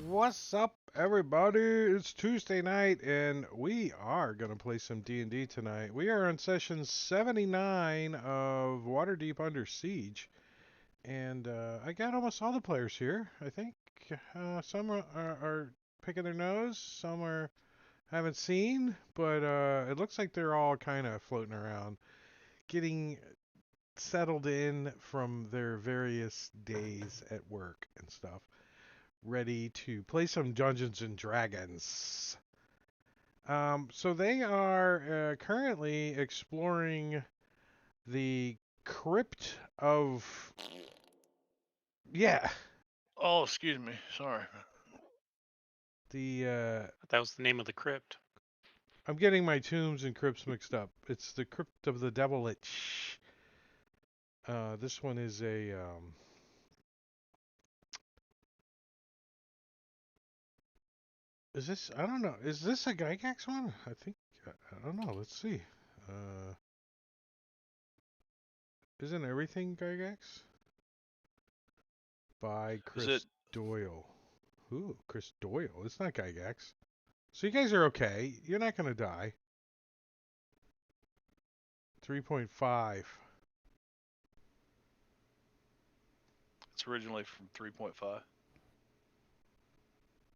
What's up, everybody? It's Tuesday night, and we are gonna play some D&D tonight. We are on session 79 of Waterdeep Under Siege, and I got almost all the players here. I think some are picking their nose, some are haven't seen, but it looks like they're all kind of floating around, getting settled in from their various days at work and stuff, ready to play some Dungeons and Dragons. So they are currently exploring the Crypt of, yeah, Oh, excuse me. Sorry. the That was the name of the crypt. I'm getting my tombs and crypts mixed up. It's the Crypt of the Devil Lich. This one is a is this? I don't know. Is this a Gygax one? I think I don't know. Let's see. Uh, isn't everything Gygax? By Is Chris it? Doyle. Ooh, Chris Doyle. It's not Gygax. So you guys are okay. You're not going to die. 3.5. It's originally from 3.5.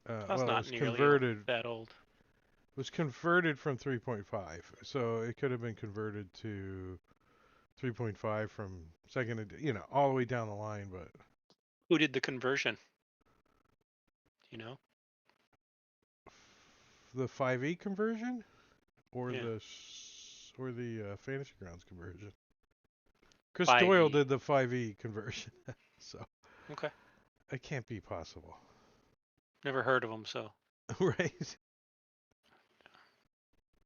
That's Well, it not was nearly converted. that old. It was converted from 3.5. So it could have been converted to 3.5 from all the way down the line. But Who did the conversion? You know? the 5e conversion or Yeah. the Fantasy Grounds conversion. Chris 5e. Doyle did the 5e conversion. So Okay. it can't be possible. Never heard of them, so. Right?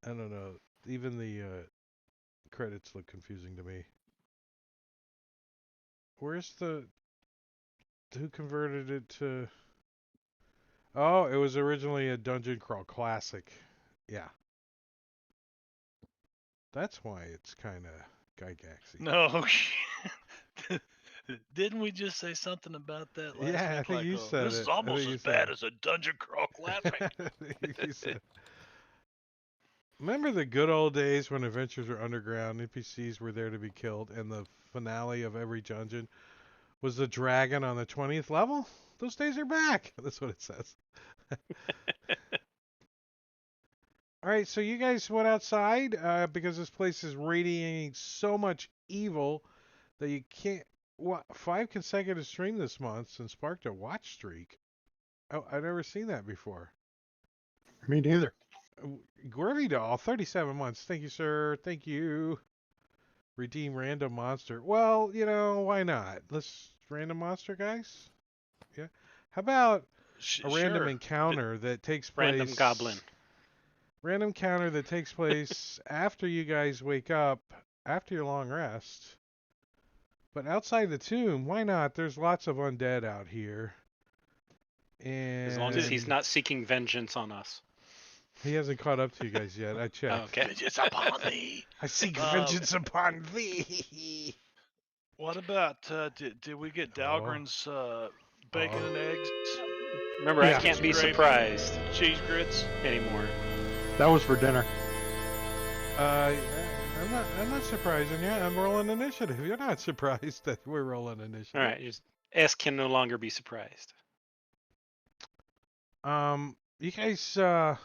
I don't know. Even the credits look confusing to me. Where's who converted it to? Oh, it was originally a Dungeon Crawl Classic. Yeah. That's why it's kind of Gygaxy. No. Didn't we just say something about that last Yeah, I week? think Like, you said this is it. I almost think as you said bad as a dungeon crawl classic. it. I think you said. Remember the good old days when adventures were underground, NPCs were there to be killed, and the finale of every dungeon was the dragon on the 20th level? Those days are back. That's what it says. All right, so you guys went outside because this place is radiating so much evil that you can't. What? 5 consecutive stream this month and sparked a watch streak. Oh, I've never seen that before. Me neither. Groovy Doll, 37 months. Thank you, sir. Thank you. Redeem random monster. Well, why not? Let's random monster, guys. Yeah. How about a random Sure. encounter that takes Random place? goblin. Random encounter that takes place after you guys wake up after your long rest. But outside the tomb, why not? There's lots of undead out here. As long as he's And not seeking vengeance on us. he hasn't caught up to you guys yet. I Oh, checked. okay. Vengeance upon thee. I seek Uh, vengeance upon thee. What about, did we get Oh. Dahlgren's bacon and eggs? Remember, I Yeah. can't be Cheese gravy. surprised Cheese grits? anymore. That was for dinner. I'm not surprising you. I'm rolling initiative. You're not surprised that we're rolling initiative. All right, just S can no longer be surprised. You guys, I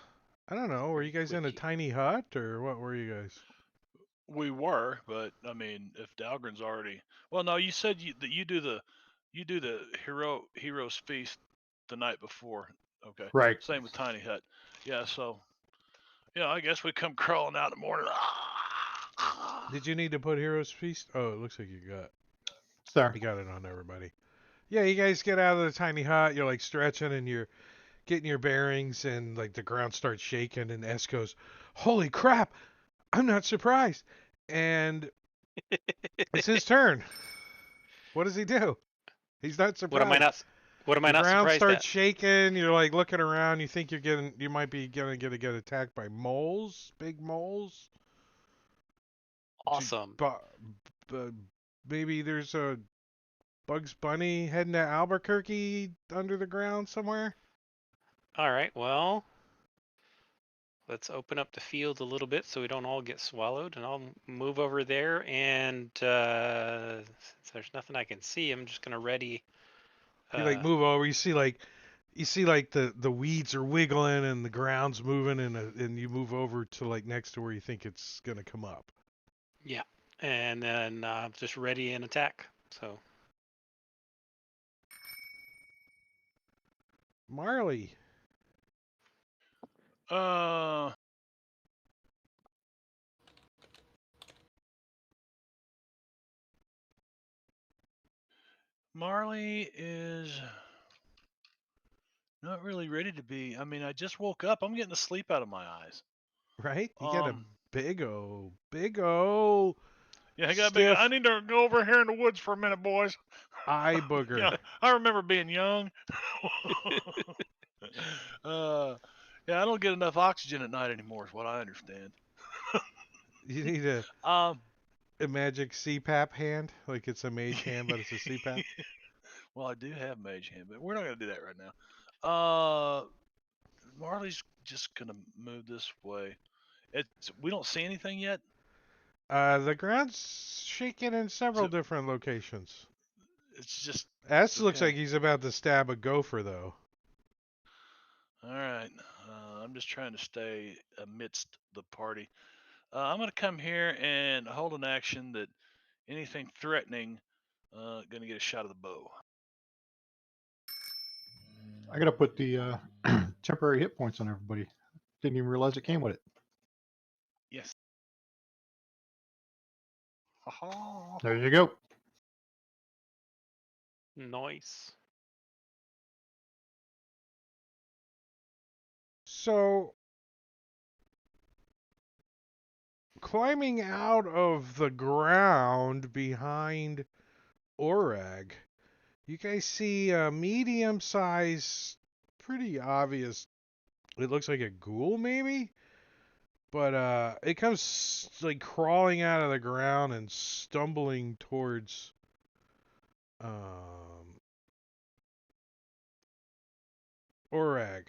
don't know. Were you guys in a Wiki. tiny hut or what were you guys? We were, but I mean, if Dahlgren's already, well, no, you said that you do the hero's feast the night before. Okay, Right. same with Tiny Hut. Yeah, so I guess we come crawling out in the morning. Did you need to put Heroes Feast? Oh, it looks like you Sir. got it on everybody. Yeah, you guys get out of the tiny hut. You're like stretching and you're getting your bearings, and like the ground starts shaking. And S goes, "Holy crap! I'm not surprised." And it's his turn. What does he do? He's not surprised. What am I The not ground surprised starts at? shaking. You're like looking around. You think you might be gonna get attacked by moles, big moles. Awesome. Maybe there's a Bugs Bunny heading to Albuquerque under the ground somewhere. All right, well, let's open up the field a little bit so we don't all get swallowed, and I'll move over there. And since there's nothing I can see, I'm just gonna ready. You like move over. You see like the weeds are wiggling and the ground's moving, and you move over to like next to where you think it's gonna come up. Yeah, and then just ready an attack. So Marley. Uh, Marley is not really ready to be. I mean, I just woke up. I'm getting the sleep out of my eyes. Right? You got a Um, big o yeah, I got big. stiff I need to go over here in the woods for a minute, boys. eye booger. Yeah, I remember being young. Yeah, I don't get enough oxygen at night anymore, is what I understand. You need Um, a magic CPAP hand, like it's a mage hand, but it's a CPAP. well, I do have mage hand, but we're not gonna do that right now. Marley's just gonna move this way. We don't see anything yet. The ground's shaking in several So different locations. it's just S looks okay. like he's about to stab a gopher, though. All right. I'm just trying to stay amidst the party. I'm gonna come here and hold an action that anything threatening, gonna get a shot of the bow. I gotta put the temporary hit points on everybody. Didn't even realize it came with it. Yes. Ha-ha. There you go. nice. So, climbing out of the ground behind Orag, you guys see a medium-sized, pretty obvious. It looks like a ghoul, maybe, but it comes like crawling out of the ground and stumbling towards Orag.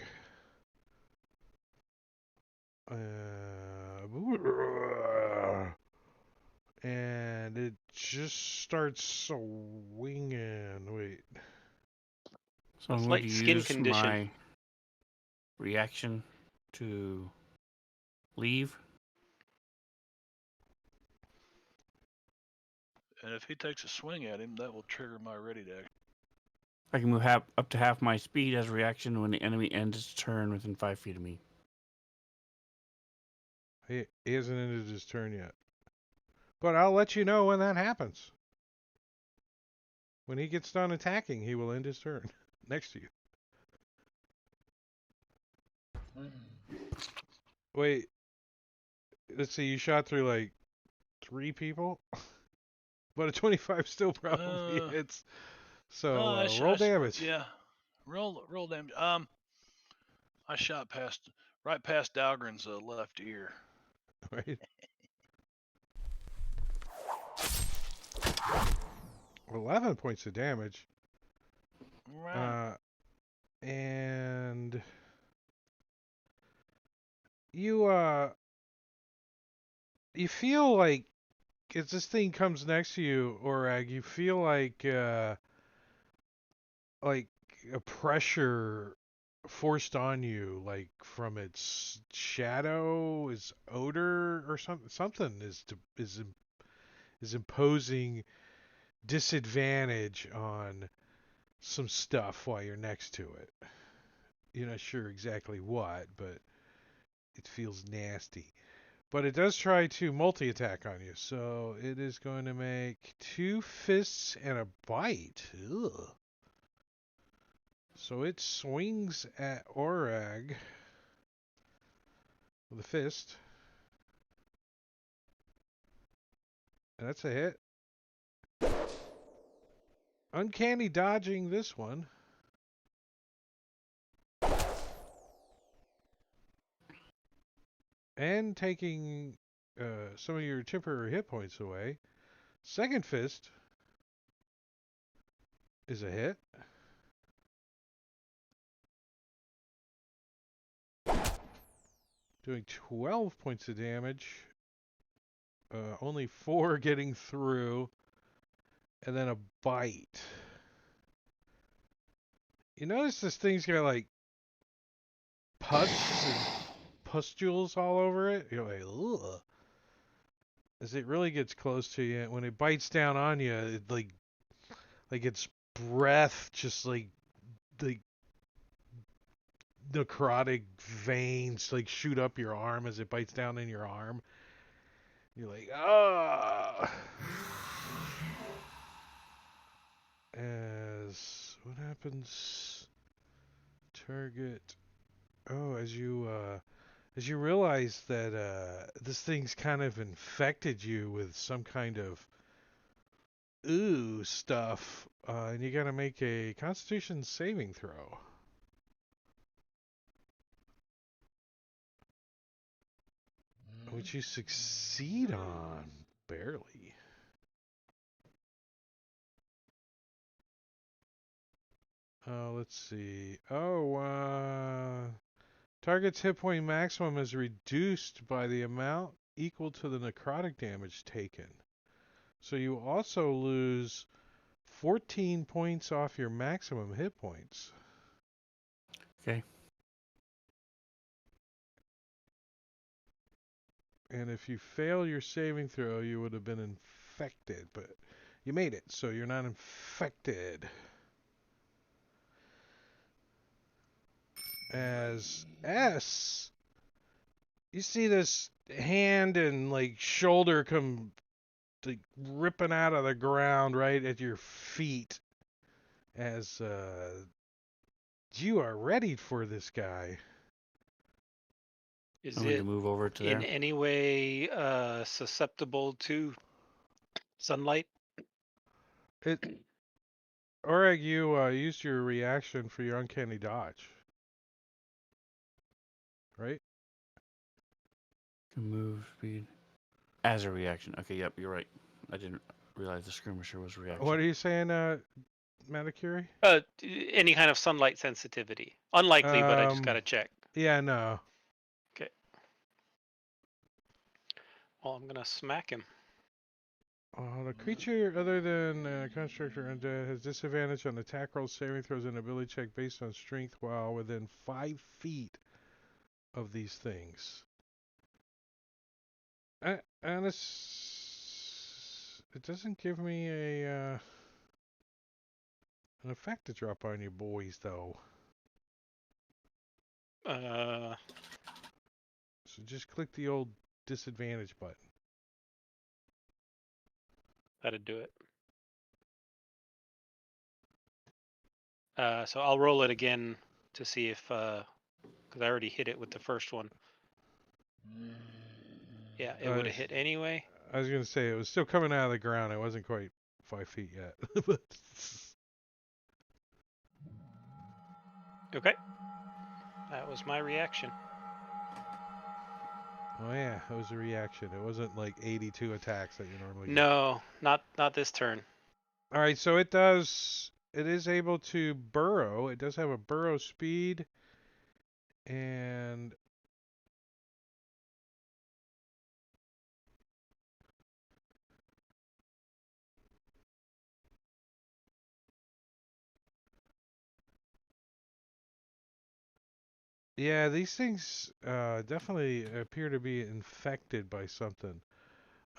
And it just starts swinging. Wait. So I'm It's going like to skin use condition. my reaction to leave. And if he takes a swing at him, that will trigger my ready to action. I can move up to half my speed as a reaction when the enemy ends its turn within 5 feet of me. He hasn't ended his turn yet. But I'll let you know when that happens. When he gets done attacking, he will end his turn next to you. Wait, let's see, you shot through like 3 people? But a 25 still probably hits. So roll damage. Yeah, roll damage. I shot right past Dalgren's left ear. Right? 11 points of damage. Right. And you feel like as this thing comes next to you, Orag, you feel like a pressure forced on you, like from its shadow, its odor, or something. Something is imposing disadvantage on some stuff while you're next to it. You're not sure exactly what, but it feels nasty. But it does try to multi-attack on you, so it is going to make 2 fists and a bite. Ugh. So it swings at Orag with a fist. And that's a hit. Uncanny dodging this one. And taking some of your temporary hit points away. Second fist is a hit. Doing 12 points of damage. Only 4 getting through. And then a bite. You notice this thing's got like pus and pustules all over it? You're like, ugh. As it really gets close to you, when it bites down on you, it like its breath just like necrotic veins like shoot up your arm as it bites down in your arm. You're like, ah. As what happens? Target. Oh, as you realize that this thing's kind of infected you with some kind of ooh stuff, and you gotta make a Constitution saving throw. Which you succeed on, barely. Let's see. Target's hit point maximum is reduced by the amount equal to the necrotic damage taken. So you also lose 14 points off your maximum hit points. Okay. And if you fail your saving throw, you would have been infected, but you made it, so you're not infected. As S, you see this hand and like shoulder come like ripping out of the ground right at your feet as you are ready for this guy. Is I'm going to it move over to in there. any way susceptible to sunlight? It Oreg, you used your reaction for your uncanny dodge, right? Can move speed as a reaction. Okay, yep, you're right. I didn't. realize the skirmisher was reaction. What are you saying, Manicure? Any kind of sunlight sensitivity. Unlikely, but I just gotta check. Yeah, no. Okay. Well, I'm gonna smack him. The creature other than construct or undead has disadvantage on attack rolls, saving throws, and ability check based on strength while within 5 feet of these things. And it doesn't give me an effect to drop on you boys, though. So just click the old disadvantage button. That'd do it. So I'll roll it again to see if, because I already hit it with the first one. Yeah, it would have hit anyway. I was going to say, it was still coming out of the ground. It wasn't quite 5 feet yet. Okay. That was my reaction. Oh yeah, it was a reaction. It wasn't like 82 attacks that you normally get. No, not this turn. All right, so it is able to burrow. It does have a burrow speed, and yeah, these things definitely appear to be infected by something.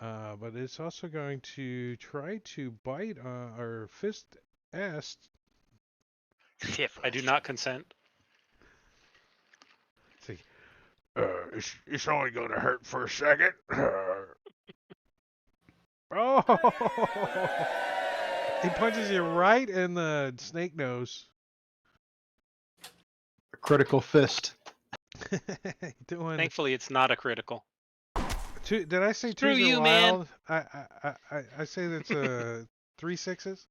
But it's also going to try to bite or fist est. I do not consent. See, it's only going to hurt for a second. Oh! He punches you right in the snake nose. A critical fist. Doing Thankfully, it's not a critical. did I say Screw twos are you, man. wild? I say that's 3 6s.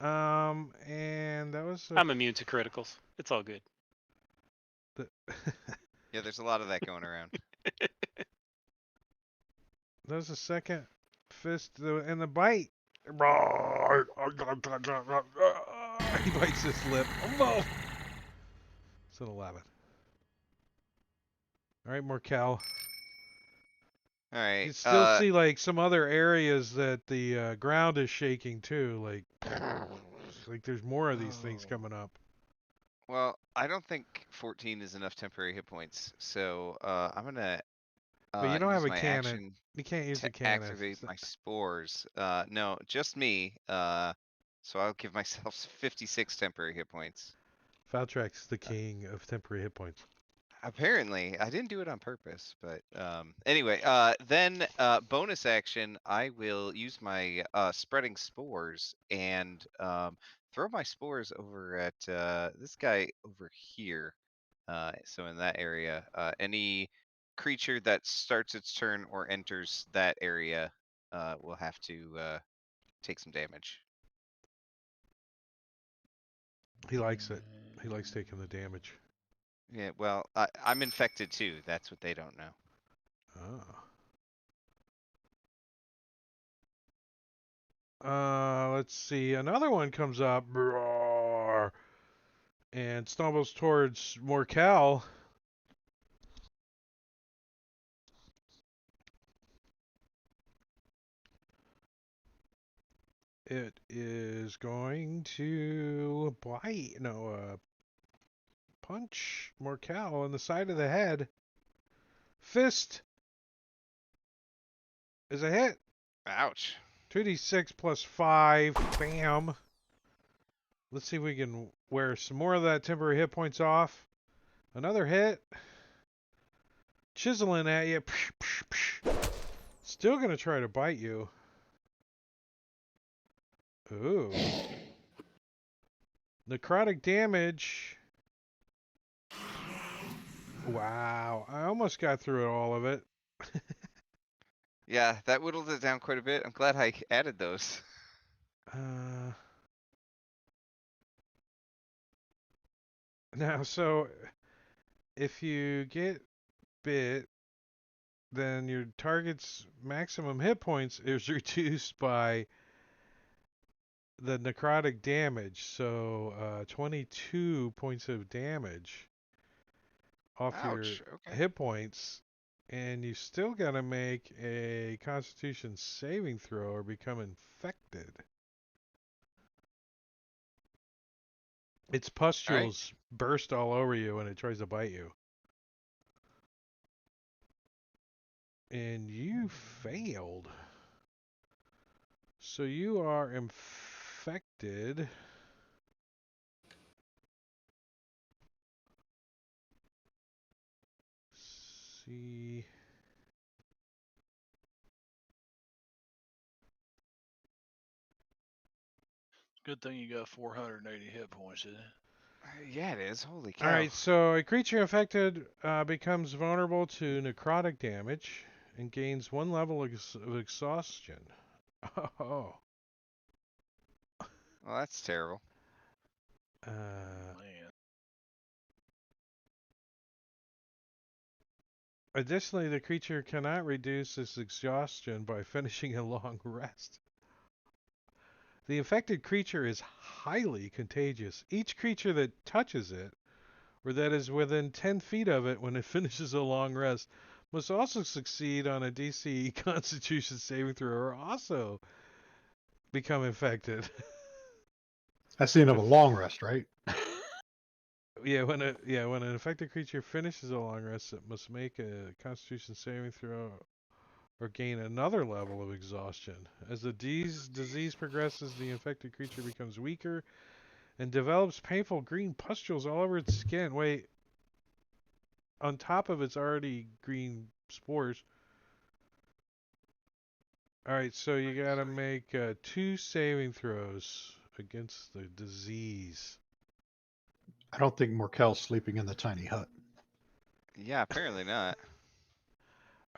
And that was. I'm immune to criticals. It's all good. Yeah, there's a lot of that going around. That was the second fist and the bite. He bites his lip. It's an 11. All right, Morkel. All right. You still see like some other areas that the ground is shaking too. Like there's more of these things coming up. Well, I don't think 14 is enough temporary hit points, so I'm gonna But you don't use have a my cannon. action You can't use to a cannon. activate my spores. No, just me. So I'll give myself 56 temporary hit points. Valtrak's the king of temporary hit points. Apparently, I didn't do it on purpose, but anyway, then bonus action, I will use my spreading spores and throw my spores over at this guy over here. So in that area, any creature that starts its turn or enters that area will have to take some damage. He likes it. He likes taking the damage. Yeah, well, I'm infected too. That's what they don't know. Oh. Let's see. Another one comes up and stumbles towards Morkel. It is going to bite. No, punch Morkel on the side of the head. Fist is a hit. Ouch. 2d6 plus 5. Bam. Let's see if we can wear some more of that temporary hit points off. Another hit. Chiseling at you. Still going to try to bite you. Ooh. Necrotic damage. Wow. I almost got through all of it. Yeah, that whittled it down quite a bit. I'm glad I added those. Now, so if you get bit, then your target's maximum hit points is reduced by the necrotic damage. So 22 points of damage off your Ouch. Okay. hit points, and you still got to make a Constitution saving throw or become infected. Its All right. pustules burst all over you when it tries to bite you. And you failed. So you are infected. See. Good thing you got 480 hit points, isn't it? Yeah, it is. Holy All cow. right, so a creature infected becomes vulnerable to necrotic damage and gains 1 level of exhaustion. Oh. Well, that's terrible. Man. Additionally, the creature cannot reduce its exhaustion by finishing a long rest. The infected creature is highly contagious. Each creature that touches it, or that is within 10 feet of it when it finishes a long rest, must also succeed on a DC Constitution saving throw or also become infected. That's the end of a long rest, right? When an infected creature finishes a long rest, it must make a Constitution saving throw or gain another level of exhaustion. As the disease progresses, the infected creature becomes weaker and develops painful green pustules all over its skin. Wait, on top of its already green spores. Alright, so you gotta make 2 saving throws against the disease. I don't think Morkel's sleeping in the tiny hut. Yeah, apparently not.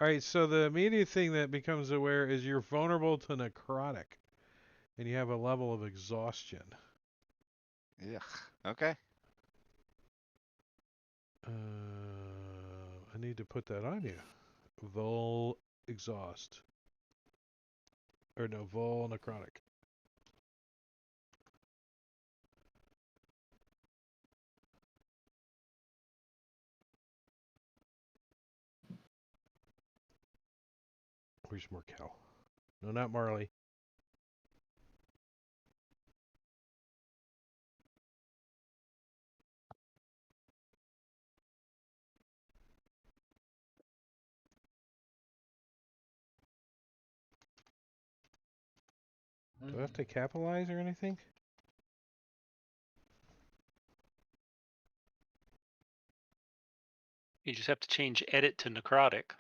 Alright, so the immediate thing that becomes aware is you're vulnerable to necrotic. And you have a level of exhaustion. Ugh. Okay. I need to put that on you. Vol exhaust. Or no, vol necrotic. Where's Morkel? No, not Marley. Do I have to capitalize or anything? You just have to change edit to necrotic.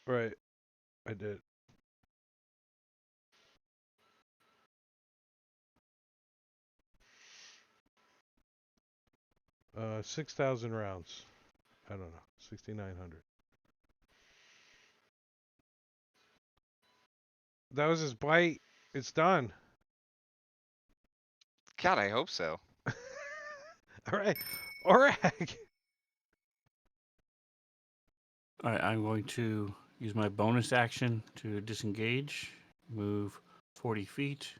Right. I did. 6,000 rounds. I don't know. 6,900. That was his bite. It's done. God, I hope so. All right. Orag. All right, I'm going to use my bonus action to disengage, move 40 feet.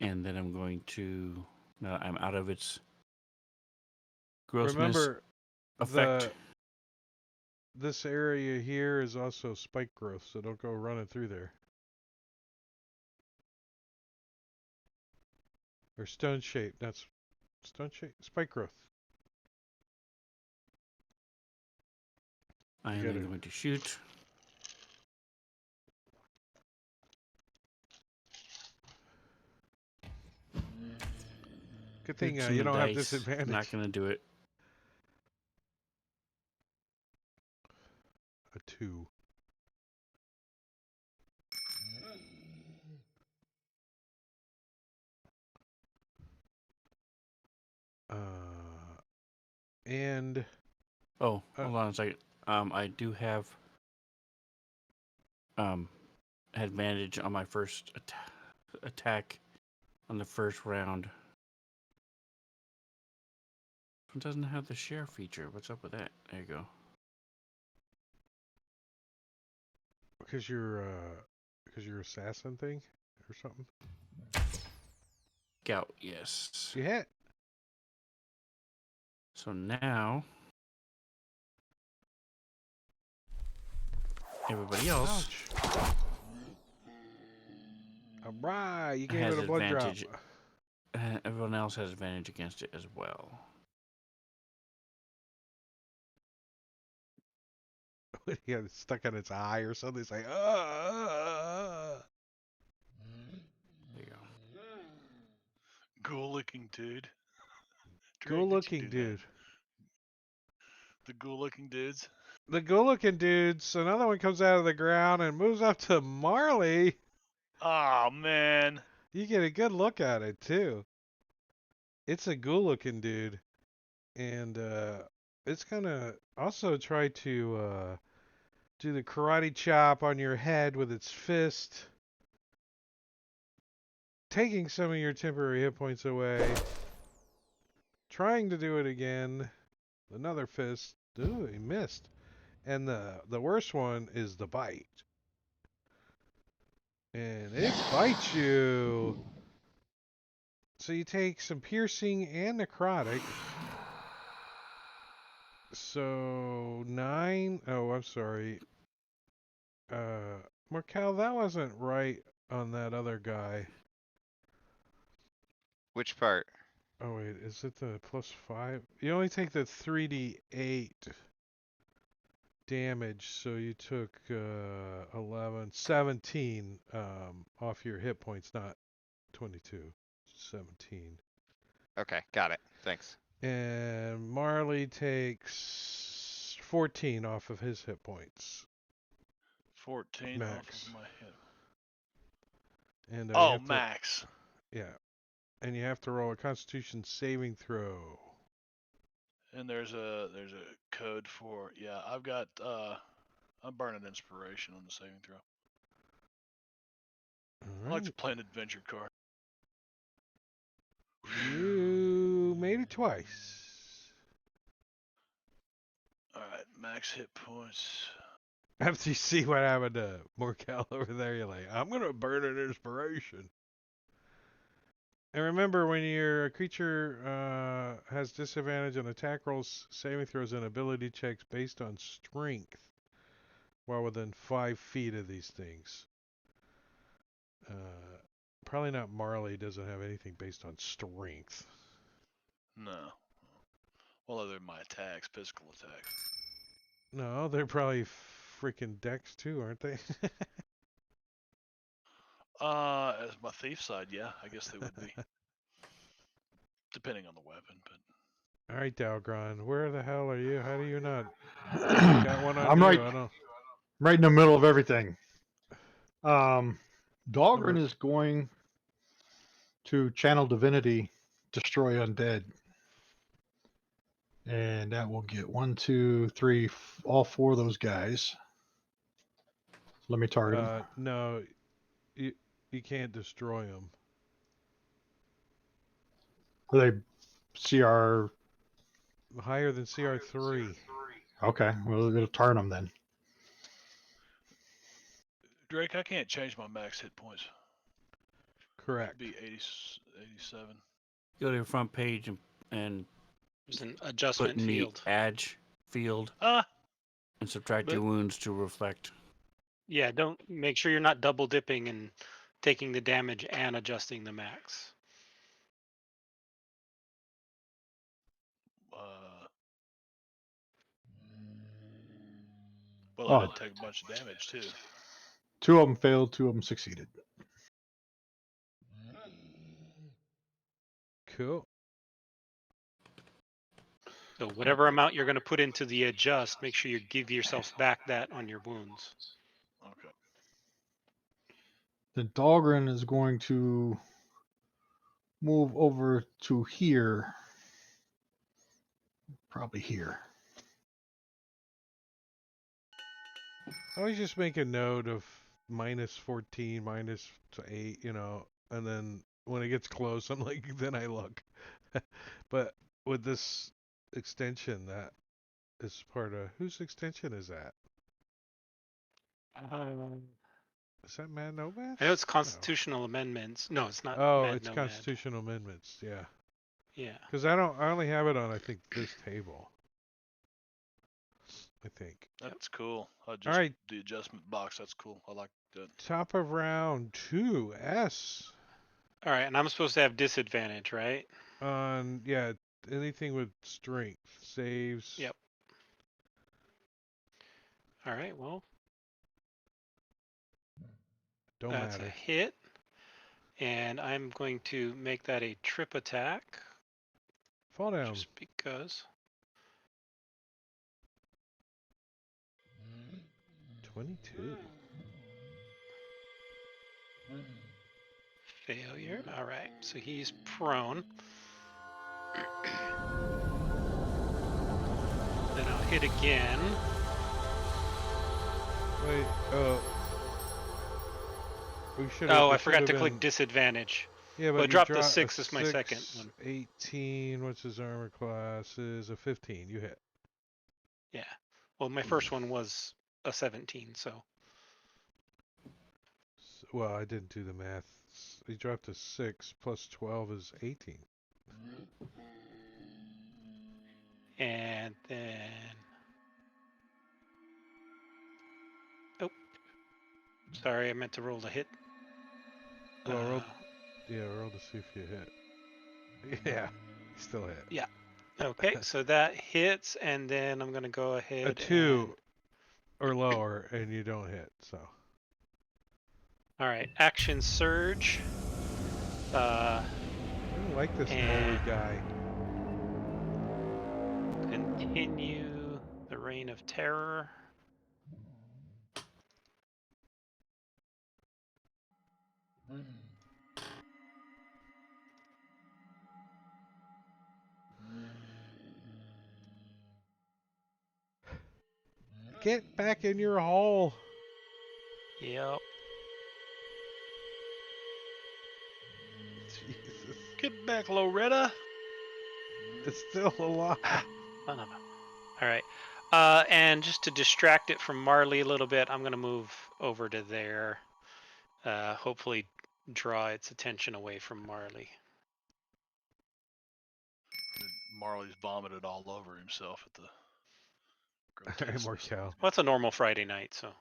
And then I'm going to, now I'm out of its grossness Remember, effect. this area here is also spike growth, so don't go running through there. Or stone shape. That's stone shape. Spike growth. I am then going to shoot. Good thing It's you in the don't have dice. disadvantage. I'm not going to do it. A 2. And Oh, hold on a second. I do have advantage on my first attack on the first round. It doesn't have the share feature. What's up with that? There you go. Because your assassin thing or something. Gout, yes. You hit. So now, everybody else Ouch. Alright, you gave has it a blood drop. advantage. Everyone else has advantage against it as well. He got it stuck in its eye or something. It's like, There you go. Ghoul looking dude. Go Drake, did you looking do that? dude. The ghoul looking dudes. The go looking dudes, another one comes out of the ground and moves up to Marley. Oh man. You get a good look at it too. It's a ghoul looking dude. And it's gonna also try to do the karate chop on your head with its fist, taking some of your temporary hit points away. Trying to do it again. Another fist. Ooh, he missed. And the worst one is the bite. And it bites you. So you take some piercing and necrotic. So 9. Oh, I'm sorry. Markel, that wasn't right on that other guy. Which part? Oh wait, is it the +5? You only take the 3d8 damage, so you took 11, 17 off your hit points, not 22, 17. Okay, got it. Thanks. And Marley takes 14 off of his hit points. 14 Max. off of my hit. And you Oh, have to, max. yeah. And you have to roll a Constitution saving throw. And there's a code for, yeah, I've got I'm burning inspiration on the saving throw. I like to Alright. play an adventure card. You made it twice. Alright, max hit points. After you see what happened to Morkel over there, you're like, I'm gonna burn an inspiration. And remember, when your creature has disadvantage on attack rolls, saving throws, and ability checks based on strength, while within 5 feet of these things. Probably not Marley. Doesn't have anything based on strength. No. Well, other than my attacks, physical attacks. No, they're probably freaking dex too, aren't they? As my thief side, yeah, I guess they would be. Depending on the weapon, but All right, Dalgron, where the hell are you? How do you not got one on I'm you? right, I don't. right in the middle of everything. Dahlgren Number. is going to channel divinity, destroy undead, and that will get 1, 2, 3, all 4 of those guys. Let me target them. No, you can't destroy them. Are they CR? Higher than CR3. Okay, well, it'll turn them then. Drake, I can't change my max hit points. Correct. It'd be 87. Go to the front page and There's an put adjustment in the field. edge field Ah, and subtract But- your wounds to reflect. Yeah, don't make sure you're not double dipping and taking the damage and adjusting the max. Well, I Oh. did take a bunch of damage too. 2 of them failed, 2 of them succeeded. Cool. So whatever amount you're going to put into the adjust, make sure you give yourselves back that on your wounds. Okay. Then Dahlgren is going to move over to here. Probably here. I always just make a note of -14, -8, and then when it gets close, I'm like, then I look. But with this extension, that is part of whose extension is that? Is that Mad Nomad? I know it's No. constitutional amendments. No, it's not Oh, Mad it's Nomad. constitutional amendments. Yeah. Yeah. Because I only have it on I think this table. I think. That's cool. All right. The adjustment box. That's cool. I like that. Top of round 2, S. All right, and I'm supposed to have disadvantage, right? On anything with strength saves. Yep. All right, well, Don't that's matter. a hit. And I'm going to make that a trip attack. Fall down. Just because. 22. Failure. All right, so he's prone. Then I'll hit again. Wait. We should. Oh, I forgot to click disadvantage. Yeah, but Well, you drop the draw 6 a as my second one. 18. What's his armor class? Is a 15. You hit. Yeah. Well, my first one was a 17, so. Well, I didn't do the math. He dropped a 6 plus 12 is 18. And then. Oh. Sorry, I meant to roll the hit. Well, roll to see if you hit. Yeah, you still hit. Yeah. Okay, so that hits, and then I'm going to go ahead. A 2 or lower, and you don't hit. So. All right, action surge. I don't like this holy guy. Continue the reign of terror. Get back in your hole. Yep. Jesus. Get back, Loretta. It's still alive. Son of a. All right. And just to distract it from Marley a little bit, I'm going to move over to there. Hopefully draw its attention away from Marley. Marley's vomited all over himself at the All right, grotesqueness. Markel. Well, it's a normal Friday night, so.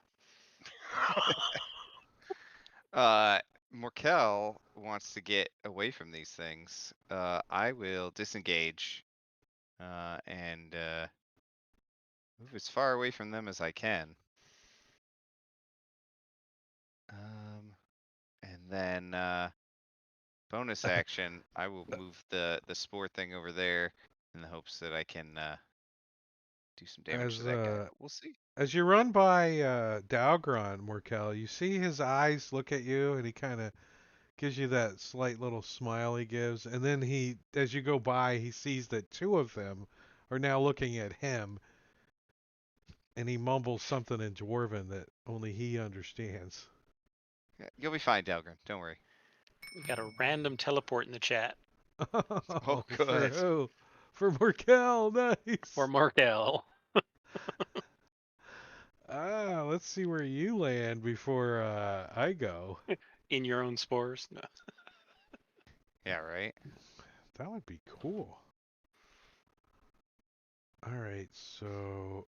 Morkel wants to get away from these things. I will disengage and move as far away from them as I can. And then bonus action, I will move the spore thing over there in the hopes that I can do some damage to that guy. But we'll see. As you run by Dalgron, Morkel, you see his eyes look at you, and he kind of gives you that slight little smile he gives. And then as you go by, he sees that 2 of them are now looking at him, and he mumbles something in Dwarven that only he understands. Yeah, you'll be fine, Dalgren. Don't worry. We got a random teleport in the chat. Oh, For good. who? For Morkel, nice. For Markel. Let's see where you land before I go. In your own spores. No. Yeah, right. That would be cool. All right, so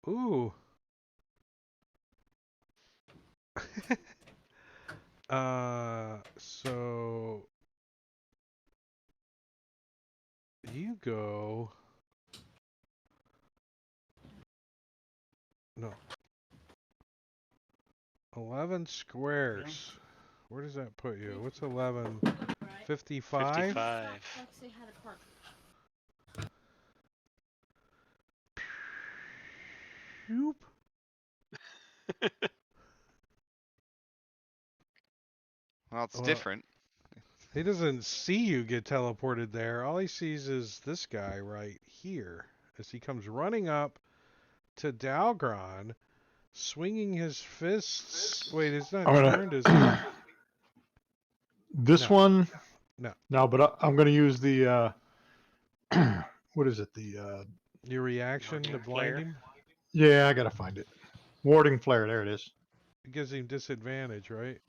so you go. No. 11 squares. Where does that put you? What's 11? 55? 55. Shoop. Well, it's different. He doesn't see you get teleported there. All he sees is this guy right here as he comes running up to Dalgron, swinging his fists. Wait, it's not turned, is it? This No. one? No. No, but I'm going to use the, what is it? The, Your reaction to blind him? yeah, I got to find it. Warding flare. There it is. It gives him disadvantage, right?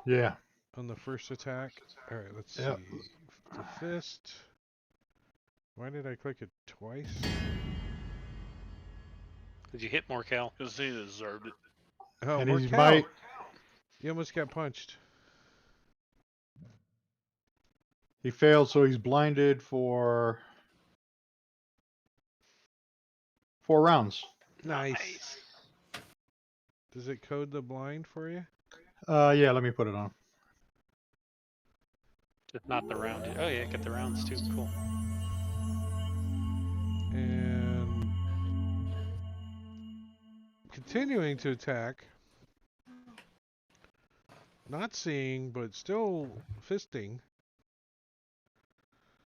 Yeah. On the first attack. All right, let's Yep. see. The fist. Why did I click it twice? Did you hit Morkel? Because he deserved it. Oh, And he's Morkel! You almost got punched. He failed, so he's blinded for 4 rounds. Nice. Does it code the blind for you? Yeah, let me put it on. Just not the round. Oh yeah, get the rounds too. Cool. And continuing to attack. Not seeing, but still fisting.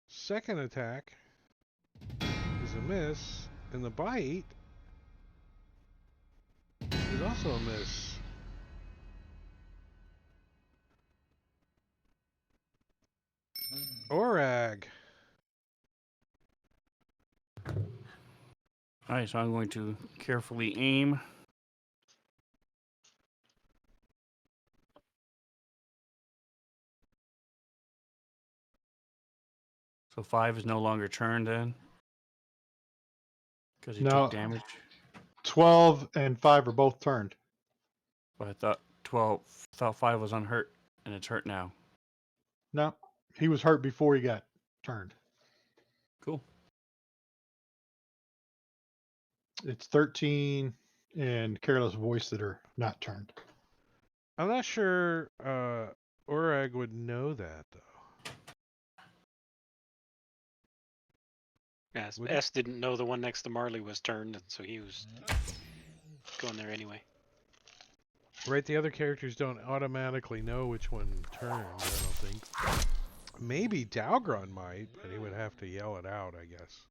Second attack is a miss. And the bite is also a miss. Orag. Alright, so I'm going to carefully aim. So 5 is no longer turned then? Because he No. took damage? 12 and 5 are both turned. But I thought 5 was unhurt, and it's hurt now. No, he was hurt before he got turned. Cool. It's 13 and Careless Voice that are not turned. I'm not sure Orag would know that, though. Yeah, Would he? S didn't know the one next to Marley was turned, and so he was going there anyway. Right, the other characters don't automatically know which one turned, I don't think. Maybe Dalgron might, but he would have to yell it out, I guess.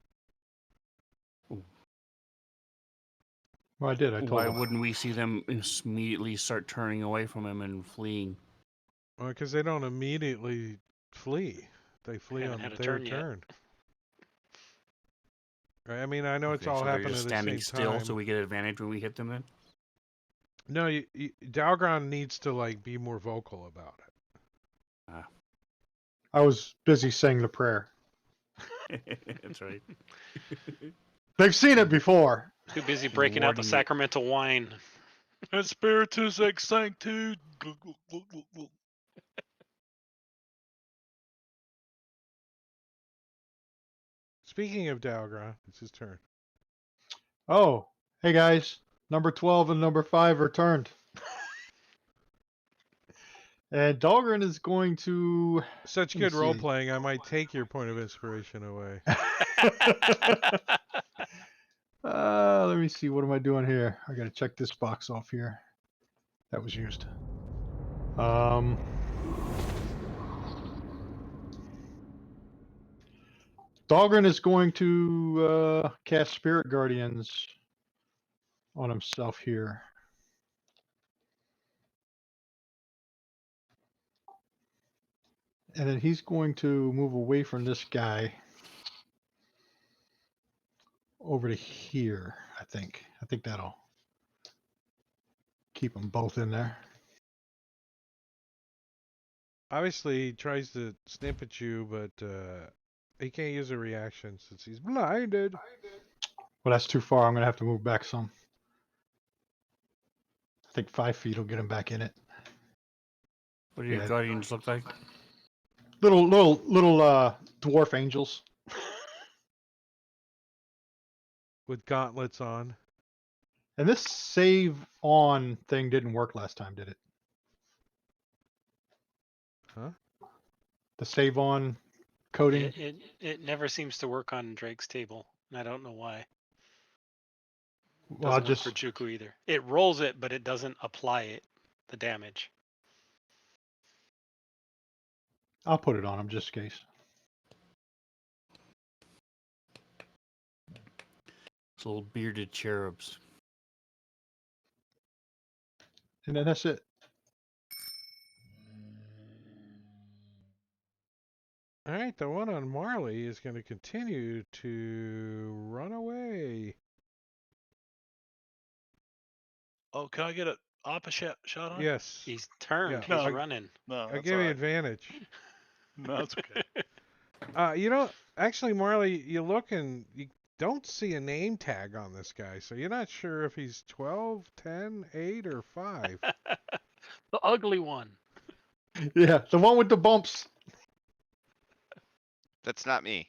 Well, I did. I told Why him. wouldn't we see them immediately start turning away from him and fleeing? Well, because they don't immediately flee. They flee Haven't on had a their turn yet. turn. Right, I mean, I know it's Okay, all so they're happening just at the standing same still, time. so we get advantage when we hit them then? No, Dalgron needs to like be more vocal about it. I was busy saying the prayer. That's right. They've seen it before. Too busy breaking out the Rewarding it. sacramental wine. And Spiritus ex sanctu. Speaking of Dalgron, it's his turn. Oh, hey guys. Number 12 and number 5 are turned. And Dahlgren is going to... Such Let me good role see. playing, I might take your point of inspiration away. Let me see. What am I doing here? I got to check this box off here. That was used. Dahlgren is going to cast Spirit Guardians on himself here. And then he's going to move away from this guy over to here, I think. I think that'll keep them both in there. Obviously, he tries to snip at you, but he can't use a reaction since he's blinded. Well, that's too far. I'm going to have to move back some. I think 5 feet will get him back in it. What do your Yeah. guardians look like? Little dwarf angels. With gauntlets on. And this save on thing didn't work last time, did it? Huh? The save on coding? It never seems to work on Drake's table, and I don't know why. Well, Doesn't work for Juku either. It rolls it, but it doesn't apply it, the damage. I'll put it on him just in case. It's little bearded cherubs. And then that's it. All right, the one on Marley is going to continue to run away. Oh, can I get opposite shot on? Yes. He's turned. Yeah, He's No. running. No, I that's give all you right. advantage. No, it's okay. Actually, Marley, you look and you don't see a name tag on this guy, so you're not sure if he's 12, 10, 8, or 5. The ugly one. Yeah, the one with the bumps. That's not me.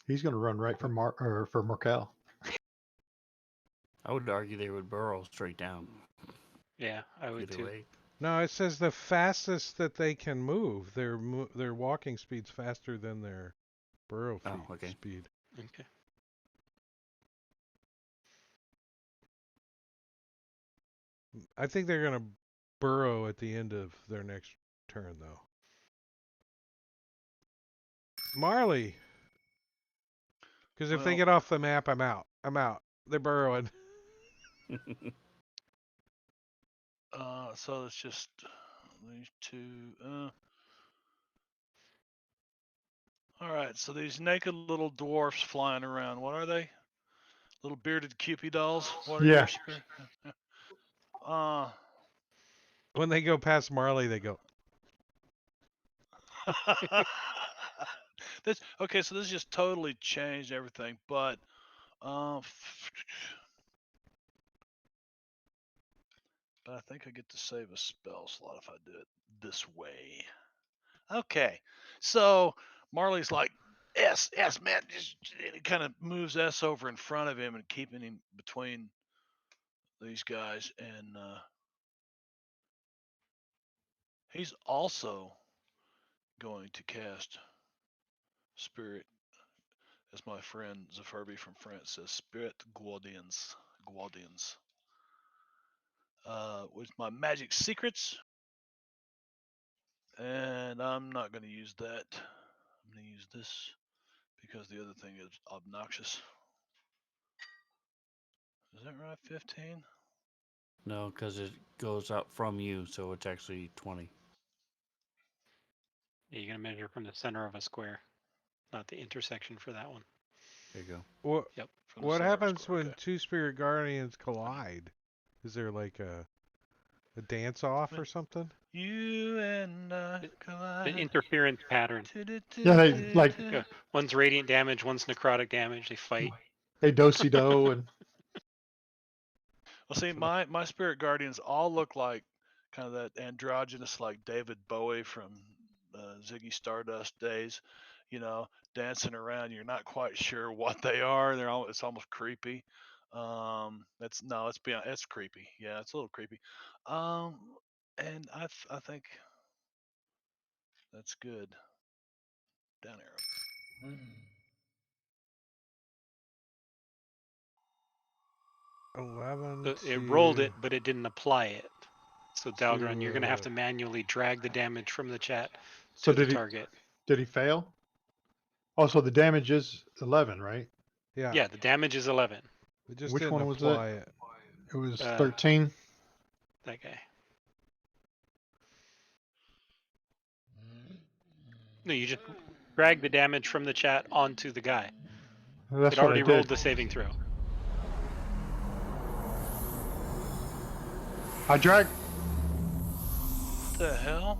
He's gonna run right for for Markel. I would argue they would burrow straight down. Yeah, I would Either too. way. No, it says the fastest that they can move. Their walking speed's faster than their burrow Okay. speed. Okay. I think they're gonna burrow at the end of their next turn, though. Marley, because if they Well, get off the map, I'm out. I'm out. They're burrowing. so it's just these two. All right, so these naked little dwarfs flying around. What are they? Little bearded Cupid dolls. What are Yeah. your spirit? When they go past Marley, they go. This okay. So this just totally changed everything. But but I think I get to save a spell slot if I do it this way. Okay, so Marley's like, S, man. Just it kind of moves S over in front of him and keeping him between these guys, and he's also going to cast Spirit, as my friend Zafirby from France says, Spirit Guardians, with my magic secrets, and I'm not going to use that. I'm going to use this because the other thing is obnoxious. Is that right? 15? No, because it goes out from you, so it's actually 20. Yeah, you're gonna measure from the center of a square, not the intersection for that one. There you go. What Yep. What happens when two spirit guardians collide? Is there like a dance off or something? You and I collide. The interference pattern. Yeah, they like Yeah, one's radiant damage, one's necrotic damage. They fight. they do and Well, see, my spirit guardians all look like kind of that androgynous, like David Bowie from Ziggy Stardust days, you know, dancing around. You're not quite sure what they are. It's almost creepy. That's no, it's beyond. It's creepy. Yeah, it's a little creepy. Um, and I think that's good. Down arrow. 11 So it rolled to it, but it didn't apply it. So Dalgron, you're gonna have to manually drag the damage from the chat so to the target. did he fail? Oh, so the damage is 11, right? yeah. Yeah, the damage is 11. It just Which didn't one was it? apply it. It was Uh, 13. That guy. No, you just drag the damage from the chat onto the guy. That's It what I already did. rolled the saving throw. I dragged. What the hell?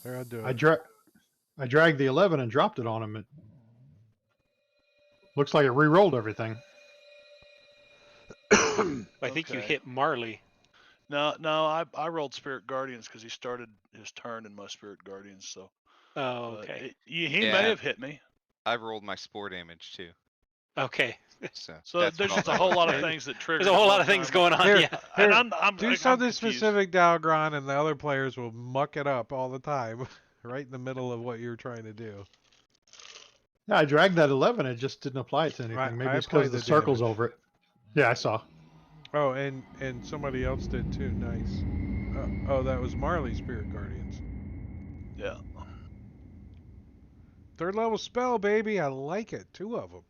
There, I'll do I it. dragged the 11 and dropped it on him. It looks like it re-rolled everything. I think you Okay. hit Marley. No, I rolled Spirit Guardians because he started his turn in my Spirit Guardians. So, Oh, okay. He Yeah. may have hit me. I rolled my spore damage too. Okay. So that's There's what just a I'll whole go lot with. of things that triggered. There's a whole at lot one of things time. going on. Here, Yeah. here, And I'm do I'm something confused. specific, Dalgron, and the other players will muck it up all the time, right in the middle of what you're trying to do. Yeah, I dragged that 11. It just didn't apply it to anything. Maybe I it's because applied the the circles damage. over it. Yeah, I saw. Oh, and somebody else did too. Nice. Oh, that was Marley Spirit Guardians. Yeah. 3rd level spell, baby. I like it. 2 of them.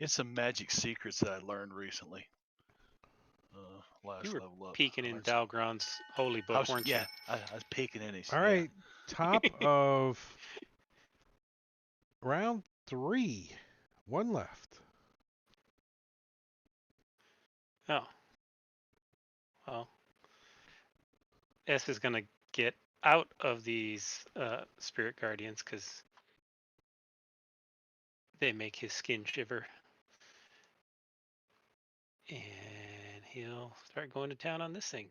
It's some magic secrets that I learned recently. Last You were level up. peeking I in learned some- Dalgron's holy I book, was, weren't yeah, I was peeking in his. All Yeah. right, top of round 3. One left. you? Oh. Well, S is gonna get out of these spirit guardians because they make his skin shiver. And he'll start going to town on this thing.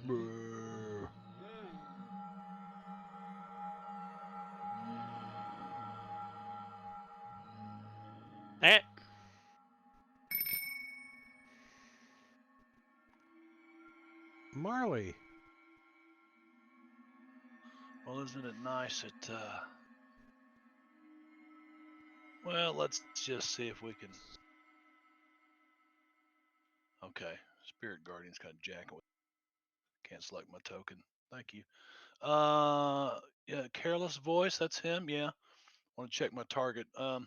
Boo. Eh, Marley. Well, isn't it nice that? Well, let's just see if we can. Okay, Spirit Guardian's kind of jacking with. Can't select my token. Thank you. Yeah, Careless Voice. That's him. Yeah. Want to check my target. And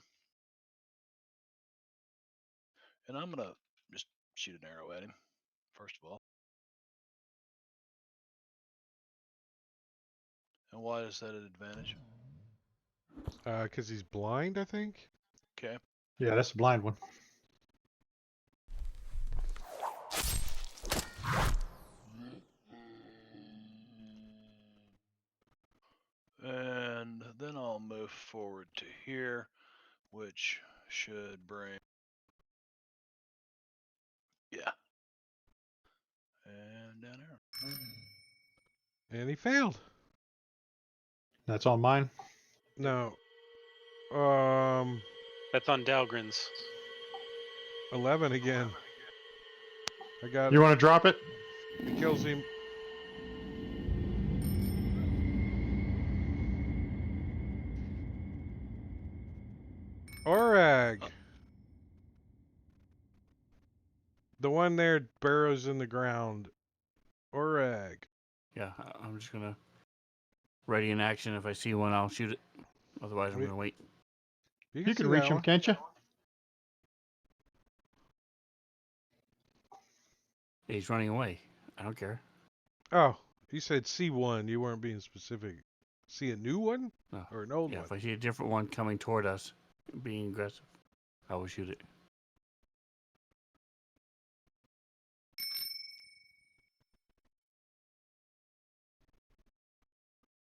I'm gonna just shoot an arrow at him. First of all. And why is that an advantage? Because he's blind, I think. Okay. Yeah, that's a blind one. And then I'll move forward to here, which should bring. Yeah. And down here. And he failed. That's on mine. No. that's on Dalgrin's. 11 again. I got You want to drop it? it. Kills him. Orag. The one there burrows in the ground. Orag. Yeah, I'm just gonna ready in action. If I see one, I'll shoot it. Otherwise, I'm We- gonna wait. You see can reach that him, one. can't you? He's running away. I don't care. Oh, you said C1. You weren't being specific. See a new one No. or an old Yeah, one? if I see a different one coming toward us, being aggressive, I will shoot it.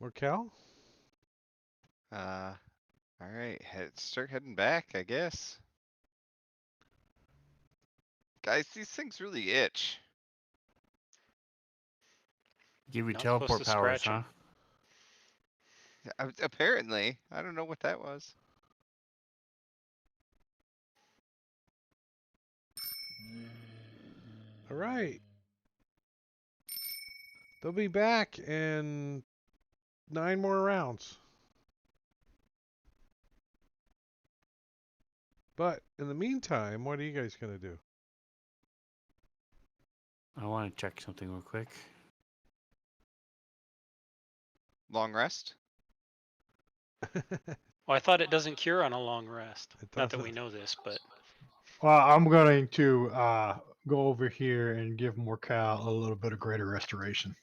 Or Cal? All right, start heading back, I guess. Guys, these things really itch. Give you Not supposed teleport to powers, scratch 'em. huh? Apparently, I don't know what that was. All right. They'll be back in 9 more rounds. But in the meantime, what are you guys going to do? I want to check something real quick. Long rest. Well, I thought it doesn't cure on a long rest. It Not that we doesn't. know this, but Well, I'm going to go over here and give Morcal a little bit of greater restoration.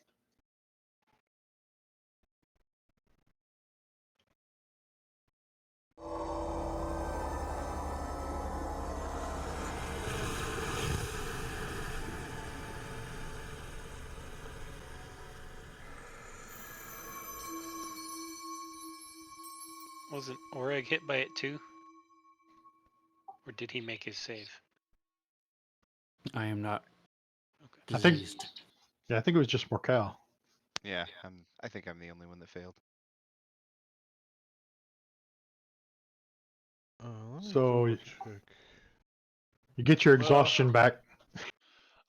wasn't Oreg hit by it too? Or did he make his save? I am not Okay. I think- diseased. Yeah, I think it was just Morcal. Yeah, I think I'm the only one that failed. Let me So- double check. You get your Well- exhaustion back.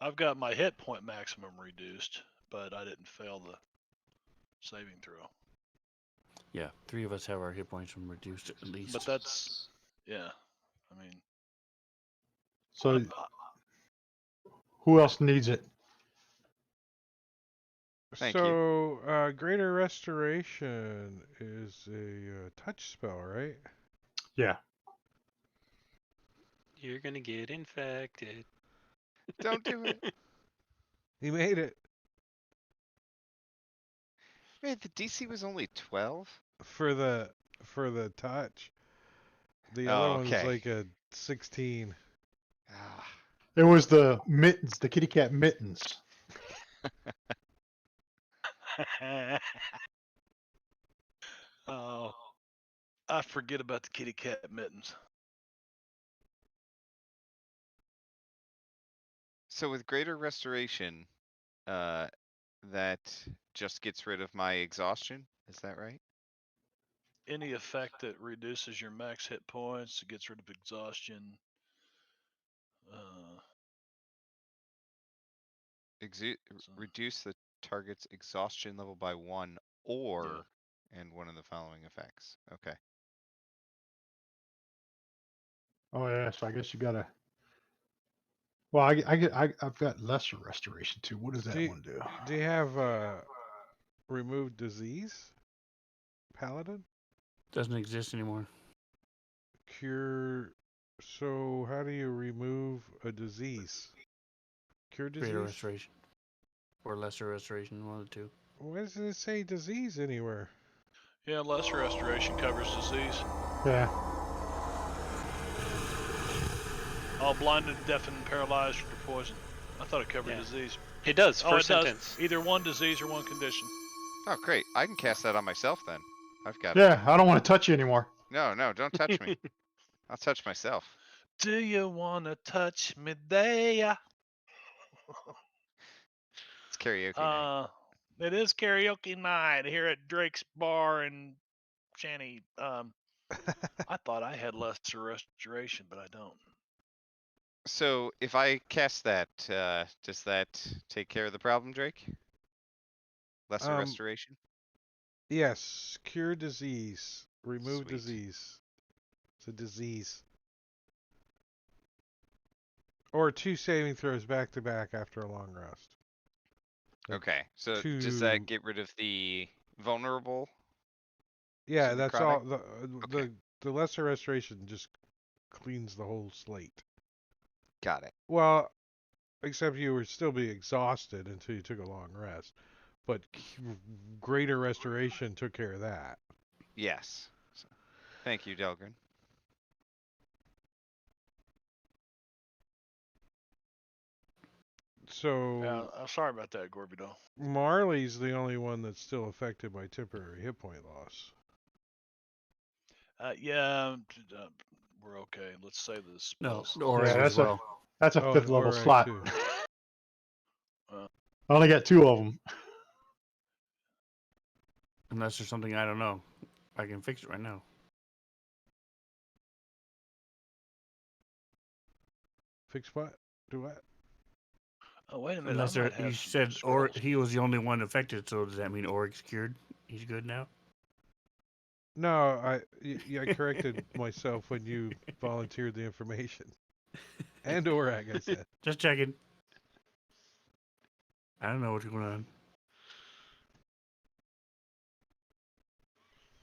I've got my hit point maximum reduced, but I didn't fail the saving throw. Yeah, 3 of us have our hit points from reduced at least. But that's, yeah. I mean, So I- who else needs it? Thank you. So, Greater Restoration is a touch spell, right? Yeah. You're gonna get infected. Don't do it. He made it Man, the DC was only 12. for the touch. The other Oh, one's okay. like a 16. Ah, It was the mittens, the kitty cat mittens. oh, I forget about the kitty cat mittens. so with Greater Restoration, that just gets rid of my exhaustion. Is that right? Any effect that reduces your max hit points, gets rid of exhaustion. Uh, so, Reduce the target's exhaustion level by 1 or and one of the following effects. Okay. Oh yeah, so I guess you gotta. Well, I've got lesser restoration too. What does that one do? Do you have remove disease? Paladin? Doesn't exist anymore. Cure. So how do you remove a disease? Cure disease? Greater restoration. Or lesser restoration, one of the two. Why doesn't it say disease anywhere? yeah, lesser restoration covers disease. Yeah. All blinded, deafened, paralyzed, or poisoned. I thought it covered Yeah. disease. It does. Oh, First it sentence. does. Either one disease or one condition. Oh, great. I can cast that on myself then. I've got it. Yeah, I don't want to touch you anymore. No, don't touch me. I'll touch myself. Do you wanna touch me there? It's karaoke night. It is karaoke night here at Drake's Bar in Shanty. I thought I had lesser restoration, but I don't. So if I cast that, does that take care of the problem, Drake? Lesser Um, restoration? Yes, cure disease. Remove Sweet. disease. It's a disease. Or 2 saving throws back to back after a long rest. Like Okay. So does 2. that get rid of the vulnerable? Yeah, So that's all. necrotic? The the lesser restoration just cleans the whole slate. Got it. Well, except you would still be exhausted until you took a long rest. But greater restoration took care of that. Yes. So, thank you, Delgrin. So Yeah, I'm sorry about that, Gorbido. Marley's the only one that's still affected by temporary hit point loss. Yeah, we're okay. Let's save the No, spells. Oreg Yeah, as well. that's a Oh, fifth and level Orag slot. too. I only got 2 of them. Unless there's something I don't know. I can fix it right now. Fix what? Do what? Oh, wait a minute. Unless I might you have some said or scrolls. he was the only one affected, so does that mean Orig's cured? He's good now? No, I corrected myself when you volunteered the information. And Orag, I said. Just checking. I don't know what's going on.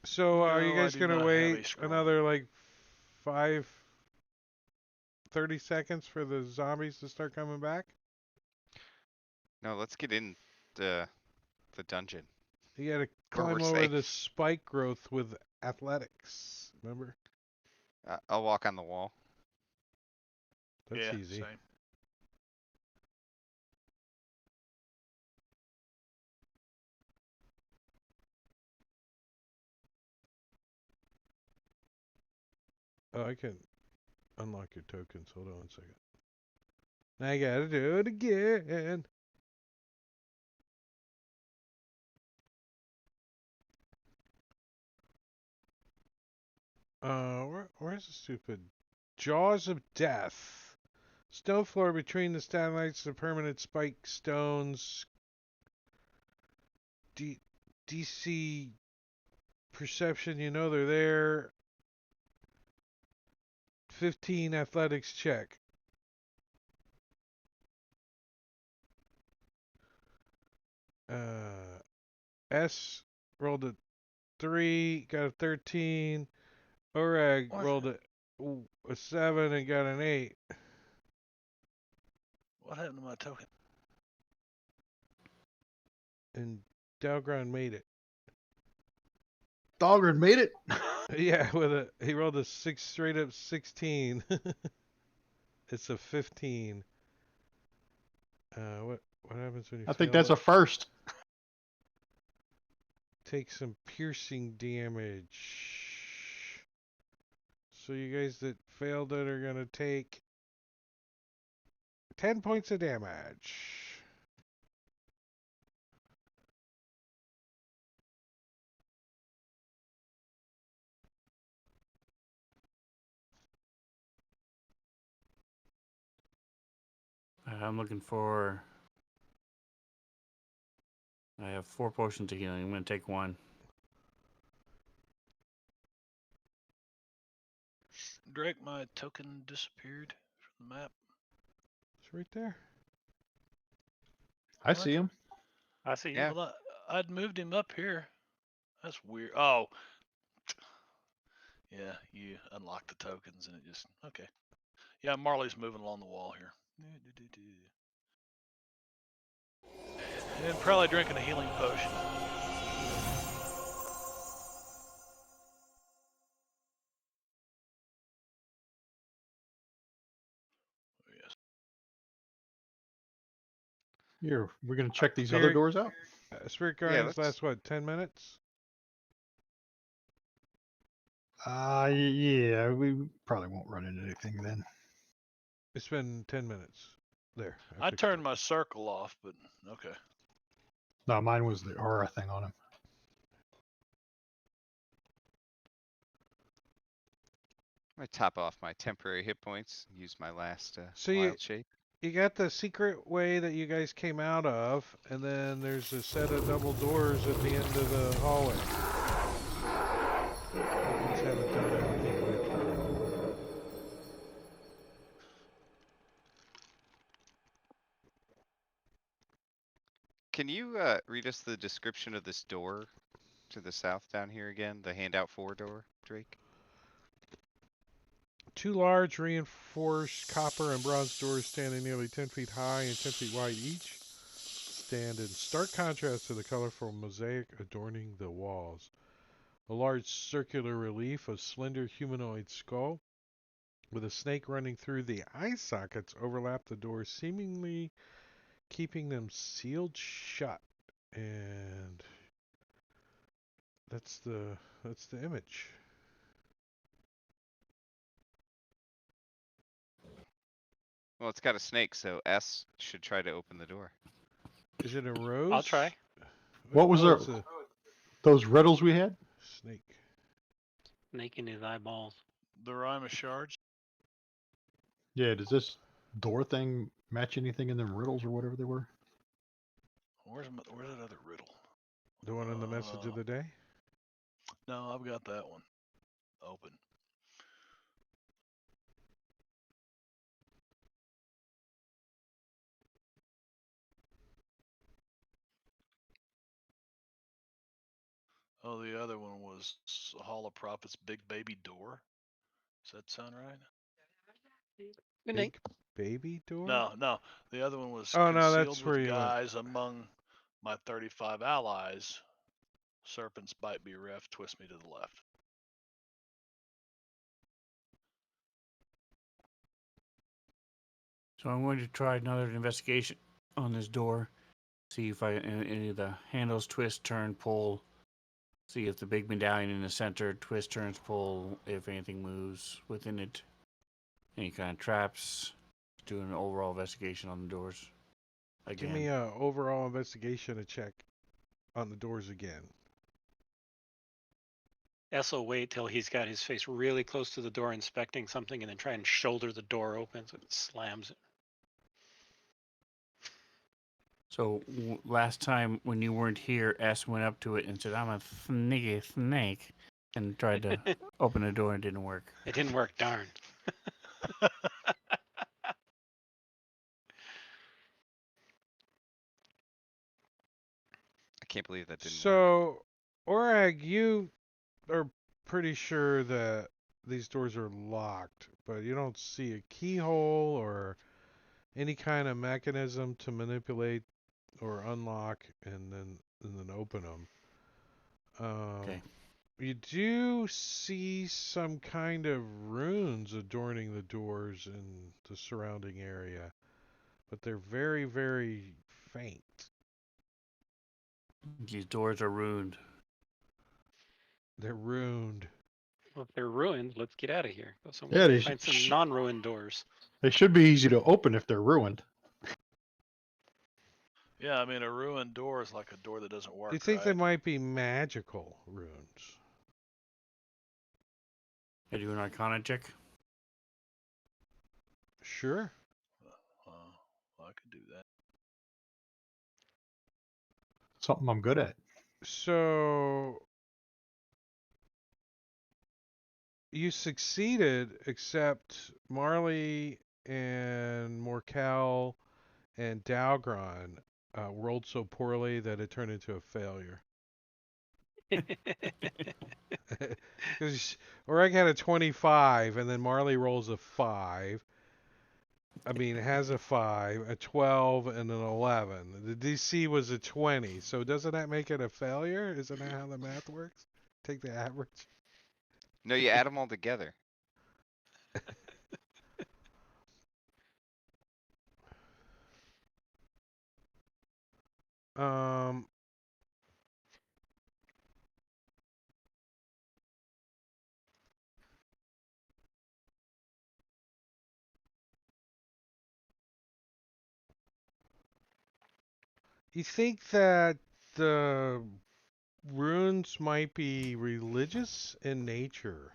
So are you No, I guys do gonna not have a wait scroll. another like 30 seconds for the zombies to start coming back? No, let's get in the dungeon. You gotta Where we're climb over safe. the spike growth with athletics. Remember? I'll walk on the wall. That's Yeah, easy. same. Oh, I can unlock your tokens. Hold on one second. I gotta do it again. Where's the stupid Jaws of Death? Stone floor between the stalagmites, the permanent spike stones. DC perception, you know they're there. 15 athletics check. S rolled a 3, got a 13. Orag What? rolled a 7 and got an 8. What happened to my token? And Dalgron made it. Dogger made it. Yeah, he rolled a 6 straight up 16. It's a 15. What happens when you I think fail that's it? a first. Take some piercing damage. So you guys that failed it are gonna take 10 points of damage. I'm looking for. I have 4 potions of healing. I'm going to take 1. Drake, my token disappeared from the map. It's right there. I see him. I see you. Yeah. Well, I'd moved him up here. That's weird. Oh, yeah, you unlock the tokens and it just okay. Yeah, Marley's moving along the wall here. And probably drinking a healing potion. Yes. Here, we're gonna check these other Spirit, doors out. Spirit Yeah, Guardians let's. last what, 10 minutes? Yeah, we probably won't run into anything then. It's been 10 minutes. There. I fixed turned it. my circle off, but okay. No, mine was the aura thing on him. I'm gonna top off my temporary hit points. Use my last So wild shape. you got the secret way that you guys came out of, and then there's a set of double doors at the end of the hallway. You guys haven't done anything with. Can you read us the description of this door to the south down here again? The handout 4 door, Drake. 2 large reinforced copper and bronze doors standing nearly 10 feet high and 10 feet wide each stand in stark contrast to the colorful mosaic adorning the walls. A large circular relief of slender humanoid skull with a snake running through the eye sockets overlap the doors, seemingly keeping them sealed shut. And that's the image. Well, it's got a snake, so S should try to open the door. Is it a rose? I'll try. What was Oh, there? it's a Those riddles we had? snake. Making his eyeballs. The rhyme of shards. Yeah. Does this door thing match anything in them riddles or whatever they were? Where's that other riddle? The one in the message of the day? No, I've got that one open. Oh, the other one was Hall of Prophets Big Baby Door. Does that sound right? Good night. Big baby door? No. The other one was Oh, no, concealed that's where with you went. guys among my 35 allies. Serpents bite me ref, twist me to the left. So I'm going to try another investigation on this door. See if any of the handles twist, turn, pull. See if the big medallion in the center twist, turns, pull. If anything moves within it. Any kind of traps. Do an overall investigation on the doors. Again. Give me a overall investigation check on the doors again. S will wait till he's got his face really close to the door inspecting something and then try and shoulder the door open so it slams it. So last time when you weren't here, S went up to it and said, "I'm a sneaky snake," and tried to open the door and it didn't work. It didn't work, darn. I can't believe that didn't work. So, Orag, you are pretty sure that these doors are locked, but you don't see a keyhole or any kind of mechanism to manipulate or unlock and then open them. Okay. You do see some kind of runes adorning the doors in the surrounding area, but they're very, very faint. These doors are ruined. They're ruined. Well, if they're ruined, let's get out of here. Go Yeah, somewhere. they Find some sh- non-ruined doors. they should be easy to open if they're ruined. Yeah, I mean, a ruined door is like a door that doesn't work, You think they right? might be magical runes? I do an Arcana check. Sure. Well, I could do that. Something I'm good at. So you succeeded, except Marley and Morkel and Dalgron rolled so poorly that it turned into a failure. Because Oreg had a 25, and then Marley rolls a 5. I mean, it has a 5, a 12, and an 11. The DC was a 20, so doesn't that make it a failure? Isn't that how the math works? Take the average. No, you add them all together. Um, you think that the runes might be religious in nature,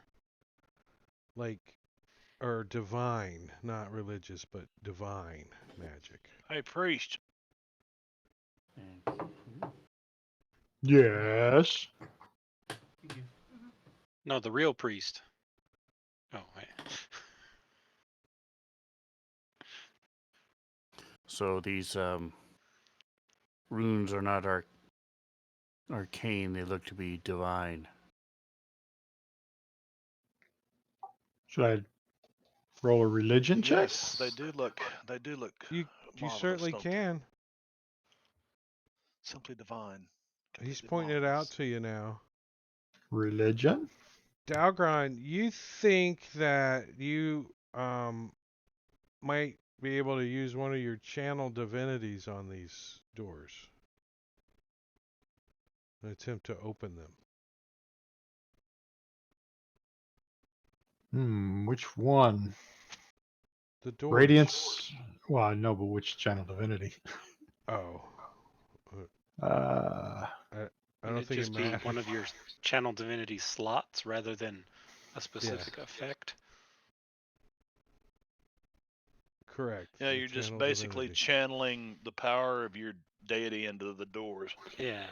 like, or divine, not religious, but divine magic. Hey, priest. Yes. No, the real priest. Oh, wait. So these runes are not arcane; they look to be divine. Should I roll a religion check? Yes, they do look. They do look. You marvelous, certainly don't they? can. Simply divine. He's Completely pointing it out marvelous. to you now. Religion? Dalgron, you think that you might be able to use one of your channel divinities on these doors and attempt to open them. Which one? The doors. Radiance? Well, I know, but which channel divinity? Oh. Uh, I Would don't it think it just be matters. one of your channel divinity slots rather than a specific effect? Correct. Yeah, the you're just channel basically divinity. channeling the power of your deity into the doors. Yeah.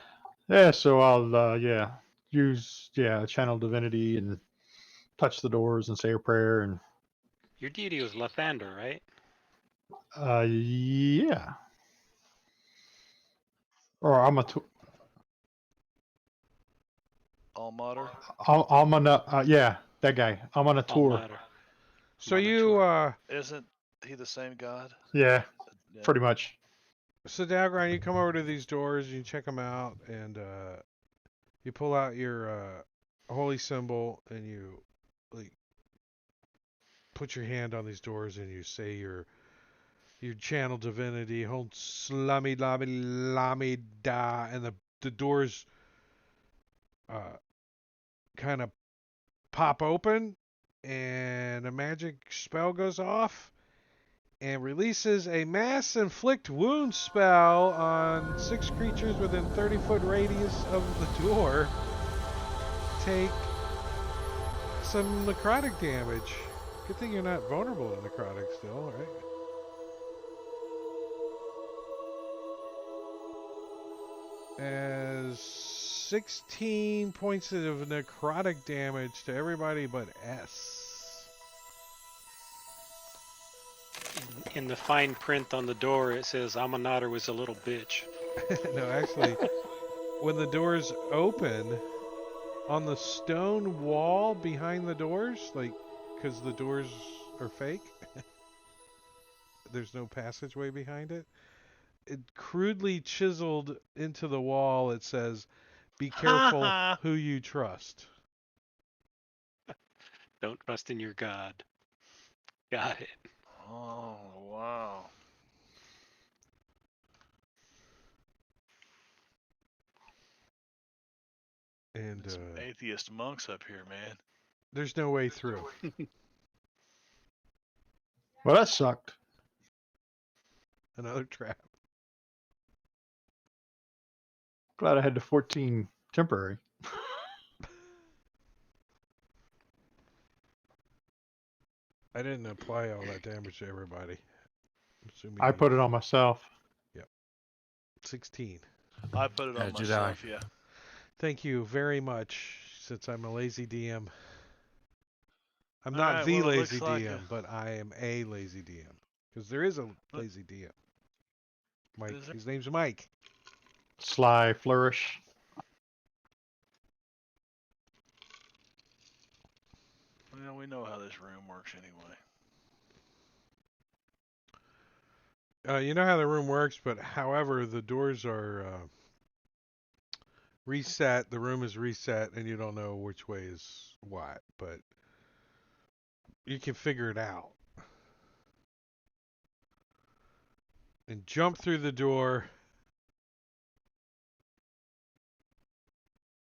yeah, so I'll use channel divinity and touch the doors and say a prayer and Your deity was Lathander, right? yeah. Or I'm a Almater. I'm on a yeah, that guy. I'm on a tour. Almater. So on a you tour. Isn't he the same god? Yeah, Yeah. pretty much. so Dalgron, you come over to these doors, you check them out, and you pull out your holy symbol and you like put your hand on these doors and you say your channel divinity, hold slummy lami lami da, and the doors kind of pop open, and a magic spell goes off and releases a mass inflict wound spell on 6 creatures within 30-foot radius of the door. Take some necrotic damage. Good thing you're not vulnerable to necrotic still, right? as 16 points of necrotic damage to everybody but S. In the fine print on the door, it says Amanada was a little bitch. No, actually, when the doors open, on the stone wall behind the doors, like, because the doors are fake, there's no passageway behind it. It crudely chiseled into the wall, it says, "Be careful who you trust." Don't trust in your god. Got it. Oh, wow. And Some atheist monks up here, man. there's no way through. Well, that sucked. Another trap. Glad I had the 14 temporary. I didn't apply all that damage to everybody. I'm assuming I put it on myself. 16. I put it on As did I. myself, yeah. Thank you very much, since I'm a lazy DM. I'm All not right, the well, it lazy looks like DM, but I am a lazy DM. Because there is a lazy DM. Mike. Is there? His name's Mike. Sly flourish. Well, we know how this room works anyway. You know how the room works, but however, the doors are reset. The room is reset, and you don't know which way is what, but you can figure it out. And jump through the door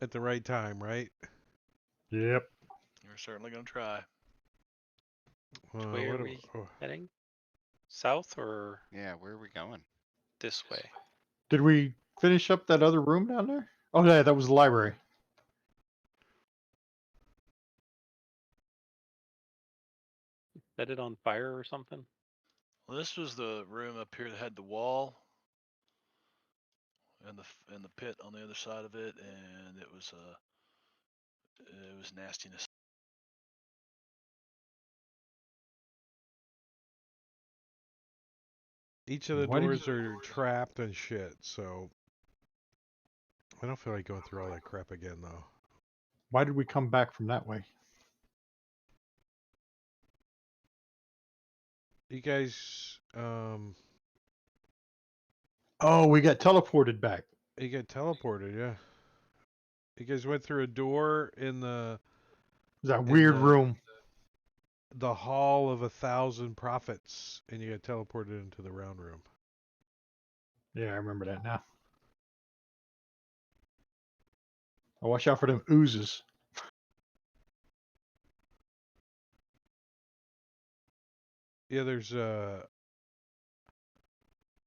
at the right time, right? Yep. We're certainly going to try. Which way What are do- we oh, heading? South or Yeah, where are we going? this way? Did we finish up that other room down there? Oh, yeah, that was the library. Set it on fire or something? Well, this was the room up here that had the wall and the pit on the other side of it, and it was nastiness. each of the Why did doors are trapped and shit, so I don't feel like going through all that crap again, though. Why did we come back from that way? You guys, Oh, we got teleported back. you get teleported, yeah. You guys went through a door in That weird the room. Hall of 1,000 Prophets, and you got teleported into the round room. Yeah, I remember that now. Oh, watch out for them oozes. Yeah, there's I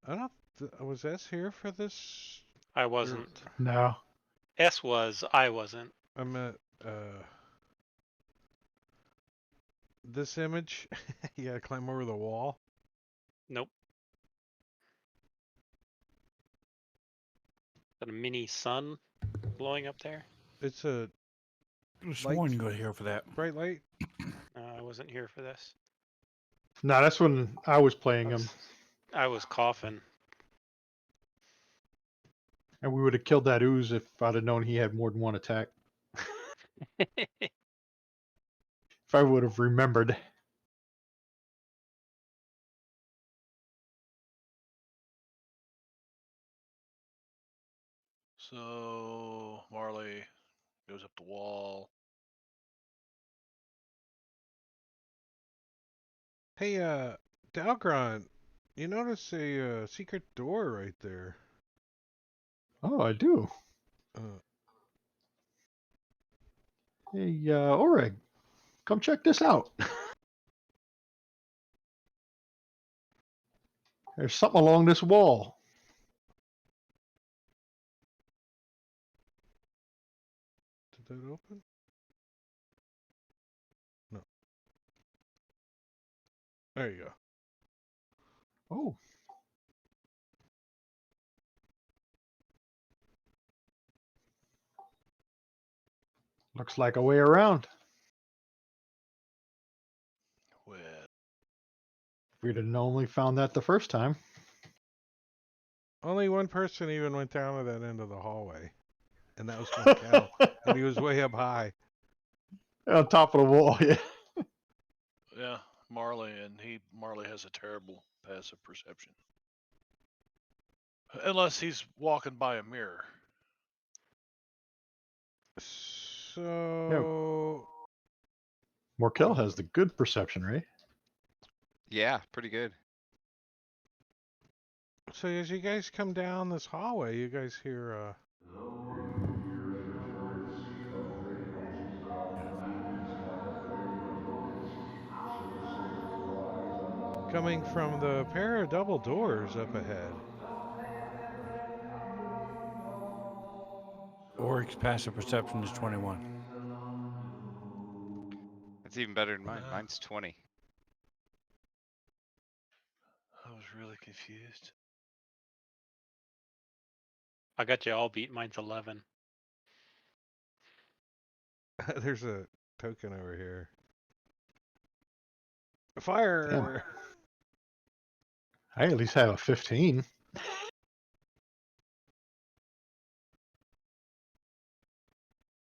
don't. Was S here for this? I wasn't. No. S was. I wasn't. I'm at this image. You gotta climb over the wall. Nope. Got a mini sun blowing up there? It's a There's Lights. one good here for that. bright light. I wasn't here for this. No, that's when I was playing him, I was coughing. and we would have killed that ooze if I'd have known he had more than one attack. If I would have remembered. So Marley goes up the wall. Hey, Dalgron, you notice a secret door right there? Oh, I do. Uh, Hey, Oreg, come check this out. There's something along this wall. did that open? No. There you go. Oh, Looks like a way around. Well, If we'd have only found that the first time. Only one person even went down to that end of the hallway, and that was Markel, and he was way up high. On top of the wall, yeah. yeah, Marley has a terrible passive perception. Unless he's walking by a mirror. So Morkel has the good perception, right? Yeah, pretty good. So as you guys come down this hallway, you guys hear coming from the pair of double doors up ahead. Oric's passive perception is 21. That's even better than mine. Uh, Mine's 20. I was really confused. I got you all beat. Mine's 11. There's a token over here. Fire! I at least have a 15.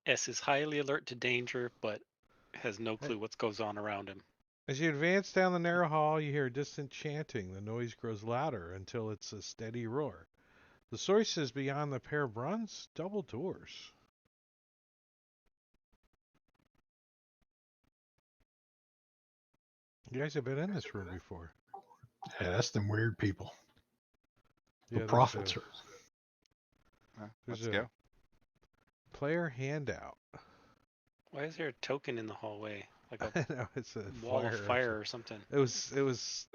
S is highly alert to danger, but has no clue what goes on around him. As you advance down the narrow hall, you hear distant chanting. The noise grows louder until it's a steady roar. The source is beyond the pair of bronze double doors. You guys have been in this room before. Yeah, that's them weird people. The Yeah, prophets. Let's a go. player handout. Why is there a token in the hallway? Like a No, it's a wall flyer of fire or something. It was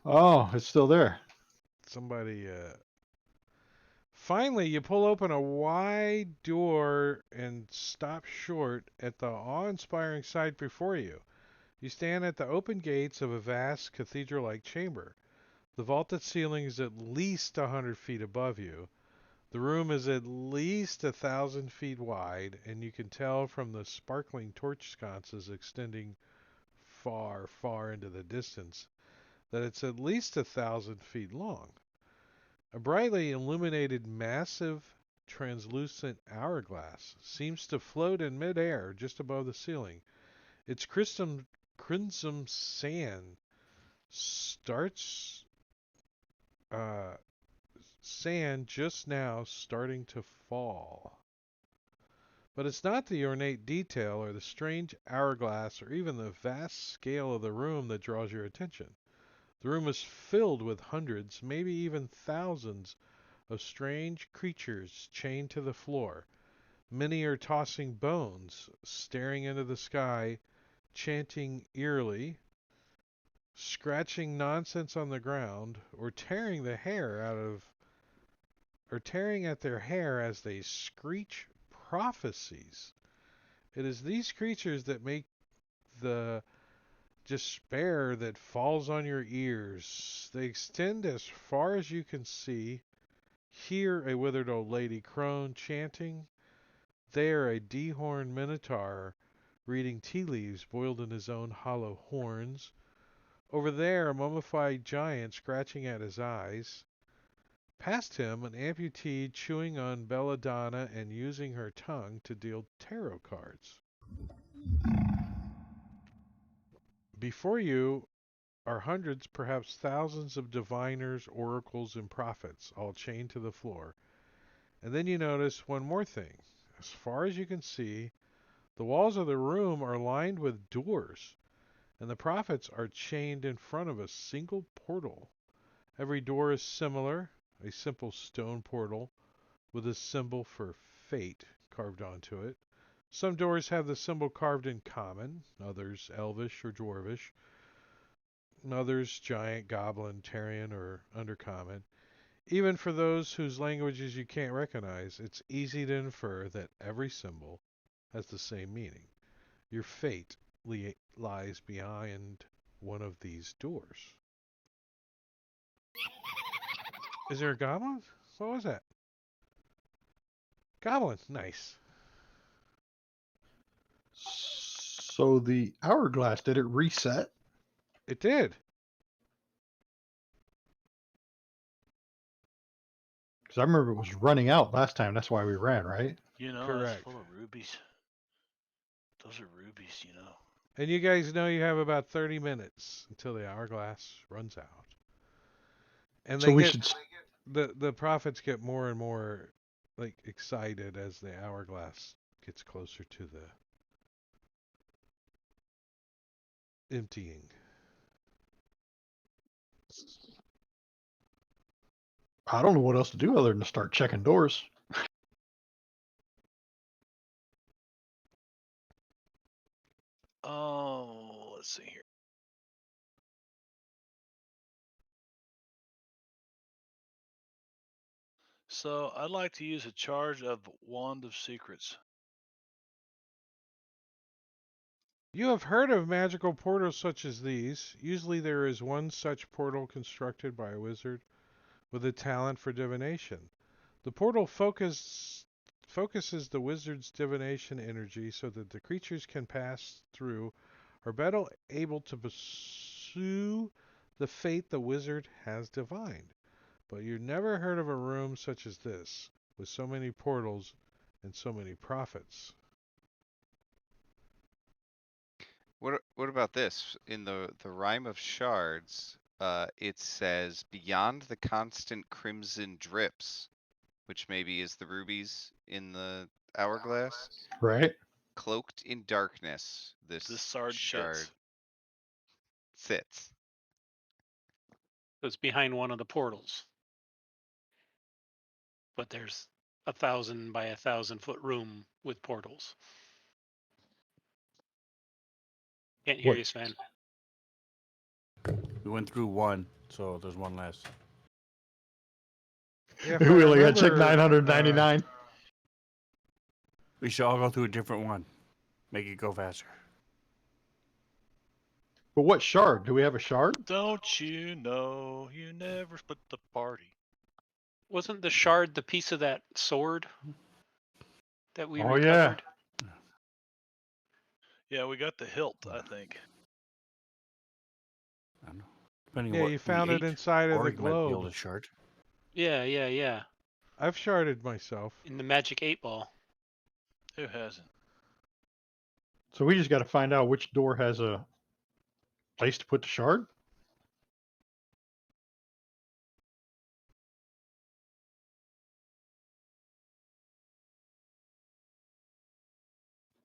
Oh, it's still there. somebody. Finally, you pull open a wide door and stop short at the awe-inspiring sight before you. You stand at the open gates of a vast cathedral-like chamber. The vaulted ceiling is at least 100 feet above you. The room is at least 1,000 feet wide, and you can tell from the sparkling torch sconces extending far, far into the distance that it's at least 1,000 feet long. A brightly illuminated, massive, translucent hourglass seems to float in midair just above the ceiling. Its crimson sand starts sand just now starting to fall. But it's not the ornate detail or the strange hourglass or even the vast scale of the room that draws your attention. The room is filled with hundreds, maybe even thousands, of strange creatures chained to the floor. Many are tossing bones, staring into the sky, chanting eerily, scratching nonsense on the ground, or tearing at their hair as they screech prophecies. It is these creatures that make the despair that falls on your ears. They extend as far as you can see. Here a withered old lady crone chanting. There a dehorned minotaur reading tea leaves boiled in his own hollow horns. Over there a mummified giant scratching at his eyes. Past him an amputee chewing on belladonna and using her tongue to deal tarot cards. Before you are hundreds, perhaps thousands of diviners, oracles, and prophets, all chained to the floor. And then you notice one more thing. As far as you can see, the walls of the room are lined with doors, and the prophets are chained in front of a single portal. Every door is similar, a simple stone portal with a symbol for fate carved onto it. Some doors have the symbol carved in common, others elvish or dwarvish, others giant, goblin, Tarian, or undercommon. Even for those whose languages you can't recognize, it's easy to infer that every symbol has the same meaning. Your fate lies behind one of these doors. Is there a goblin? What was that? Goblin, nice. So the hourglass, did it reset? It did. Because I remember it was running out last time. That's why we ran, right? You know, that's Correct. full of rubies. Those are rubies, you know. And you guys know you have about 30 minutes until the hourglass runs out. And So they we get should. the prophets get more and more like excited as the hourglass gets closer to the emptying. I don't know what else to do other than to start checking doors. Oh, let's see here. So I'd like to use a charge of Wand of Secrets. You have heard of magical portals such as these. Usually there is one such portal constructed by a wizard with a talent for divination. The portal focuses the wizard's divination energy so that the creatures can pass through are better able to pursue the fate the wizard has divined. But you never heard of a room such as this, with so many portals and so many prophets. What about this? In the Rime of Shards, it says beyond the constant crimson drips, which maybe is the rubies in the hourglass, Right? cloaked in darkness. This This shard shard sits. sits. So it's behind one of the portals. But there's 1,000 by 1,000 foot room with portals. Can't hear What? you, Sven. We went through one, so there's one less. Yeah, if We I only got to check remember, 999. We should all go through a different one. Make it go faster. But what shard? Do we have a shard? Don't you know you never split the party? Wasn't the shard the piece of that sword that we Oh, yeah. recovered? Yeah, we got the hilt, I think. I don't know. Depending yeah, on what you we found it ate, inside of the Orig might be able globe. to shard. Yeah. I've sharded myself. In the magic 8-ball. Who hasn't? So we just got to find out which door has a place to put the shard.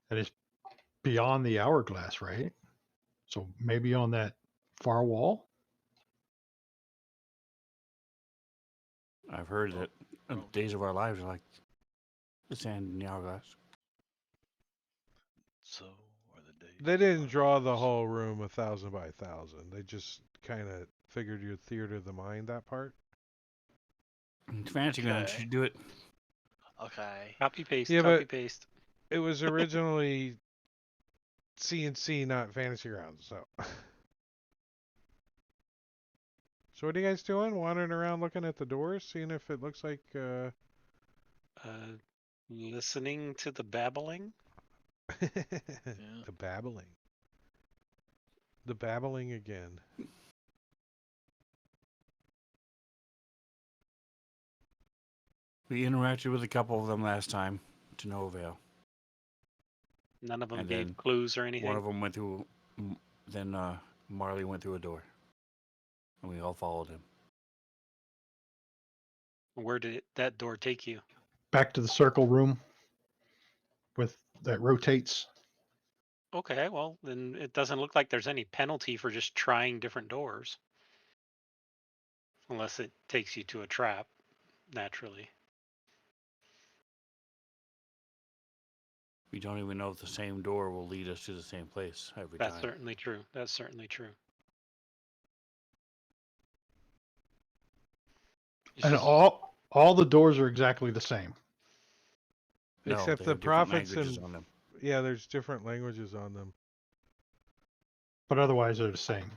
That is beyond the hourglass, right? So maybe on that far wall. I've heard Oh, that oh. days of our lives are like the sand in the hourglass. So are the days. They didn't of draw our the lives. whole room 1,000 by 1,000. They just kind of figured you'd theater the mind that part. Fantasyland Okay. should do it. Okay. Copy paste, Yeah, copy but paste. it was originally CNC, not Fantasy Grounds. So, so what are you guys doing? Wandering around, looking at the doors, seeing if it looks like. Listening to the babbling. The babbling. The babbling again. We interacted with a couple of them last time, to no avail. None of them And gave then clues or anything. One of them went through. Then Marley went through a door, and we all followed him. Where did that door take you? Back to the circle room with that rotates. Okay, well, then it doesn't look like there's any penalty for just trying different doors. Unless it takes you to a trap, naturally. We don't even know if the same door will lead us to the same place every That's time. certainly true. That's certainly true. It's And just- all the doors are exactly the same. No, Except they the have different prophets languages and on them. yeah, there's different languages on them. But otherwise they're the same.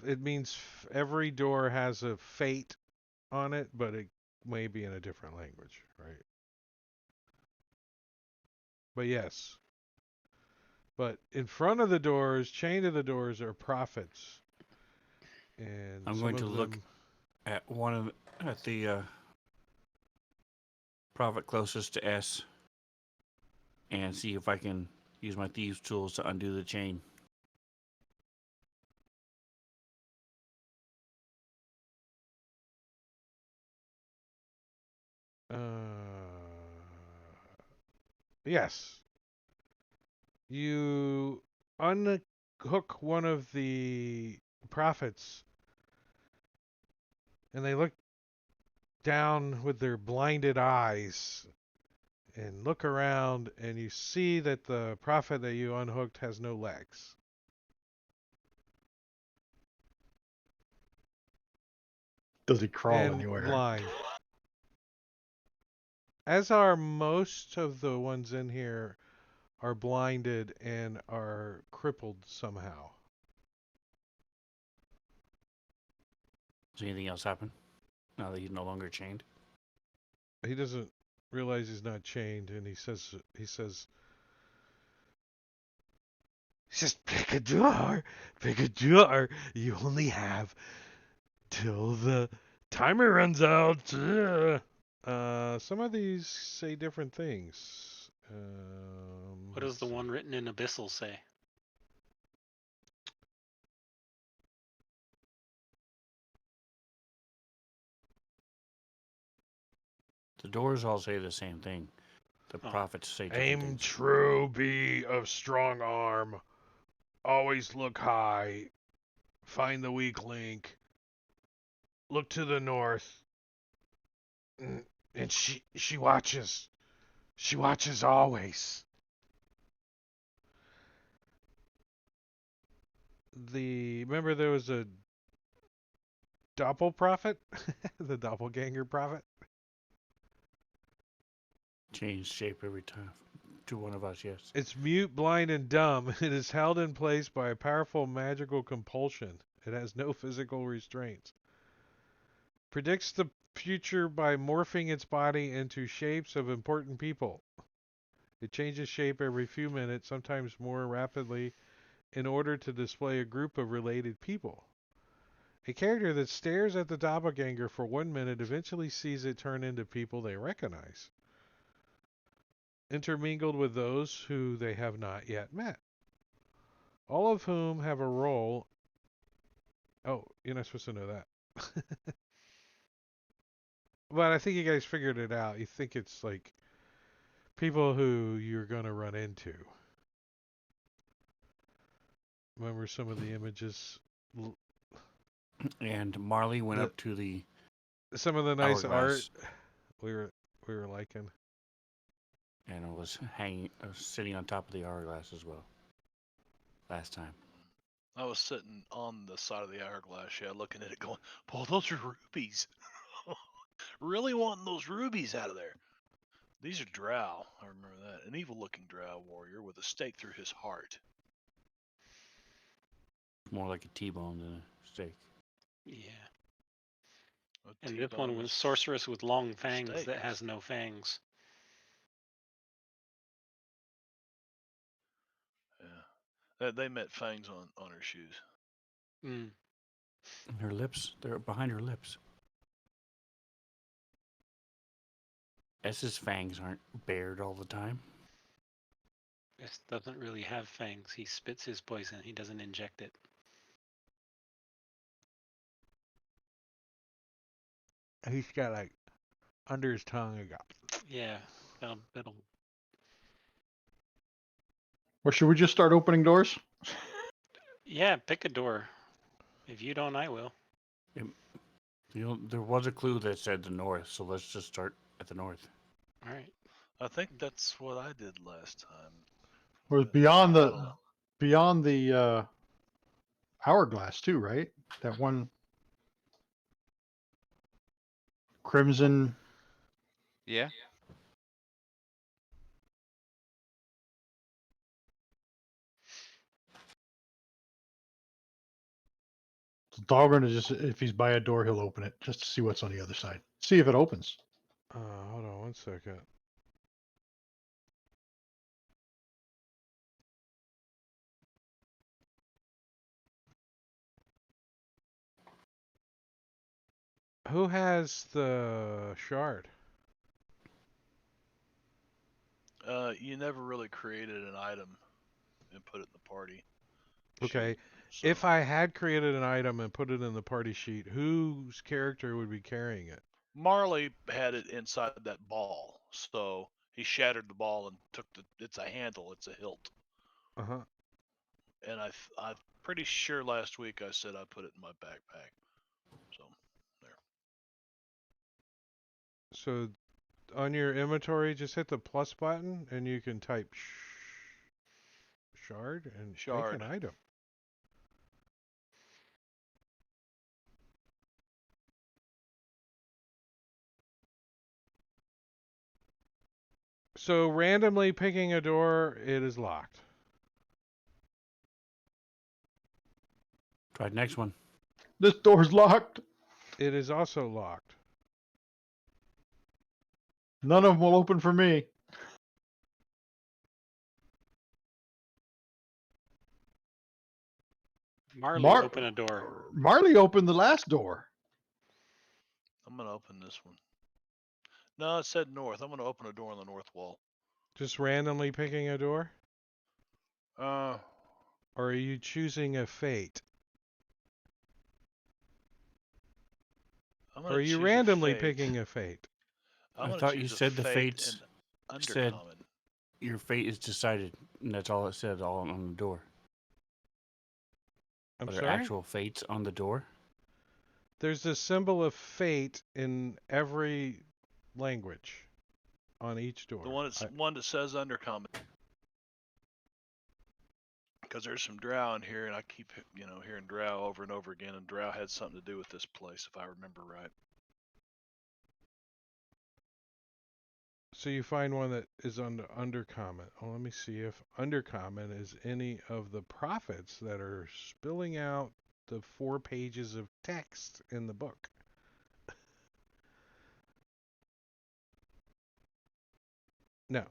It means every door has a fate on it, but it may be in a different language, right? But yes, But in front of the doors, chained to the doors, are prophets, and I'm some going to of look them. at one of at the prophet closest to S and see if I can use my thieves' tools to undo the chain. Yes, you unhook one of the prophets, and they look down with their blinded eyes and look around, and you see that the prophet that you unhooked has no legs. Does he crawl And anywhere? blind. As are most of the ones in here are blinded and are crippled somehow. Does anything else happen now that he's no longer chained? He doesn't realize he's not chained, and he says, just pick a drawer, pick a drawer. You only have till the timer runs out. Some of these say different things. What does Let's the see. one written in Abyssal say? The doors all say the same thing. The Oh. prophets say different Aim things. true, be of strong arm. Always look high. Find the weak link. Look to the north. And she watches. She watches always. Remember there was a doppel prophet? The doppelganger prophet? Change shape every time to one of us, yes. It's mute, blind, and dumb. It is held in place by a powerful magical compulsion. It has no physical restraints. Predicts the future by morphing its body into shapes of important people. It changes shape every few minutes, sometimes more rapidly, in order to display a group of related people. A character that stares at the doppelganger for 1 minute eventually sees it turn into people they recognize, intermingled with those who they have not yet met, all of whom have a role. Oh, you're not supposed to know that. But I think you guys figured it out. You think it's like people who you're going to run into. Remember some of the images? And Marley went The, up to the some of the nice art hourglass we were liking. and was sitting on top of the hourglass as well. Last time. I was sitting on the side of the hourglass, yeah, looking at it, going, "Paul, those are rubies." Really wanting those rubies out of there. These are drow. I remember that. An evil-looking drow warrior with a stake through his heart. More like a T-bone than a steak. Yeah. A And this T-bone one was is sorceress with long fangs steak. that has no fangs. Yeah. They met fangs on her shoes. Mm. And her lips, they're behind her lips. S's fangs aren't bared all the time. This doesn't really have fangs. He spits his poison. He doesn't inject it. He's got like under his tongue. Yeah. That'll Or should we just start opening doors? Yeah, pick a door. If you don't, I will. There was a clue that said the north, so let's just start at the north. All right. I think that's what I did last time. Or beyond the hourglass too, right? That one crimson. Yeah. The dog gonna just, if he's by a door, he'll open it just to see what's on the other side. See if it opens. Hold on 1 second. Who has the shard? You never really created an item and put it in the party. Okay. sheet, If so- I had created an item and put it in the party sheet, whose character would be carrying it? Marley had it inside that ball, so he shattered the ball and took the. It's a handle. It's a hilt. Uh huh. And I'm pretty sure last week I said I put it in my backpack. So there. So on your inventory, just hit the plus button and you can type shard and Shard. make an item. So randomly picking a door, it is locked. Try the next one. This door's locked. It is also locked. None of them will open for me. Marley, Mar- open a door. Marley opened the last door. I'm gonna open this one. No, it said north. I'm gonna open a door on the north wall. Just randomly picking a door? Uh, Or are you choosing a fate? I'm Or gonna are you choose a randomly fate. picking a fate? I'm I gonna thought you choose a said the fate fates and said- undercommon. Your fate is decided, and that's all it said all on the door. I'm Are there sorry? actual fates on the door? There's a symbol of fate in every language on each door. The one that says undercommon. Because there's some drow in here, and I keep hearing drow over and over again, and drow had something to do with this place, if I remember right. So you find one that is under undercommon. Oh, let me see if undercommon is any of the prophets that are spilling out the 4 pages of text in the book. No.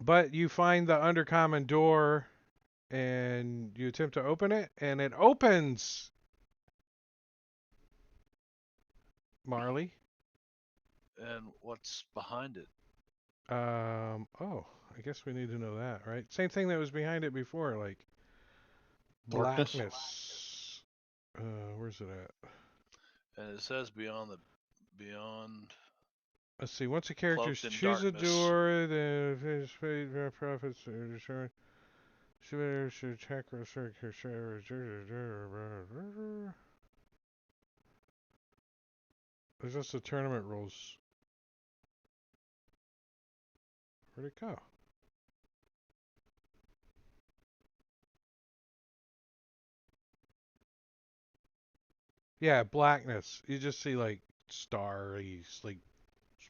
But you find the undercommon door and you attempt to open it and it opens. Marley. And what's behind it? Oh, I guess we need to know that, right? Same thing that was behind it before, like Darkness. blackness. Where's it at? And it says beyond. Let's see. Once a character Cloaked in chooses a darkness. door, the his fate prophets return. Should check or search. There's just the tournament rules. Where'd it go? Yeah, blackness. You just see like starry, like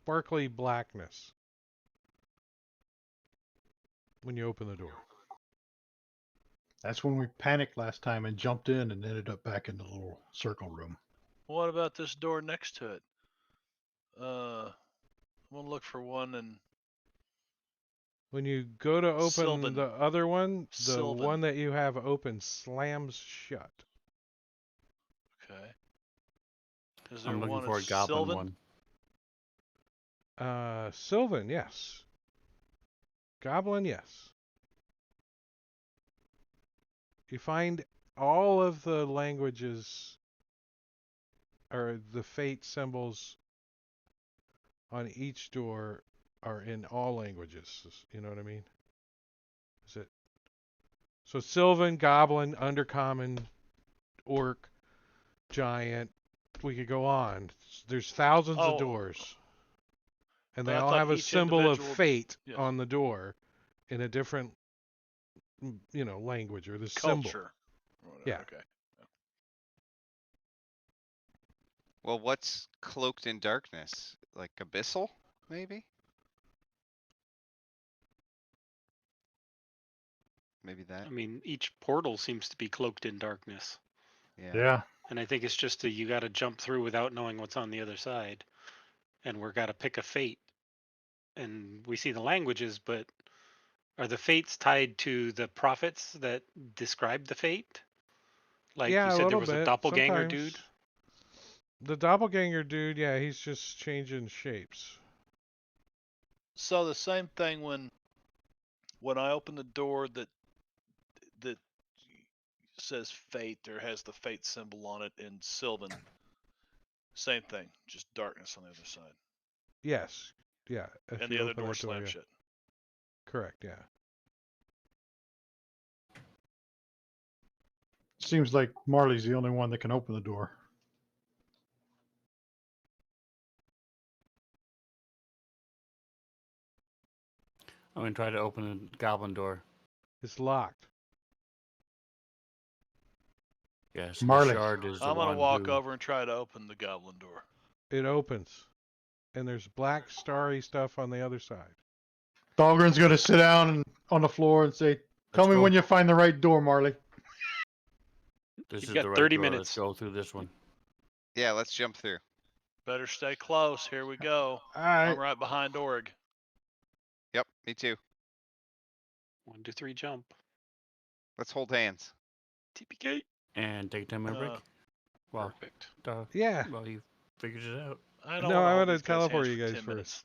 sparkly blackness when you open the door. That's when we panicked last time and jumped in and ended up back in the little circle room. What about this door next to it? I'm gonna look for one and When you go to open Sylvan. the other one, the Sylvan. one that you have open slams shut. Okay. Is there I'm looking one for a in goblin Sylvan? one. Sylvan, yes. Goblin, yes. You find all of the languages or the fate symbols on each door are in all languages. You know what I mean? Is it? So Sylvan, Goblin, Undercommon, Orc, Giant. We could go on. There's thousands of Oh. doors. And But they I all thought have a each symbol of individual- fate yeah. on the door in a different, language or the symbol. Culture. Yeah. Okay. Well, what's cloaked in darkness? Like abyssal, maybe? Maybe that. I mean, each portal seems to be cloaked in darkness. Yeah. And I think it's just you got to jump through without knowing what's on the other side. And we're got to pick a fate. And we see the languages, but are the fates tied to the prophets that describe the fate? Like Yeah, you a said, there little was bit. a doppelganger Sometimes. dude. The doppelganger dude, yeah, he's just changing shapes. So the same thing when I open the door that says fate or has the fate symbol on it in Sylvan. Same thing, just darkness on the other side. Yes. Yeah. If And you the other open door that door, slams yeah. shut. Correct, yeah. Seems like Marley's the only one that can open the door. I'm gonna try to open the goblin door. It's locked. Yes, Marley. the shard is the I'm gonna one walk who. over and try to open the goblin door. It opens. And there's black starry stuff on the other side. Dahlgren's gonna sit down on the floor and say, "Tell Let's me go. when you find the right door, Marley." This You've is got the right 30 door. minutes. Let's go through this one. Yeah, let's jump through. Better stay close. Here we go. All right. I'm right behind Org. Yep, me too. 1, 2, 3, jump. Let's hold hands. TPK. And take 10-minute break. Well, Perfect. Yeah. well, you figured it out. I don't No, want to I'm hold gonna these guys' teleport hands you for guys 10 minutes.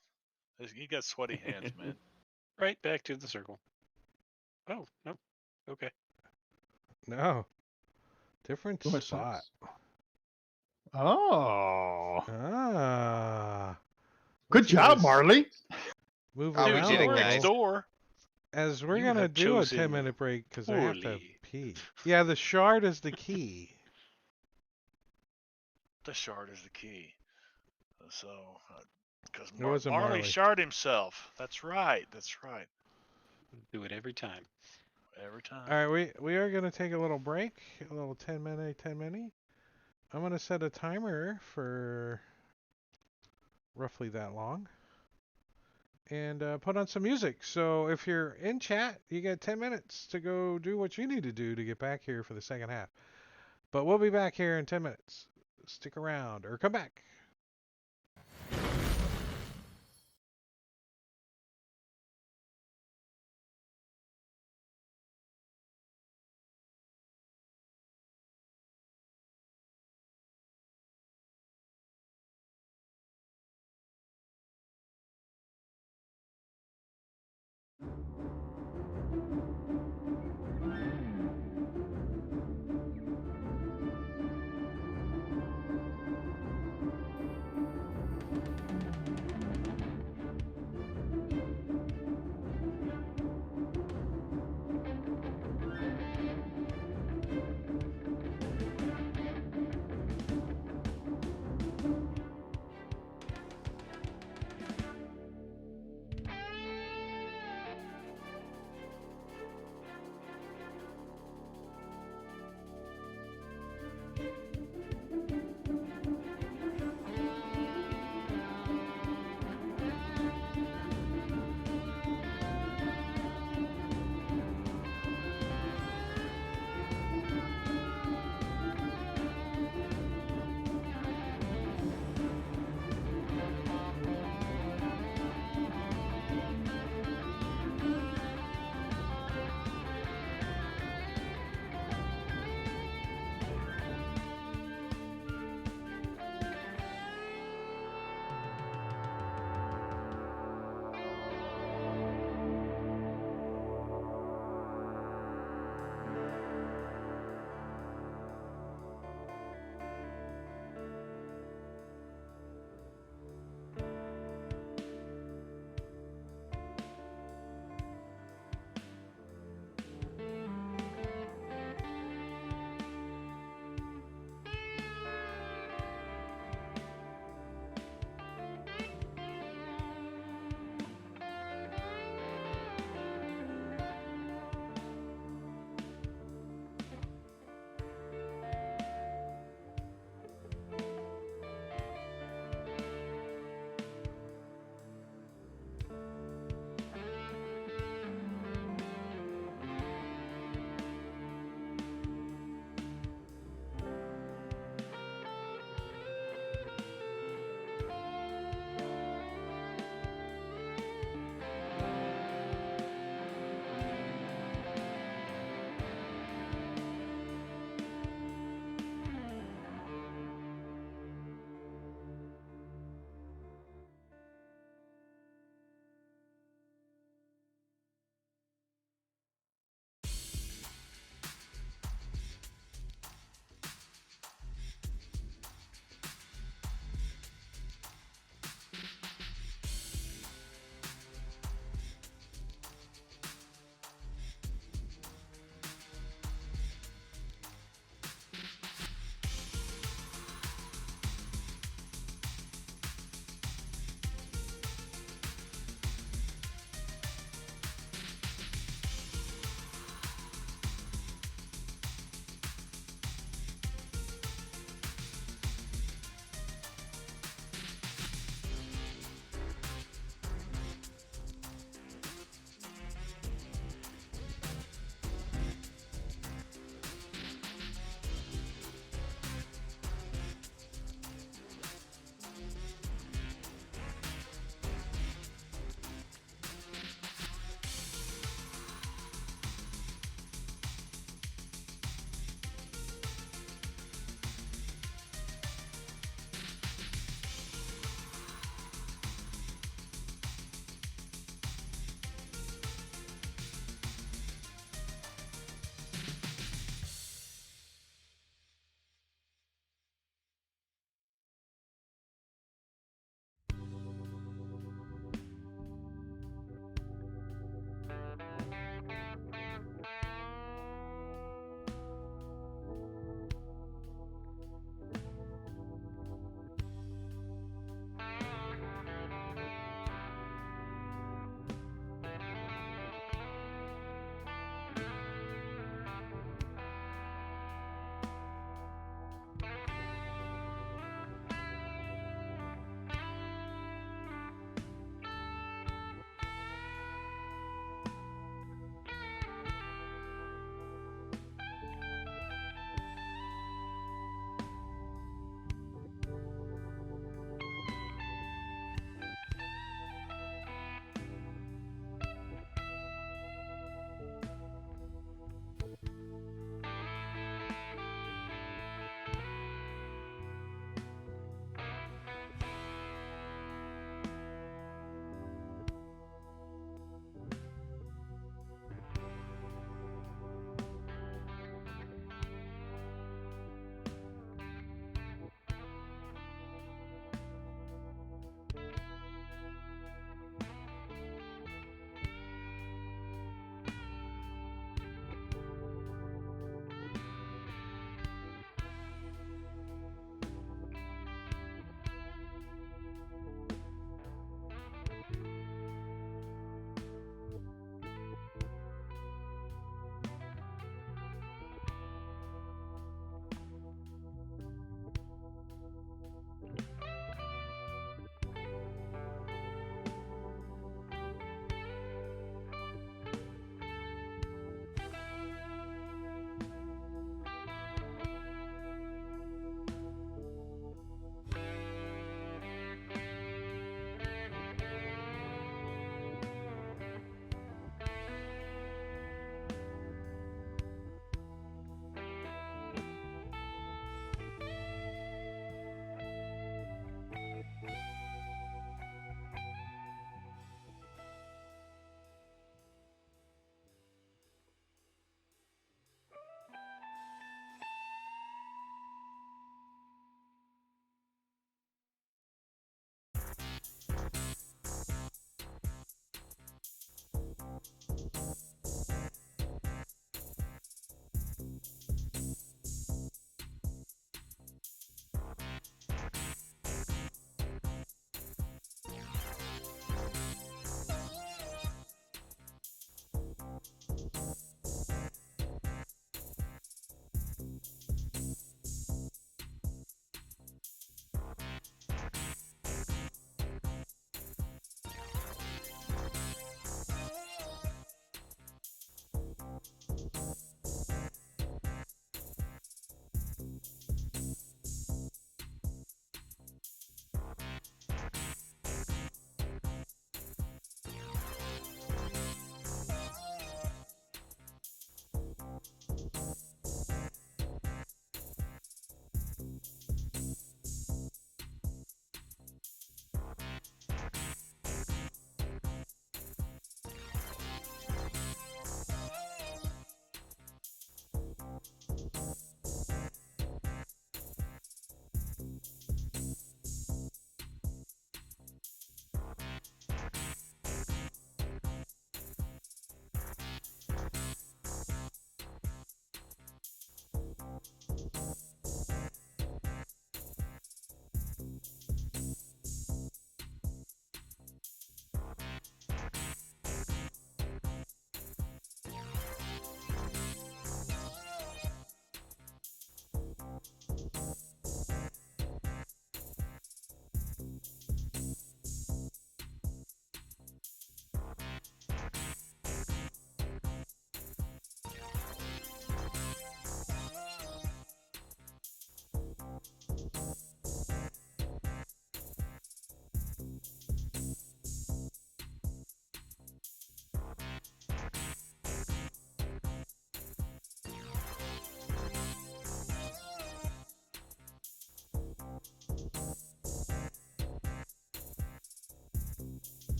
You got sweaty hands, man. Right back to the circle. Oh, no. Okay. No. Different What's spot. this? Oh, Ah. good Let you job, guys Marley. Move Oh, we around did a it, Door, little. guys. door. As we're You gonna have do a chosen 10-minute break because I have to poorly. pee. Yeah, the shard is the key. The shard is the key. So, because It wasn't Marley Marley. shard himself. That's right. That's right. Do it every time. Every time. All right, we are gonna take a little break, a little 10-minute. I'm gonna set a timer for roughly that long, and put on some music. So if you're in chat, you get 10 minutes to go do what you need to do to get back here for the second half. But we'll be back here in 10 minutes. Stick around or come back.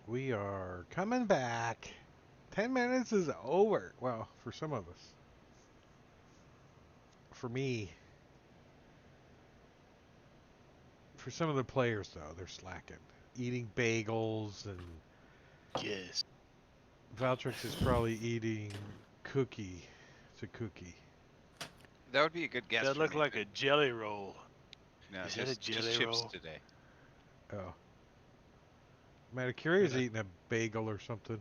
We are coming back. 10 minutes is over. Well, for some of us. For me. For some of the players, though, they're slacking. Eating bagels, and Yes. Valtrix is probably eating cookie. It's a cookie. That would be a good guess That for looked me. like a jelly roll. No, Is that a just jelly chips roll? today. Oh. Matakuri's eating a bagel or something.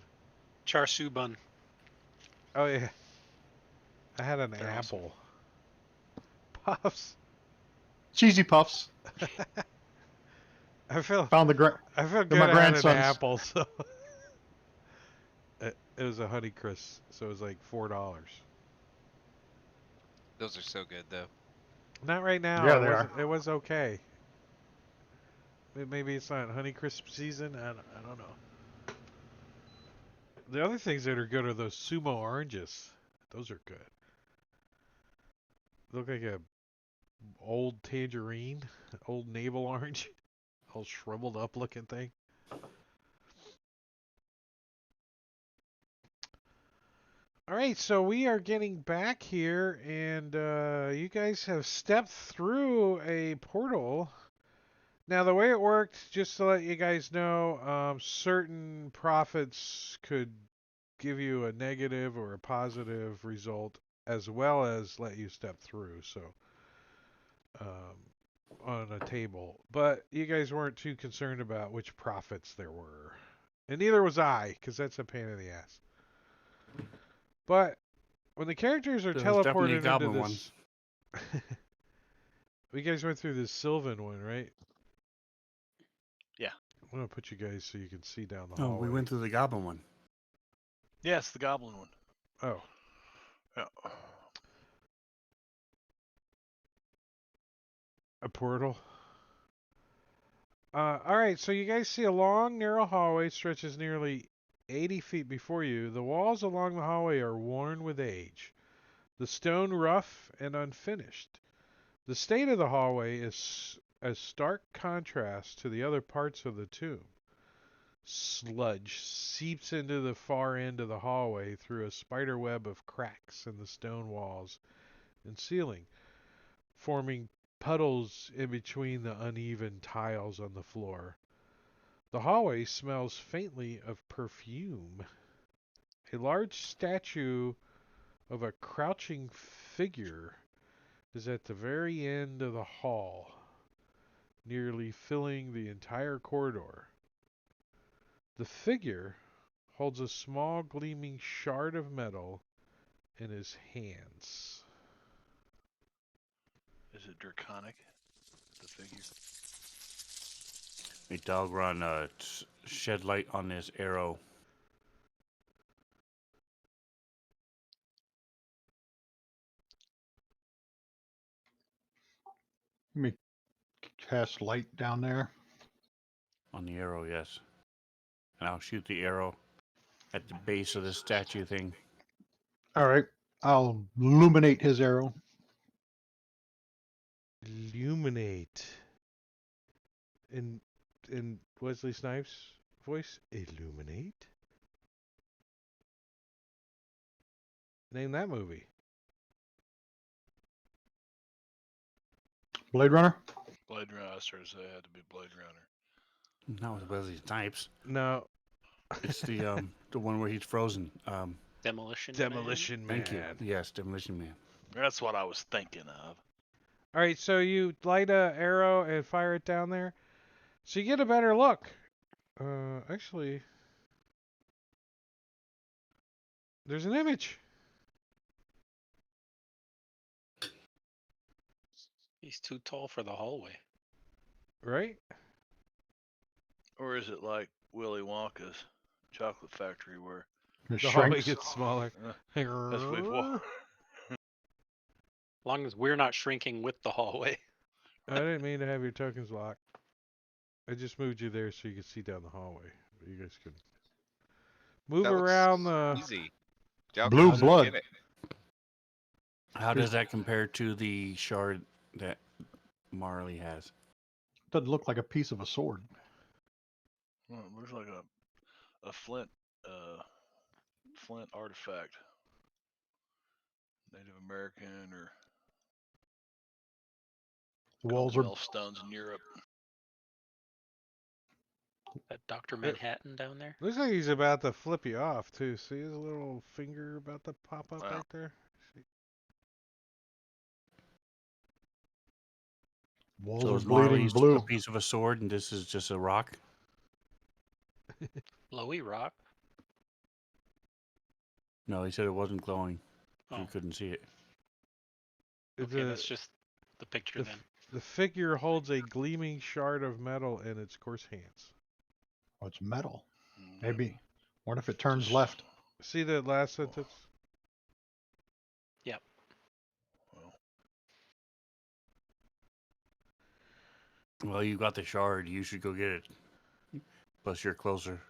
Char siu bun. Oh, yeah. I had an They're awesome. apple. Puffs. Cheesy puffs. I feel Found the I feel They're my good. I had an grandson's. apple, so it was a Honey Crisp, so it was like $4. Those are so good, though. Not right now. Yeah, it they was are. it was okay. Maybe it's not Honey Crisp season. I don't know. The other things that are good are those sumo oranges. Those are good. Look like a old tangerine, old navel orange, all shriveled up looking thing. All right, so we are getting back here, and you guys have stepped through a portal. Now, the way it worked, just to let you guys know, certain prophets could give you a negative or a positive result, as well as let you step through. So, on a table, but you guys weren't too concerned about which prophets there were, and neither was I, because that's a pain in the ass. But when the characters are There was definitely a teleported into goblin one. this, you guys went through this Sylvan one, right? Yeah. I'm gonna put you guys so you can see down the Oh, hallway. we went through the goblin one. Yes, the goblin one. Oh, Yeah. a portal. All right, so you guys see a long, narrow hallway stretches nearly 80 feet before you. The walls along the hallway are worn with age, the stone rough and unfinished. The state of the hallway is a stark contrast to the other parts of the tomb. Sludge seeps into the far end of the hallway through a spider web of cracks in the stone walls and ceiling, forming puddles in between the uneven tiles on the floor. The hallway smells faintly of perfume. A large statue of a crouching figure is at the very end of the hall, nearly filling the entire corridor. The figure holds a small gleaming shard of metal in his hands. Is it draconic? The figure. Hey, dog run, shed light on this arrow. Let me cast light down there. On the arrow, yes. And I'll shoot the arrow at the base of the statue thing. All right. I'll illuminate his arrow. Illuminate. In Wesley Snipes' voice, illuminate? Name that movie. Blade Runner? Blade Runner. I was sure to say it had to be Blade Runner. Not with Wesley Snipes. No. It's the one where he's frozen. Demolition. Demolition Man. Thank you. Yes, Demolition Man. That's what I was thinking of. All right, so you light a arrow and fire it down there, so you get a better look. Actually, there's an image. He's too tall for the hallway. Right? Or is it like Willy Wonka's chocolate factory where It The hallway shrinks. gets smaller. as we walk? As long as we're not shrinking with the hallway. I didn't mean to have your tokens locked. I just moved you there so you could see down the hallway. You guys can move That looks around the. easy. Job Blue goes, blood. get it. How does that compare to the shard that Marley has? Doesn't look like a piece of a sword. Well, it looks like a a flint flint artifact. Native American or The walls are Commonwealth stones in Europe. That Dr. It Manhattan down there. looks like he's about to flip you off too. See his little finger about to pop up Wow. right there. See? walls So are is bleeding Marley's blue. a piece of a sword, and this is just a rock? Glowy rock. No, he said it wasn't glowing. Oh, You couldn't see it. okay, The, that's just the picture the, then. the figure holds a gleaming shard of metal in its coarse hands. Oh, it's metal. Mm, Maybe. What if it turns just- left? See that last sentence? Yep. Well, Well, you got the shard. You should go get it. Plus, you're closer.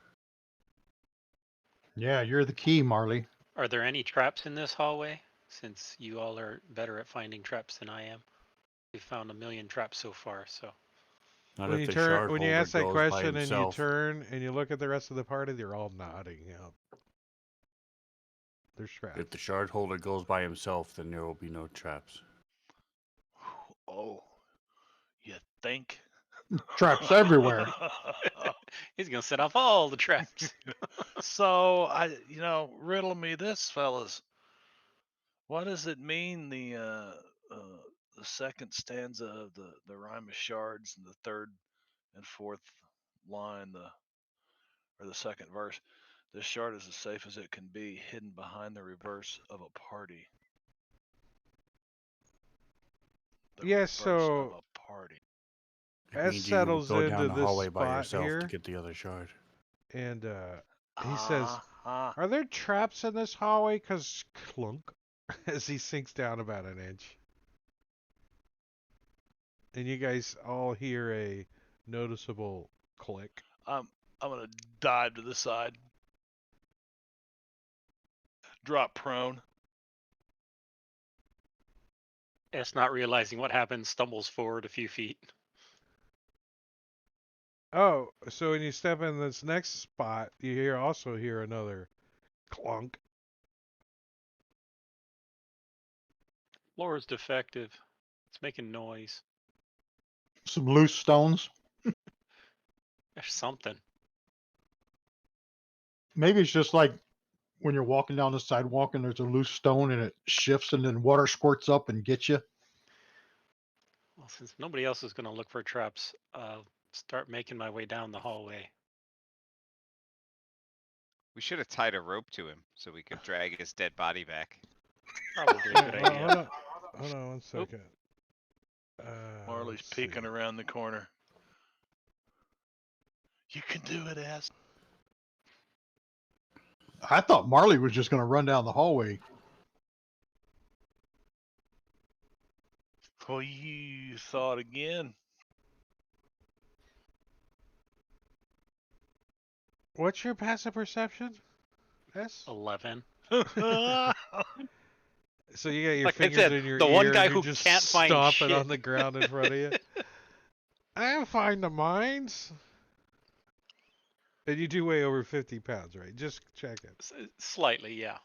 Yeah, you're the key, Marley. Are there any traps in this hallway? Since you all are better at finding traps than I am. We've found a million traps so far, so. Not When if you the turn, shard when you holder ask that goes by question and you himself. turn and you look at the rest of the party, they're all nodding. Yep. They're strapped. If the shard holder goes by himself, then there will be no traps. oh, you think? Traps everywhere. He's gonna set off all the traps. So riddle me this, fellas. What does it mean the second stanza of the rhyme of shards and the third and fourth line or the second verse? This shard is as safe as it can be, hidden behind the reverse of a party. The Yeah, reverse so- of a party. It S means you settles go into down the this hallway by spot yourself here. to get the other shard. And he says, Ah, "Are there traps in this hallway?" Cause clunk, as he sinks down about an inch, and you guys all hear a noticeable click. I'm gonna dive to the side, drop prone. S not realizing what happened, stumbles forward a few feet. Oh, so when you step in this next spot, you also hear another clunk. Floor is defective. It's making noise. Some loose stones. There's something. Maybe it's just like when you're walking down the sidewalk and there's a loose stone and it shifts and then water squirts up and gets you. Well, since nobody else is gonna look for traps, I'll start making my way down the hallway. We should have tied a rope to him so we could drag his dead body back. Probably a good idea. Hold on 1 second. Marley's Let's peeking see. around the corner. You can do it, ass. I thought Marley was just going to run down the hallway. Oh, you thought again. What's your passive perception? S. 11. So you got your Like I fingers said, in your the ear one guy and you're who just can't find stomping shit. on the ground in front of you. I find the mines. And you do weigh over 50 pounds, right? Just check it. Slightly, yeah.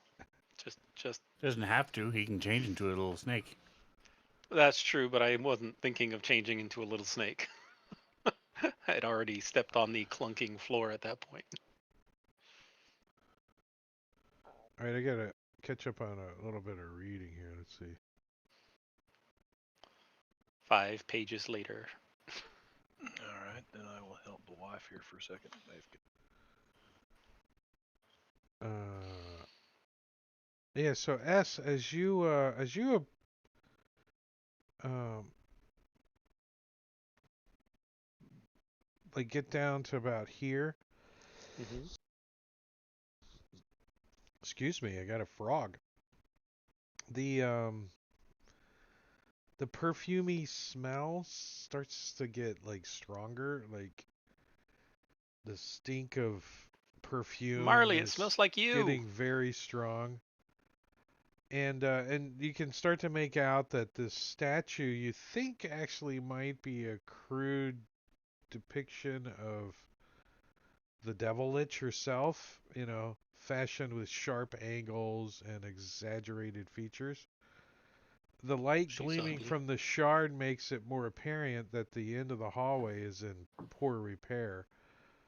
Just Doesn't have to. He can change into a little snake. that's true, but I wasn't thinking of changing into a little snake. I'd already stepped on the clunking floor at that point. All right, I gotta catch up on a little bit of reading here. Let's see. 5 pages later. All right, then I will help the wife here for a second. Yeah. So S, as you like get down to about here. Mm-hmm. Excuse me, I got a frog. The perfumey smell starts to get like stronger, like the stink of perfume Marley, it is smells like you. getting very strong. And you can start to make out that this statue you think actually might be a crude depiction of the Devil Lich herself, fashioned with sharp angles and exaggerated features. The light She's gleaming ugly. from the shard makes it more apparent that the end of the hallway is in poor repair.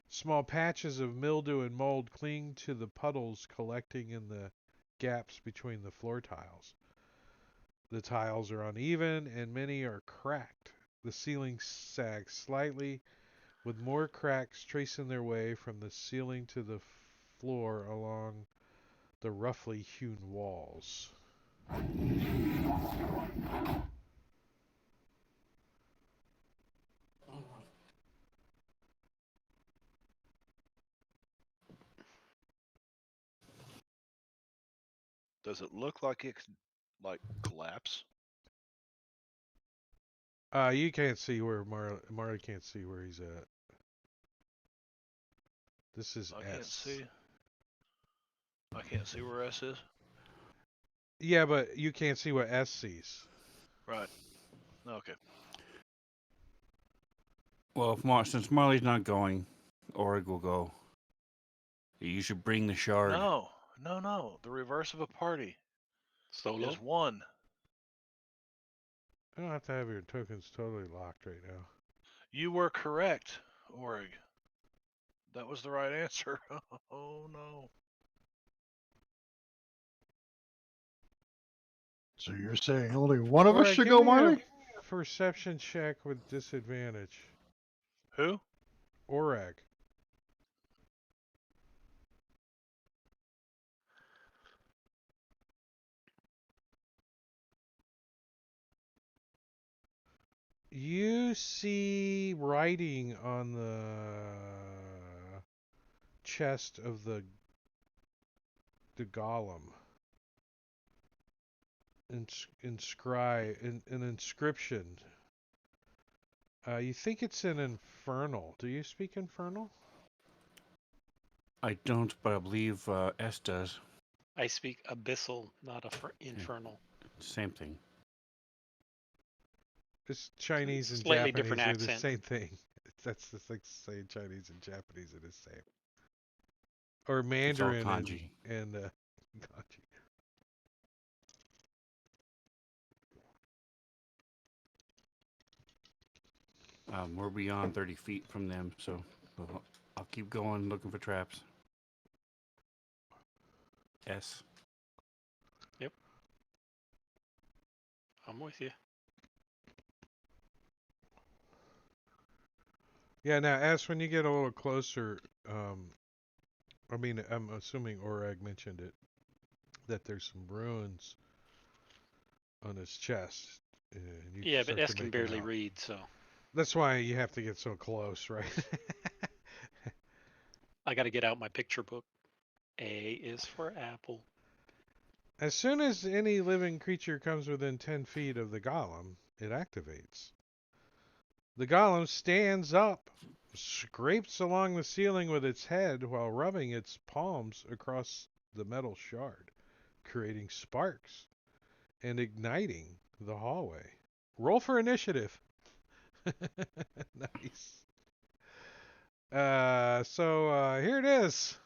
Small patches of mildew and mold cling to the puddles collecting in the gaps between the floor tiles. The tiles are uneven and many are cracked. The ceiling sags slightly, with more cracks tracing their way from the ceiling to the floor along the roughly hewn walls. Does it look like it could, like, collapse? You can't see where Marley can't see where he's at. This is I S. can't see. I can't see where S is. Yeah, but you can't see what S sees. Right. Okay. Well, since Marley's not going, Orig will go. You should bring the shard. No. The reverse of a party Solo. is one. I don't have to have your tokens totally locked right now. You were correct, Orig. That was the right answer. Oh no. So you're saying only one of us Alright, should give go, me Marley? a perception check with disadvantage. Who? Orag. You see writing on the chest of the golem. An inscription. You think it's an infernal. Do you speak infernal? I don't, but I believe S does. I speak abyssal, not infernal. Same thing. It's Chinese and Slightly Japanese different are the accent. same thing. That's just like saying Chinese and Japanese are the same. Or It's all Mandarin kanji. and kanji. We're beyond 30 feet from them, so I'll keep going looking for traps. S. I'm with you. Yeah, now as when you get a little closer, I'm assuming Orag mentioned it, that there's some runes on his chest. And you Yeah, but start S to can make 'em barely out. read, so That's why you have to get so close, right? I got to get out my picture book. A is for apple. As soon as any living creature comes within 10 feet of the golem, it activates. The golem stands up, scrapes along the ceiling with its head while rubbing its palms across the metal shard, creating sparks and igniting the hallway. Roll for initiative. Nice. So here it is.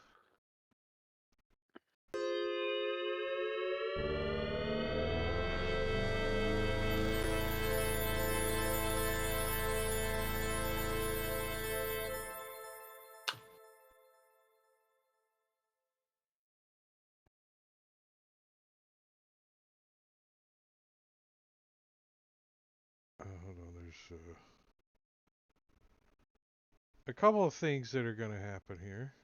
Hold on, there's a couple of things that are going to happen here.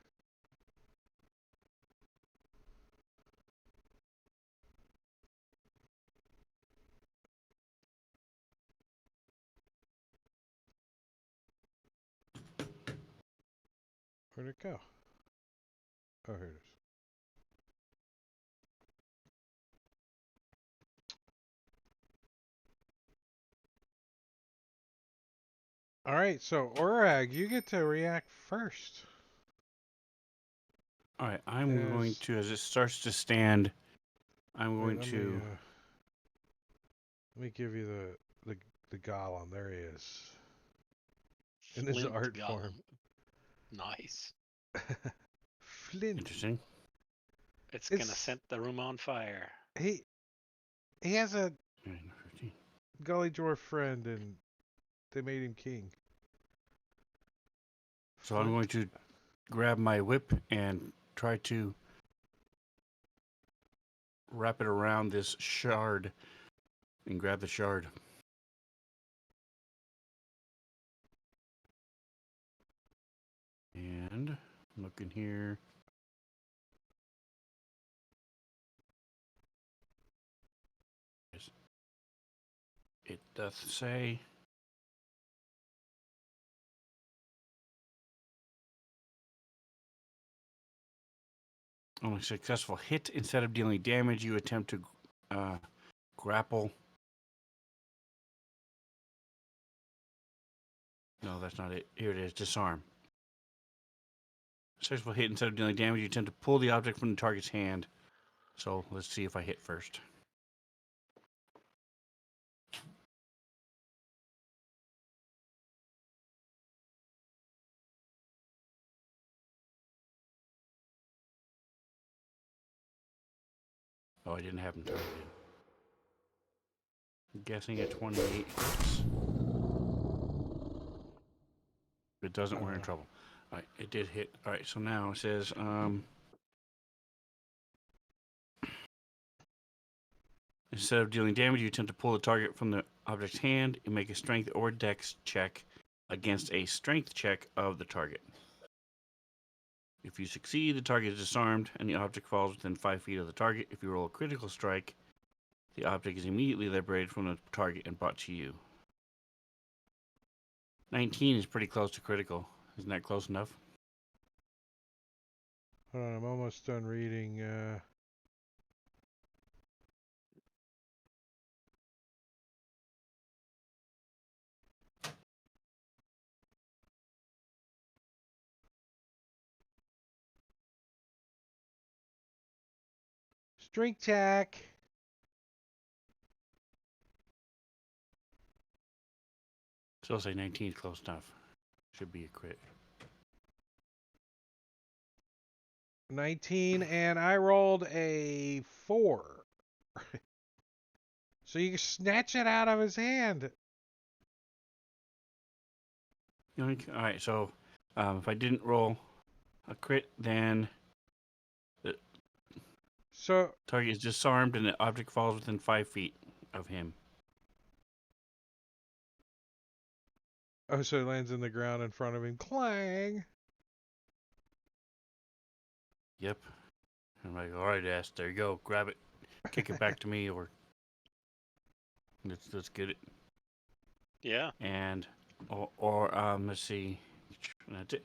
Where'd it go? Oh, here it is. All right, so Orag, you get to react first. All right, I'm going As- to, as it starts to stand, I'm Wait, going to. let me give you the golem. There he is. In his Flint art golem. form. Nice. Flint. Interesting. It's gonna It's set the room on fire. he has a 15. gully dwarf friend, and they made him king. So I'm going to grab my whip and try to wrap it around this shard and grab the shard. And I'm looking here. It doth say on a successful hit, instead of dealing damage, you attempt to grapple. No, that's not it. Here it is. Disarm. Successful hit, instead of dealing damage, you attempt to pull the object from the target's hand. So let's see if I hit first. Oh, I didn't have him targeted. I'm guessing a 28 hits. If it doesn't, we're in trouble. All right, it did hit. All right, so now it says, instead of dealing damage, you attempt to pull the target from the object's hand and make a strength or dex check against a strength check of the target. If you succeed, the target is disarmed and the object falls within 5 feet of the target. If you roll a critical strike, the object is immediately liberated from the target and brought to you. 19 is pretty close to critical. Isn't that close enough? Hold on, I'm almost done reading. Strength check. Still say 19 is close enough. Should be a crit. 19, and I rolled a 4. So you snatch it out of his hand. Yoink. All right, so if I didn't roll a crit, then the So, target is disarmed and the object falls within 5 feet of him. oh, so it lands in the ground in front of him. Clang. Yep. I'm like, all right, ass, there you go. Grab it, kick it back to me, or let's get it. Yeah. And or let's see, that's it,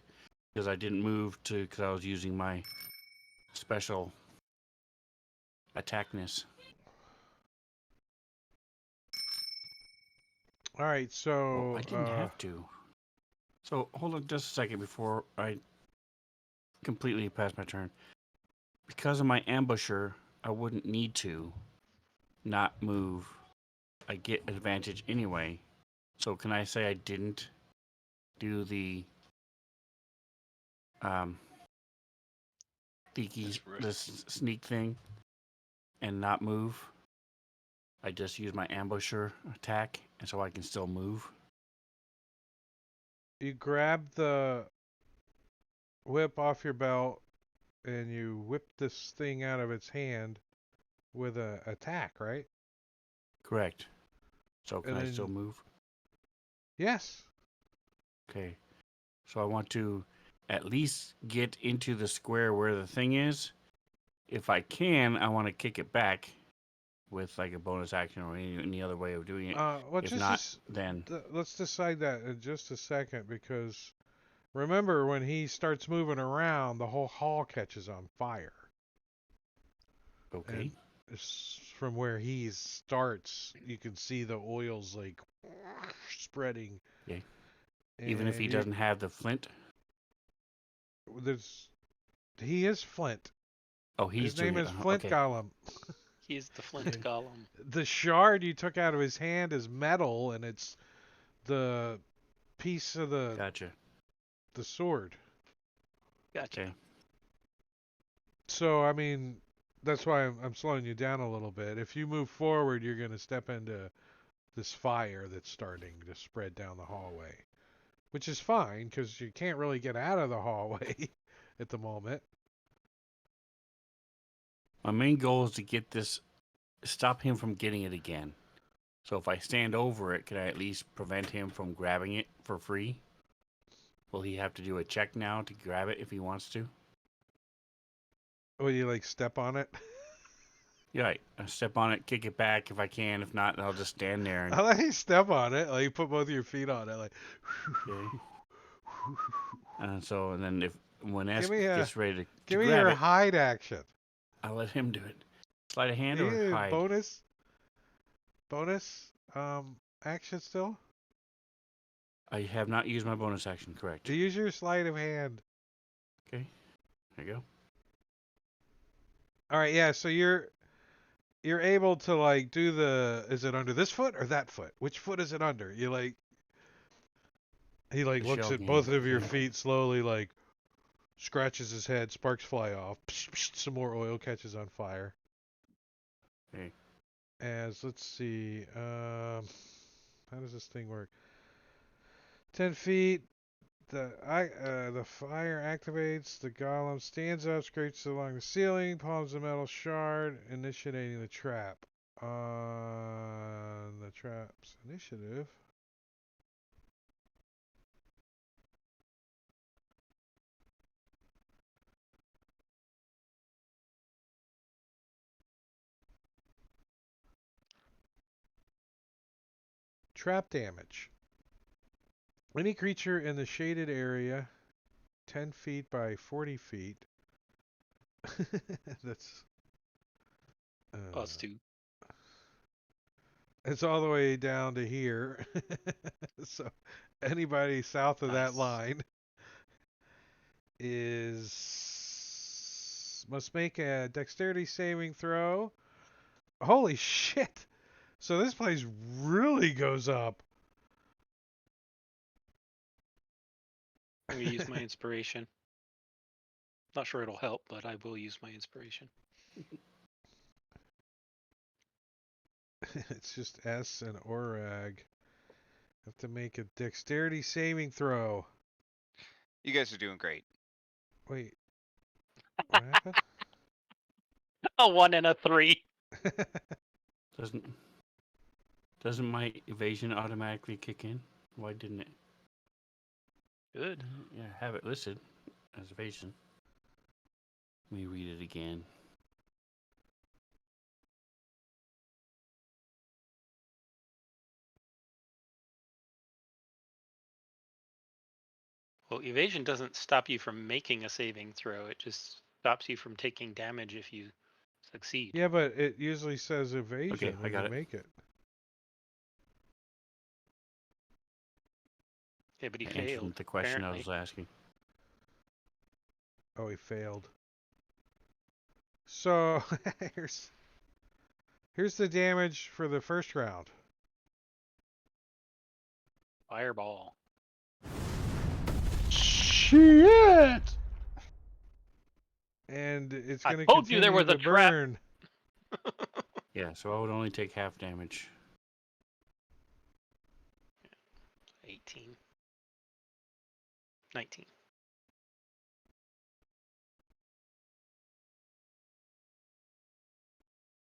because I didn't move because I was using my special attackness. All right, so Well, I didn't have to. So hold on just a second before I completely pass my turn. Because of my ambusher, I wouldn't need to not move. I get advantage anyway. So can I say I didn't do the this sneak thing and not move? I just use my ambusher attack, and so I can still move. you grab the whip off your belt and you whip this thing out of its hand with a attack, right? Correct. So can And I then- still move? Yes. Okay. So I want to at least get into the square where the thing is. If I can, I want to kick it back with like a bonus action or any other way of doing it. Well, If not, then let's decide that in just a second, because remember, when he starts moving around, the whole hall catches on fire. okay. And from where he starts, you can see the oils like spreading. Okay. Even if he And doesn't have the flint. he is Flint. Oh, he's His name doing is it. Flint Okay. Golem. He's the Flint Golem. The shard you took out of his hand is metal, and it's the piece of the Gotcha. sword. Gotcha. Okay. So I mean, that's why I'm slowing you down a little bit. If you move forward, you're going to step into this fire that's starting to spread down the hallway, which is fine because you can't really get out of the hallway at the moment. My main goal is to get this, stop him from getting it again. So if I stand over it, can I at least prevent him from grabbing it for free? Will he have to do a check now to grab it if he wants to? Will you like step on it? Yeah, right. I step on it, kick it back if I can. If not, I'll just stand there and I let you step on it. Like you put both of your feet on it. Like. okay. And then if when Give S me gets ready to Give me grab your it, hide action. I'll let him do it. Sleight of hand or Yeah, hide? bonus action still. I have not used my bonus action. Correct. Use your sleight of hand. Okay. There you go. All right, yeah. So you're able to like do the. Is it under this foot or that foot? Which foot is it under? You like. He like The looks shell at game. both of your Okay. feet slowly, like scratches his head, sparks fly off. Some more oil catches on fire. Okay. As let's see, how does this thing work? 10 feet. The fire activates. The golem stands up, scrapes along the ceiling, palms a metal shard, initiating the trap. On the trap's initiative. Trap damage. Any creature in the shaded area, 10 feet by 40 feet. That's. Plus 2. It's all the way down to here. So anybody south of that Nice. line must make a dexterity saving throw. Holy shit. So this place really goes up. I'm going to use my inspiration. Not sure it'll help, but I will use my inspiration. It's just S and Orag. Have to make a dexterity saving throw. You guys are doing great. Wait. What happened? A 1 and a 3. Doesn't my evasion automatically kick in? Why didn't it? Good. Yeah, I have it listed as evasion. Let me read it again. Well, evasion doesn't stop you from making a saving throw. It just stops you from taking damage if you succeed. Yeah, but it usually says evasion Okay, I when got you it. make it. Yeah, but he I failed. answered the question apparently. I was asking. Oh, he failed. So here's the damage for the first round. Fireball. Shit! And it's I going to told you there continue was a to trap. burn. Yeah, so I would only take half damage. 18. 19.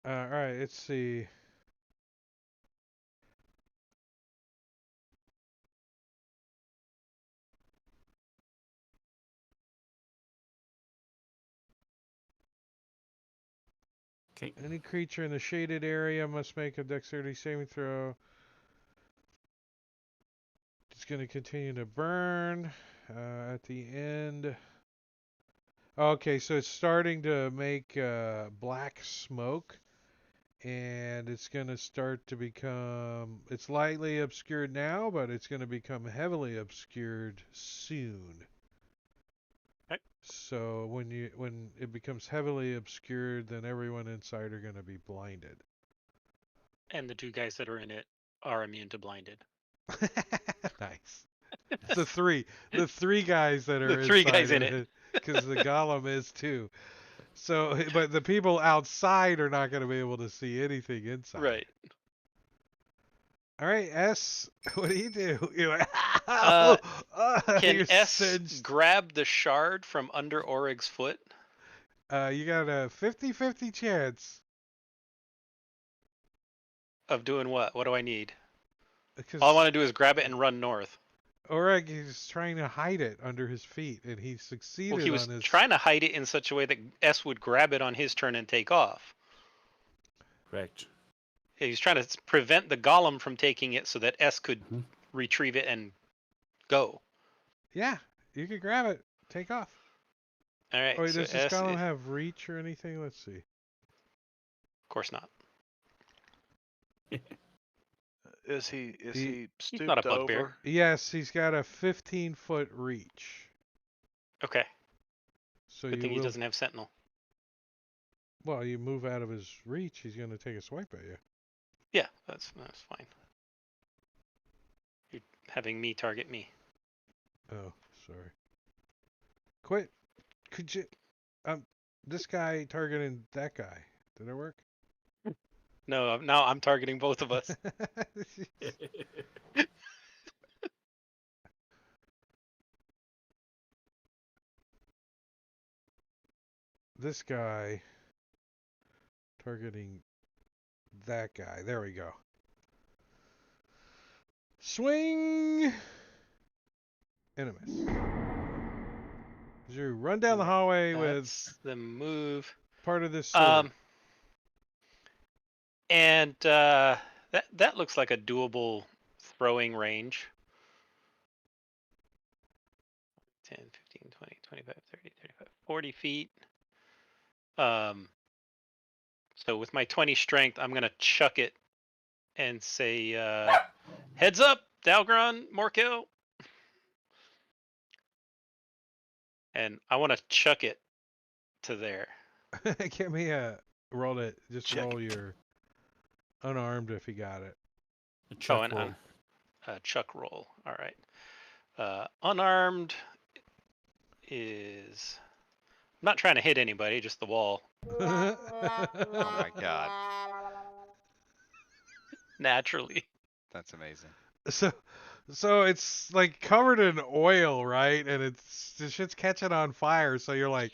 All right, let's see. Okay. Any creature in the shaded area must make a dexterity saving throw. It's going to continue to burn at the end. Okay, so it's starting to make black smoke, and it's going to start to become. It's lightly obscured now, but it's going to become heavily obscured soon. Okay. So when it becomes heavily obscured, then everyone inside are going to be blinded. And the 2 guys that are in it are immune to blinded. Nice. The three guys that The are 3 inside guys in of it. because the golem is too. So, but the people outside are not going to be able to see anything inside. Right. All right, S, what do you do? You're like, Uh, Can you're S cinched. grab the shard from under Orig's foot? You got a 50-50 chance. Of doing what? What do I need? Because All I want to do is grab it and run north. Oreg is trying to hide it under his feet, and he Well, succeeded he was on his. trying to hide it in such a way that S would grab it on his turn and take off. Correct. He's trying to prevent the golem from taking it so that S could Mhm. retrieve it and go. Yeah, you can grab it. Take off. All right. Oh, wait, So does this S, golem have reach or anything? Let's see. of course not. Is he He's stooped not a bugbear. over? Yes, he's got a 15-foot reach. Okay. So Good you thing will. he doesn't have Sentinel. Well, you move out of his reach, he's going to take a swipe at you. Yeah, that's fine. You're having me target me. Oh, sorry. Quit. Could you? This guy targeting that guy. Did it work? No, now I'm targeting both of us. This guy targeting that guy. There we go. Swing and a miss. You run down the hallway with That's the move. part of this sword. And that looks like a doable throwing range. 10, 15, 20, 25, 30, 35, 40 feet. So with my 20 strength, I'm going to chuck it and say, heads up, Dalgron, Morkel. And I want to chuck it to there. Give me a roll it. Just Check. roll your unarmed if you got it. A chuck and roll. Chuck roll. All right. Unarmed is... I'm not trying to hit anybody, just the wall. Oh my god, Naturally. that's amazing. So it's like covered in oil, right? And it's the shit's catching on fire. So you're like,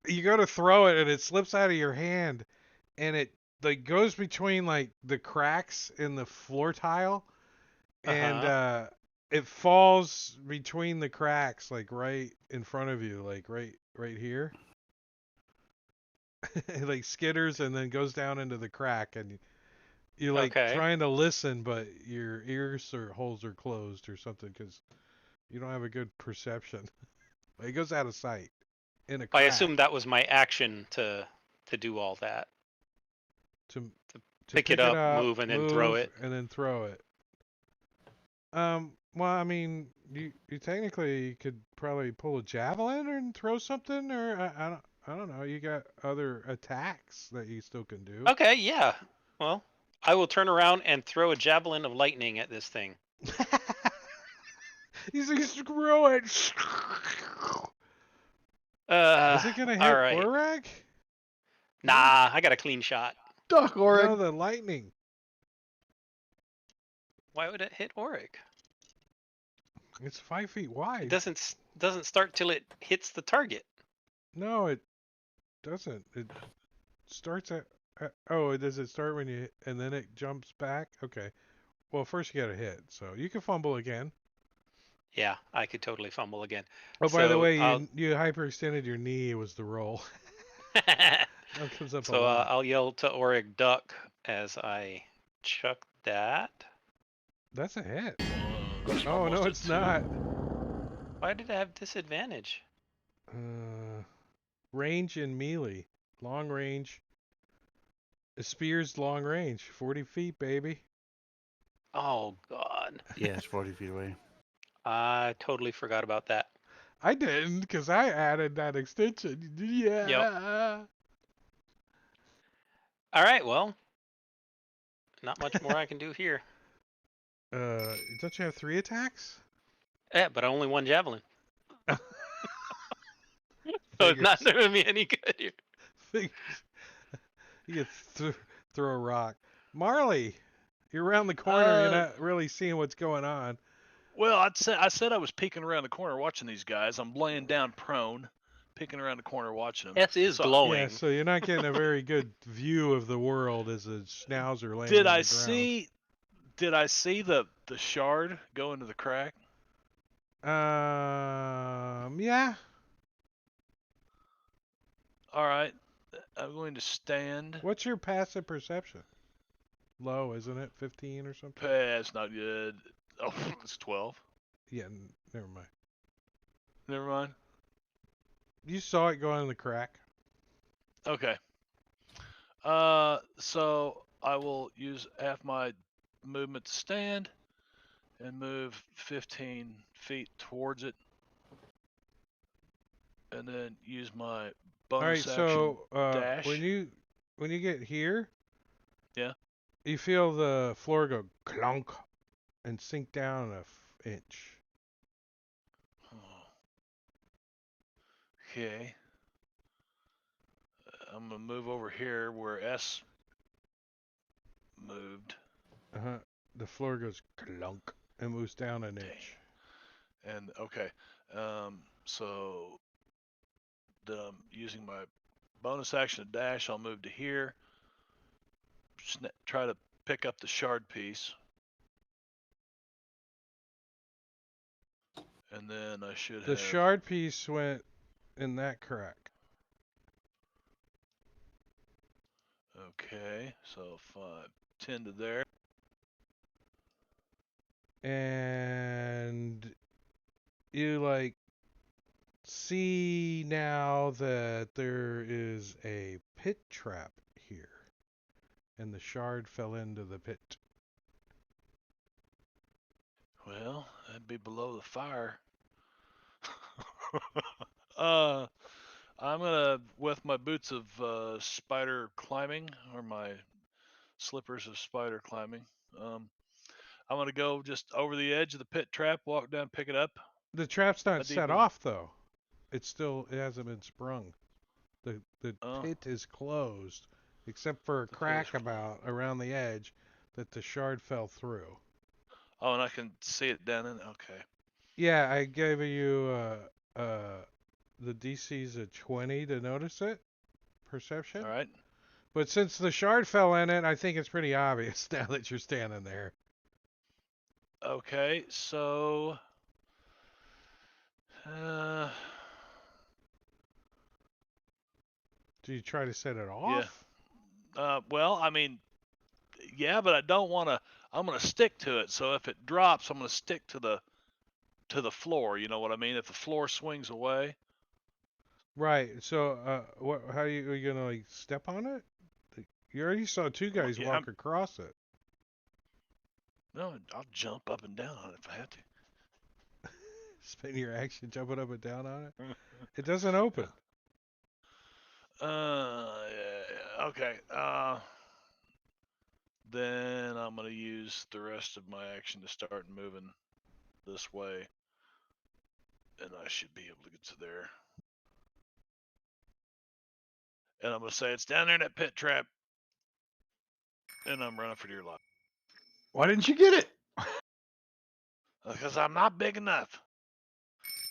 you go to throw it and it slips out of your hand, and it like goes between like the cracks in the floor tile, and it falls between the cracks, like right in front of you, like right here. It like skitters and then goes down into the crack, and you're like Okay. trying to listen, but your ears or holes are closed or something because you don't have a good perception. It goes out of sight in a crack. I assume that was my action to do all that. to Pick it up, move, and then throw it. and then throw it. Well, I mean, you technically could probably pull a javelin and throw something, or I don't know. You got other attacks that you still can do. Okay, yeah. Well, I will turn around and throw a javelin of lightning at this thing. He's like, screw it. Is it gonna hit all right. Orag? Nah, I got a clean shot. Duck, Orig. No, the lightning. Why would it hit Auric? It's 5 feet wide. It doesn't start till it hits the target. No, it doesn't. It starts at. Oh, does it start when you hit, and then it jumps back? Okay. Well, first you got to hit, so you can fumble again. Yeah, I could totally fumble again. Oh, by the So way, I'll- you hyperextended your knee. Was the roll? That comes up a So lot. I'll yell to Auric duck as I chuck that. That's a hit. That's Oh no, almost a it's two. not. Why did I have disadvantage? Range and melee, long range. A spear's long range, 40 feet, baby. Oh God, Yeah, it's 40 feet away. I totally forgot about that. I didn't, because I added that extension. Yeah. All right, well, not much more I can do here. Don't you have 3 attacks? Yeah, but only one javelin. So it's not Figures. doing me any good here. Figures. You can throw a rock. Marley, you're around the corner. You're not really seeing what's going on. Well, I said I was peeking around the corner watching these guys. I'm laying down prone, peeking around the corner watching them. S is So, glowing. Yeah, so you're not getting a very good view of the world as a schnauzer laying did on I the ground. see? Did I see the shard go into the crack? Yeah. All right, I'm going to stand. What's your passive perception? Low, isn't it? 15 or something? That's not good. Oh, it's 12. Yeah, never mind. Never mind. You saw it go in the crack. Okay. So I will use half my movement to stand and move 15 feet towards it, and then use my All right, bonus action so dash. when you get here, Yeah. you feel the floor go clunk and sink down a inch. Okay. I'm gonna move over here where S moved. Uh-huh. The floor goes clunk and moves down an inch. And okay, so then I'm using my bonus action to dash. I'll move to here. Try to pick up the shard piece, and then I should The have. shard piece went in that crack. Okay, so 5, 10 to there. And you like see now that there is a pit trap here. And the shard fell into the pit. Well, that'd be below the fire. uh, I'm gonna, with my boots of spider climbing, or my slippers of spider climbing, I'm gonna go just over the edge of the pit trap, walk down, pick it up. The trap's How not deep set is? off though. It hasn't been sprung. The Oh, pit is closed, except for a the pit is. crack about around the edge that the shard fell through. Oh, and I can see it down in. Okay. Yeah, I gave you the DC's a 20 to notice it, perception. All right. But since the shard fell in it, I think it's pretty obvious now that you're standing there. Okay, so. Uh, Do you try to set it yeah. off? Well, I mean, yeah, but I don't want to. I'm gonna stick to it. So if it drops, I'm gonna stick to the floor. You know what I mean? If the floor swings away. Right. So, how are you gonna like step on it? You already saw two guys Yeah, walk across it. no, I'll jump up and down on it if I have to. Spend your action jumping up and down on it. It doesn't open. Yeah, okay. Then I'm gonna use the rest of my action to start moving this way, and I should be able to get to there. And I'm gonna say it's down there in that pit trap, and I'm running for dear life Why didn't you get it? because I'm not big enough.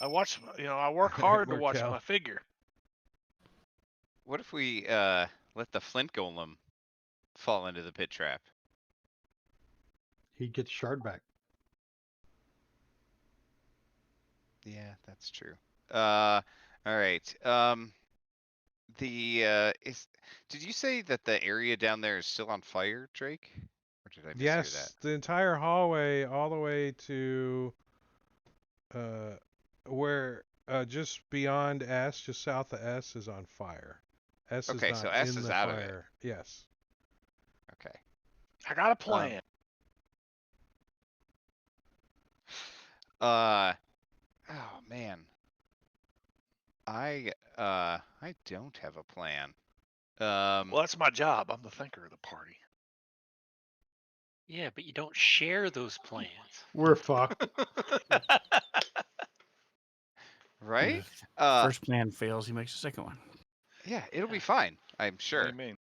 I work hard to Worked watch out. my figure. What if we let the flint golem fall into the pit trap? He gets shard back. Yeah, that's true. All right. Did you say that the area down there is still on fire, Drake? Or did I mishear that? Yes, the entire hallway, all the way to where just beyond S, just south of S, is on fire. S is Okay, not so S in is the out of it. fire. Yes. Okay. I got a plan. Oh man. I don't have a plan. Well, that's my job. I'm the thinker of the party. Yeah, but you don't share those plans. We're fucked. Right? If Uh, first plan fails, he makes a second one. yeah, it'll be fine. I'm What do sure. you mean?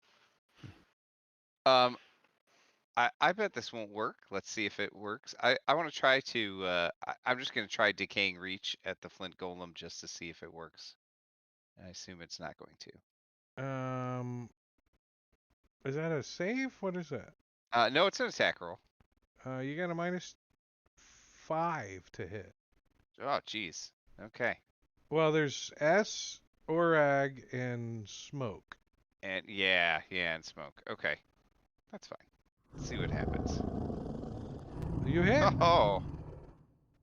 I bet this won't work. Let's see if it works. I want to try to. I'm just gonna try decaying reach at the flint golem just to see if it works. I assume it's not going to. Is that a save? What is that? No, it's an attack roll. You got a -5 to hit. Oh, jeez. Okay. Well, there's S, Orag, and Smoke. And yeah, and smoke. Okay, that's fine. Let's see what happens. You hit. Oh,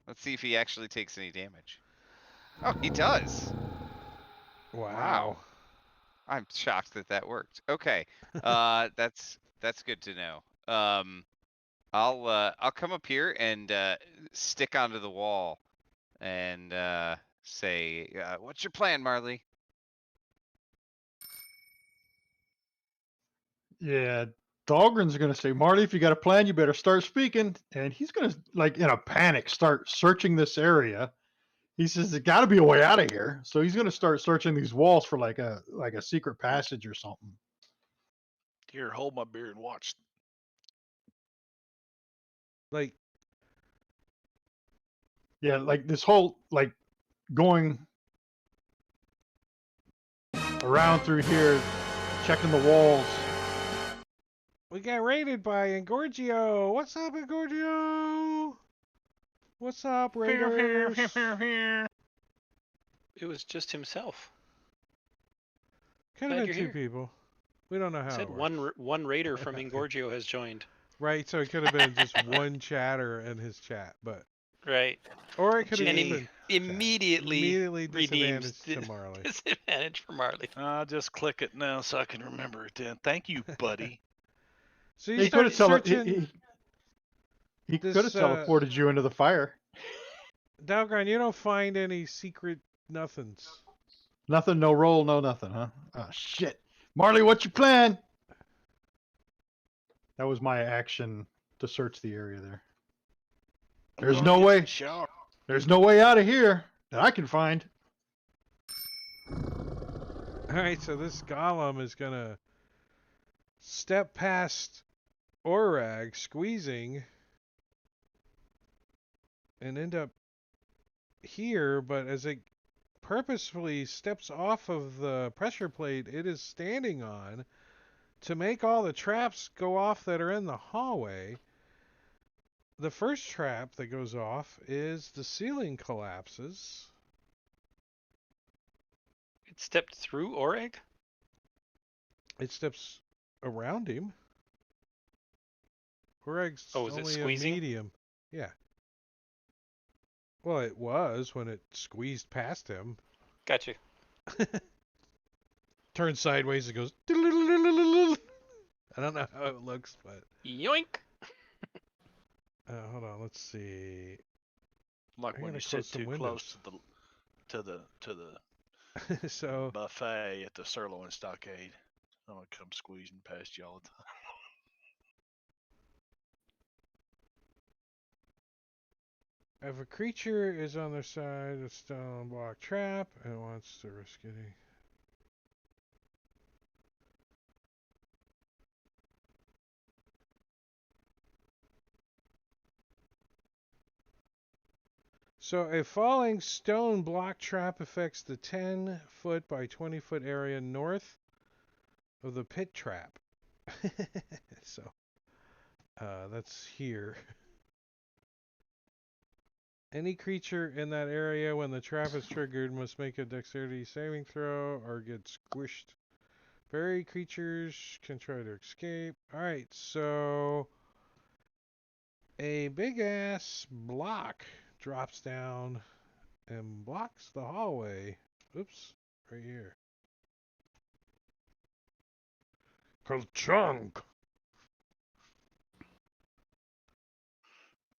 let's see if he actually takes any damage. Oh, he does. Wow. Wow. I'm shocked that that worked. Okay. That's good to know. I'll come up here and stick onto the wall and say, "What's your plan, Marley?" Yeah, Dahlgren's gonna say, Marty, if you got a plan, you better start speaking. And he's gonna, like, in a panic, start searching this area. He says there's got to be a way out of here, so he's gonna start searching these walls for like a secret passage or something. Here, hold my beer and watch. Like, Yeah, like this whole like going around through here, checking the walls. we got raided by Engorgio. What's up, Engorgio? What's up, raiders? It was just himself. Could have Glad been you're two here. people. We don't know how Said it works. one raider from Ingorgio has joined. Right, so it could have been just one chatter in his chat, but Right. or it could have And just he been immediately redeems disadvantage to Marley. disadvantage for Marley. I'll just click it now so I can remember it then. Thank you, buddy. So you He could start have searching he could have this teleported you into the fire. Dalgron, you don't find any secret nothings. Nothing, no roll, no nothing, huh? Oh shit, Marley, what's your plan? That was my action to search the area there. I'm There's gonna no get in way. the shower. There's no way out of here that I can find. Alright, so this golem is gonna step past Orag squeezing and end up here, but as it purposefully steps off of the pressure plate it is standing on to make all the traps go off that are in the hallway. The first trap that goes off is the ceiling collapses. It stepped through Oreg? It steps around him. Orag's Oh, is it only a squeezing? medium. Yeah. Well, it was when it squeezed past him. Gotcha. Turns sideways, it goes. I don't know how it looks, but Yoink! hold on. Let's see. Like I'm when gonna you sit close some too close windows. to the So buffet at the Sirloin Stockade. I'm gonna come squeezing past you all the time. if a creature is on their side of stone block trap and wants to risk getting. So a falling stone block trap affects the 10-foot by 20-foot area north of the pit trap. So that's here. Any creature in that area when the trap is triggered must make a dexterity saving throw or get squished. Fairy creatures can try to escape. Alright, so a big ass block drops down and blocks the hallway. Oops, right here. Ka-chunk!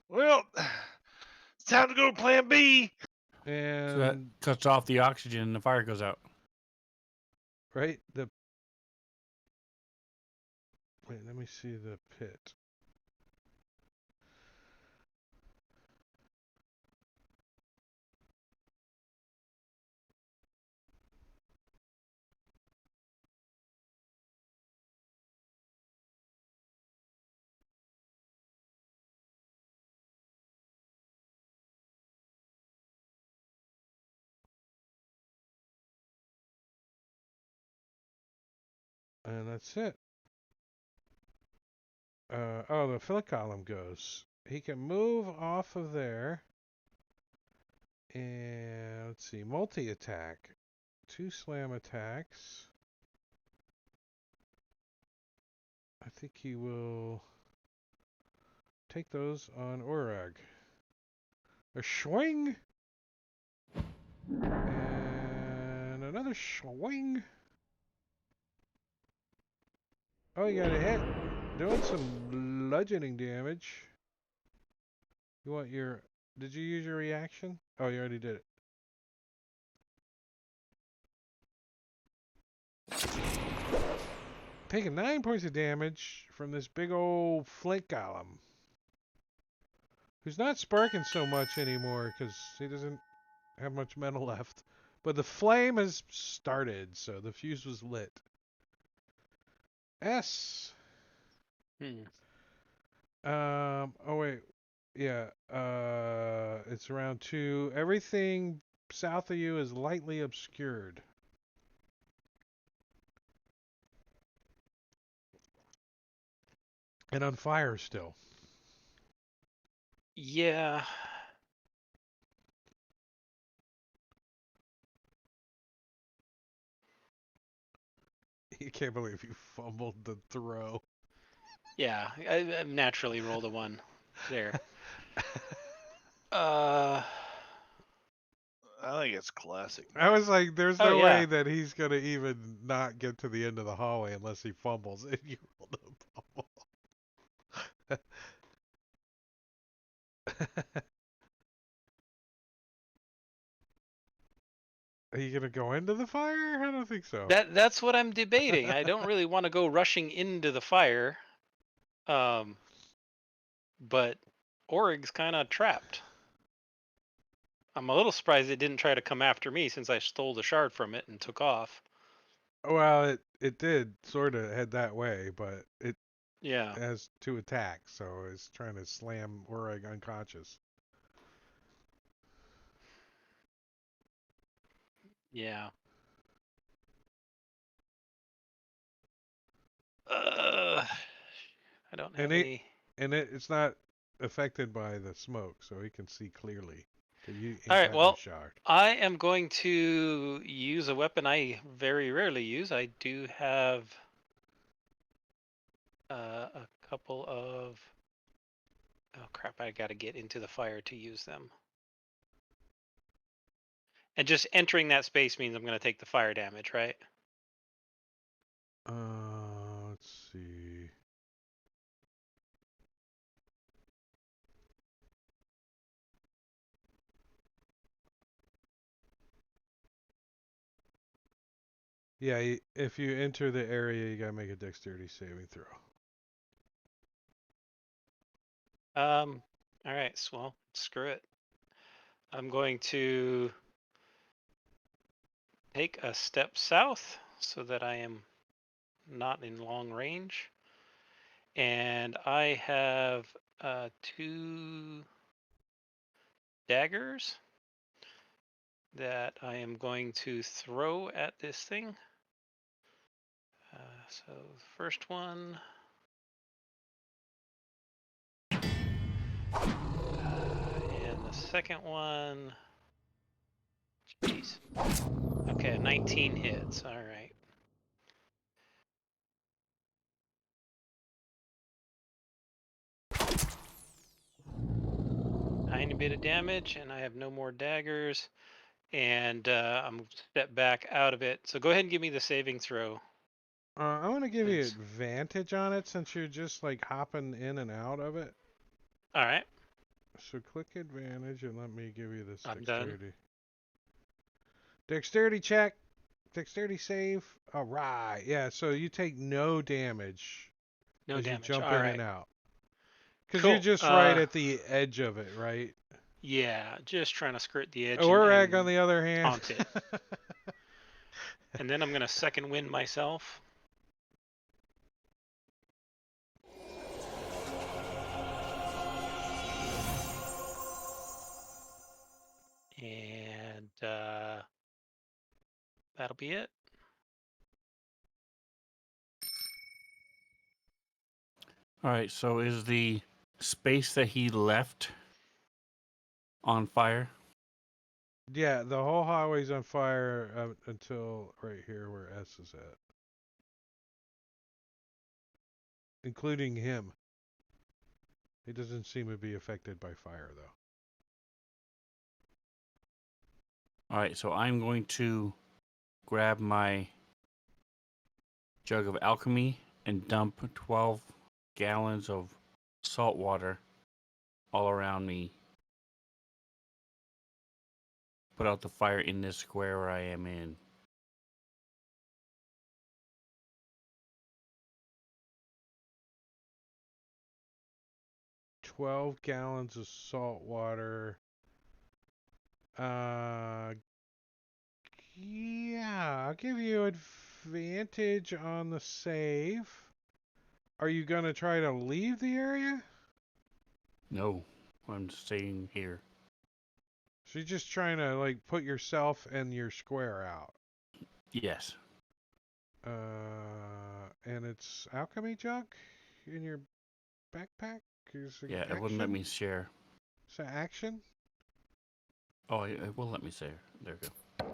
Well, it's time to go to Plan B. So that And cuts off the oxygen and the fire goes out. right, the wait, let me see the pit. And that's it. Oh, the fill column goes. He can move off of there. And let's see, multi-attack. 2 slam attacks. I think he will take those on Orag. A swing. And another swing. Oh, you got a hit. Doing some bludgeoning damage. You want your... Did you use your reaction? Oh, you already did it. Taking 9 points of damage from this big old flint golem. Who's not sparking so much anymore because he doesn't have much metal left. But the flame has started, so the fuse was lit. S. Oh wait. Yeah. It's round 2. Everything south of you is lightly obscured. And on fire still. Yeah. You can't believe you fumbled the throw. Yeah. I naturally rolled a 1 there. Uh. I think it's classic. I was like, there's Oh, no yeah. way that he's gonna even not get to the end of the hallway unless he fumbles. And you rolled a fumble. Are you gonna go into the fire? I don't think so. That's what I'm debating. I don't really want to go rushing into the fire. But Orig's kind of trapped. I'm a little surprised it didn't try to come after me since I stole the shard from it and took off. Well, it did sort of head that way, but it Yeah. has 2 attacks, so it's trying to slam Oreg unconscious. Yeah. I don't have any. And it's not affected by the smoke, so he can see clearly. He All right, got no well, shard. I am going to use a weapon I very rarely use. I do have a couple of... Oh crap, I gotta get into the fire to use them. And just entering that space means I'm gonna take the fire damage, right? Let's see. Yeah, if you enter the area, you gotta make a dexterity saving throw. All right, so well, screw it. I'm going to take a step south so that I am not in long range. And I have 2 daggers that I am going to throw at this thing. So the first one. And the second one. Jeez. Okay, 19 hits. All right. Tiny bit of damage, and I have no more daggers. And I'm step back out of it. So go ahead and give me the saving throw. I want to give you Thanks. advantage on it since you're just like hopping in and out of it. All right. So click advantage and let me give you this I'm done. dexterity. Dexterity check. Dexterity save. All right. Yeah, so you take no damage No as you damage. jump All in right. and out. Because Cool. you're just right at the edge of it, right? Yeah, just trying to skirt the edge Orag, on and the other hand. taunt it. And then I'm going to second wind myself. And that'll be it. All right. So is the space that he left on fire? Yeah, the whole highway's on fire until right here where S is at, including him. He doesn't seem to be affected by fire though. All right. So I'm going to grab my jug of alchemy and dump 12 gallons of salt water all around me. Put out the fire in this square where I am in. 12 gallons of salt water. Yeah, I'll give you advantage on the save. Are you gonna try to leave the area? No, I'm staying here. So you're just trying to like put yourself and your square out. Yes. And it's alchemy junk in your backpack? Is it Yeah, it wouldn't let action? me share. Is that action? Oh, it will let me share. There we go.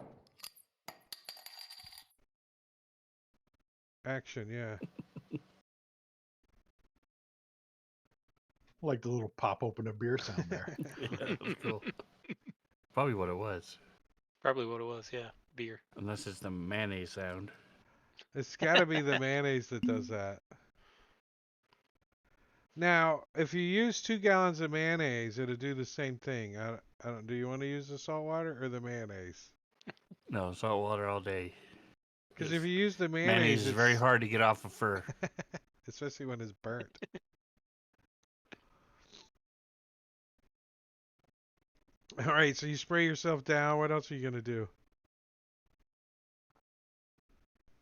Action, yeah. I like the little pop open a beer sound there. Yeah, that was cool. Probably what it was. Probably what it was. Yeah, beer. Unless it's the mayonnaise sound. It's gotta be the mayonnaise that does that. Now, if you use 2 gallons of mayonnaise, it'll do the same thing. I don't, do you want to use the salt water or the mayonnaise? No, salt water all day. Because if you use the Mayonnaise mayonnaise, is it's very hard to get off of fur. especially when it's burnt. All right, so you spray yourself down. What else are you gonna do?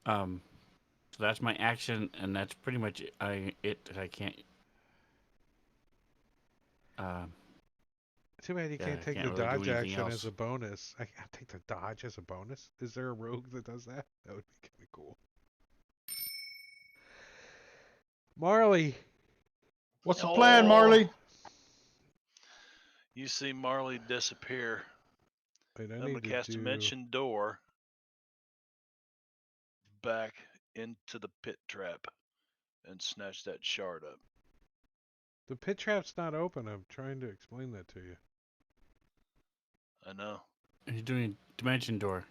So that's my action, and that's pretty much it. I can't. Too bad you Yeah, can't I take can't the really do dodge anything action as else. a bonus. I can't take the dodge as a bonus. Is there a rogue that does that? That would be kind of cool. Marley. What's the plan, Oh, Marley? you see Marley disappear. Wait, I I'm going need to to cast do. Dimension Door back into the pit trap and snatch that shard up. The pit trap's not open. I'm trying to explain that to you. I know. He's doing dimension door.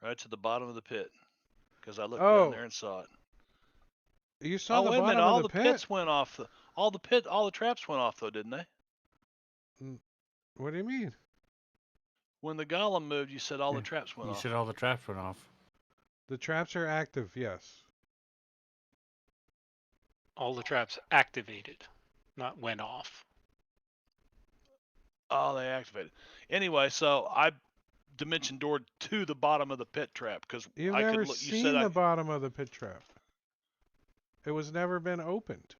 Right to the bottom of the pit. Because I looked down Oh, there and saw it. you saw Oh, the wait a minute. bottom of All the the pit? pits went off. All the traps went off, though, didn't they? What do you mean? When the golem moved, you said all Yeah, the traps went you off. said all the traps went off. The traps are active, yes. All the traps activated, not went off. Oh, they activated. Anyway, so I dimension doored to the bottom of the pit trap because You've I could never look. You said seen the bottom of the pit trap. It was never been opened.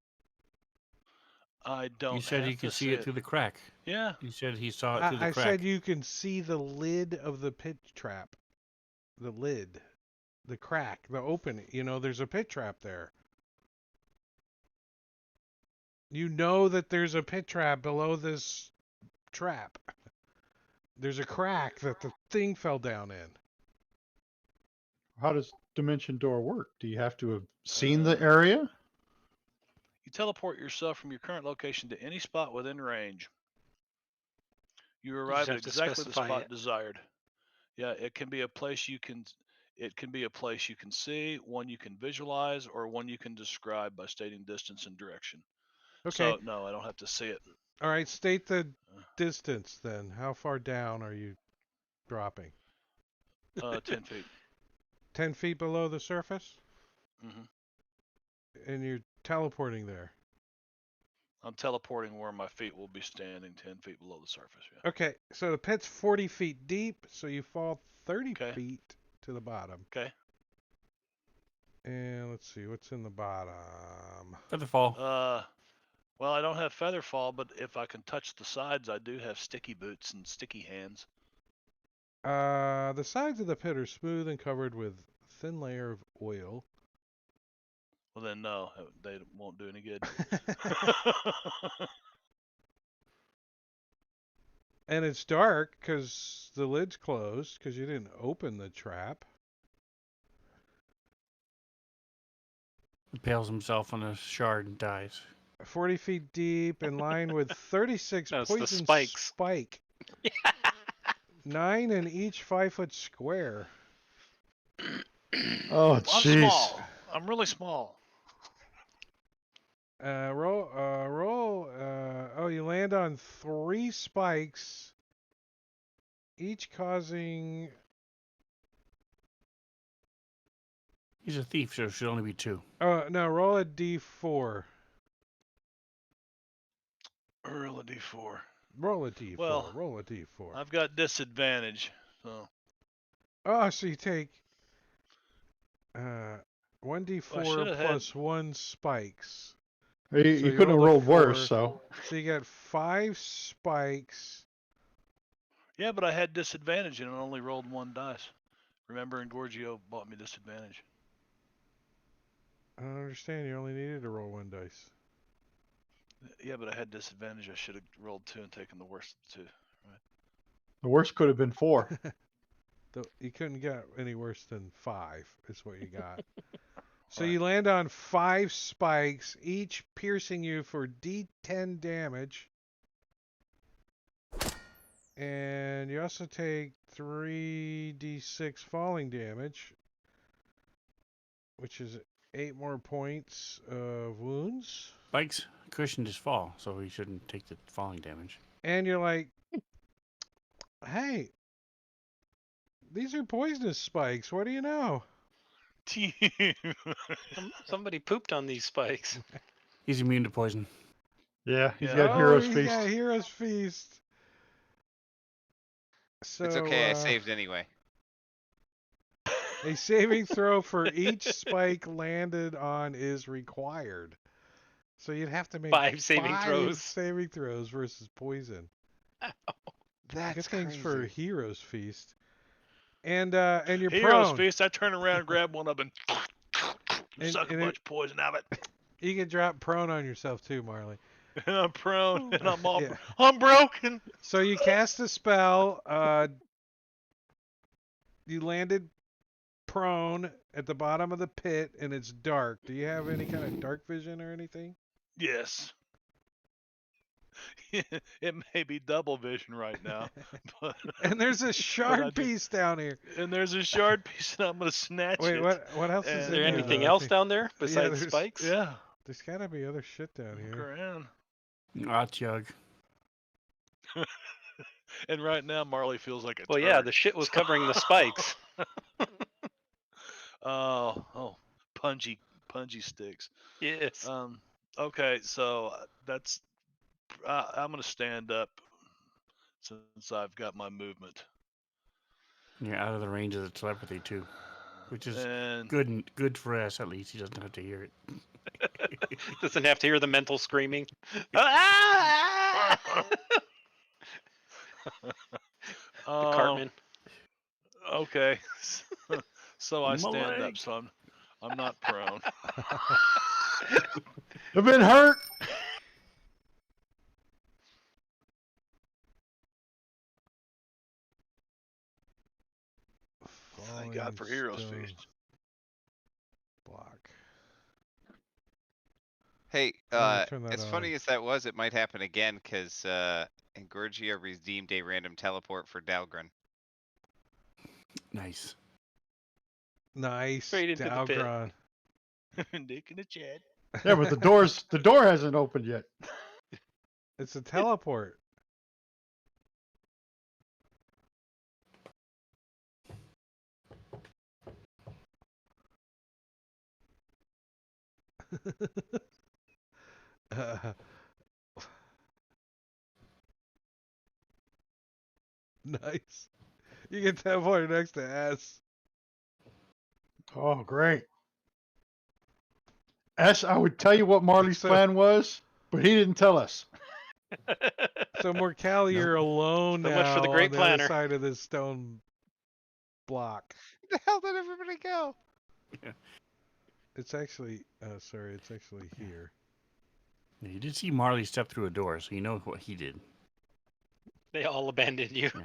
I You don't said have he could to see say it it. through the crack. Yeah. You said he saw it through the I crack. said you can see the lid of the pit trap. The lid. The crack. The opening. You know, there's a pit trap there. You know that there's a pit trap below this trap. There's a crack that the thing fell down in. How does Dimension Door work? Do you have to have seen the Uh, area? You teleport yourself from your current location to any spot within range. You You just arrive at have to exactly the specify spot it. desired. Yeah, it can be a place you can. It can be a place you can see, one you can visualize, or one you can describe by stating distance and direction. Okay. So no, I don't have to see it. All right. State the distance then. How far down are you dropping? 10 feet. 10 feet below the surface? Hmm. And you're teleporting there. I'm teleporting where my feet will be standing 10 feet below the surface. Yeah. Okay, so the pit's 40 feet deep, so you fall 30 Okay. feet to the bottom. Okay. And let's see, what's in the bottom? Featherfall. Well, I don't have feather fall, but if I can touch the sides, I do have sticky boots and sticky hands. The sides of the pit are smooth and covered with thin layer of oil. Well, then no, they won't do any good. And it's dark because the lid's closed because you didn't open the trap. Impales himself on a shard and dies. 40 feet deep, in line with 36 No, it's the poison spikes. spike. 9 in each 5-foot square. Oh, I'm jeez. small. I'm really small. Roll. Oh, you land on 3 spikes, each causing. He's a thief, so it should only be 2. Oh no, roll a d4. Roll a d4. Roll a d4. Well, Roll a d4. I've got disadvantage, so. Oh, so you take 1d4 Well, I should have plus 1 spikes. You So you couldn't have rolled a rolled worse, 4. so. So you got 5 spikes. Yeah, but I had disadvantage and I only rolled 1 dice. Remember, Engorgio bought me disadvantage. I don't understand. You only needed to roll 1 dice. Yeah, but I had disadvantage. I should have rolled 2 and taken the worst of the 2. The worst could have been 4. You couldn't get any worse than 5, is what you got. So Right. you land on 5 spikes, each piercing you for d10 damage. And you also take 3d6 falling damage, which is 8 more points of wounds. Spikes cushioned his fall, so he shouldn't take the falling damage. And you're like, hey, these are poisonous spikes. What do you know? Somebody pooped on these spikes. He's immune to poison. Yeah, he's Yeah. got Oh, Hero's he's Feast. got Hero's Feast. So, It's okay. I saved anyway. a saving throw for each spike landed on is required. So you'd have to make 5 saving 5 throws. saving throws versus poison. That's Good things crazy. for Hero's Feast. And you're Hero's prone. Feast. I turn around, grab one of them, And- suck a and bunch of poison out of it. You can drop prone on yourself too, Marley. And I'm prone, and I'm all, Yeah. I'm broken. So you cast a spell. You landed prone at the bottom of the pit, and it's dark. Do you have any kind of dark vision or anything? Yes. It may be double vision right now, but And there's a I shard do- piece down here. and there's a shard piece, and I'm gonna snatch Wait, it. what else is And- Is in there there? anything though? I else think- down there besides there's- spikes? Yeah. There's got to be other shit down Look here. around. Ah, chug. And right now, Marley feels like a Well, yeah, turd. the shit was covering the spikes. Oh, pungy sticks. Yes. Okay, so that's. I'm gonna stand up since I've got my movement. You're out of the range of the telepathy too, which is And good for us at least. He doesn't have to hear it. Doesn't have to hear the mental screaming. Ah! The Cartman. Okay, so I stand up, Malik. so I'm not prone. I've been hurt. Thank God for Heroes Falling Feast. Block. Hey, I'm gonna turn that as on. funny as that was, it might happen again because Engorgia redeemed a random teleport for Dalgren. Nice. Nice, Straight into the pit. Dalgron. Dick in the chat. Yeah, but the door hasn't opened yet. It's a teleport. Uh, nice. You can teleport next to S. Oh, great. S, I would tell you what Marley's So- plan was, but he didn't tell us. So Morcali, you're alone So now much for the great on the planner. other side of this stone block. Where the hell did everybody go? It's actually, sorry, it's actually here. You did see Marley step through a door, so you know what he did. They all abandoned you. Yeah.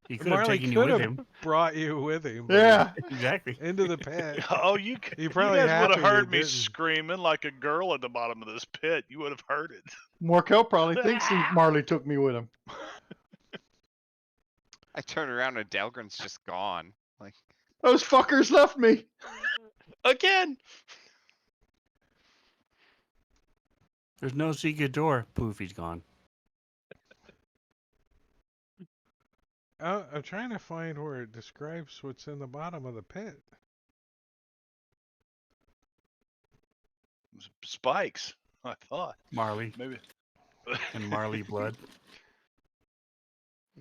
He could have Marley taken you could with have him. brought you with him, but Yeah. Exactly. into the pit. Oh, You you probably guys would have happy you heard me didn't. screaming like a girl at the bottom of this pit. You would have heard it. Morkel probably thinks Marley took me with him. I turn around and Dalgren's just gone. Like, Those fuckers left me. Again. There's no secret door. Poof, he's gone. I'm trying to find where it describes what's in the bottom of the pit. Spikes, I thought. Marley Maybe. and Marley blood.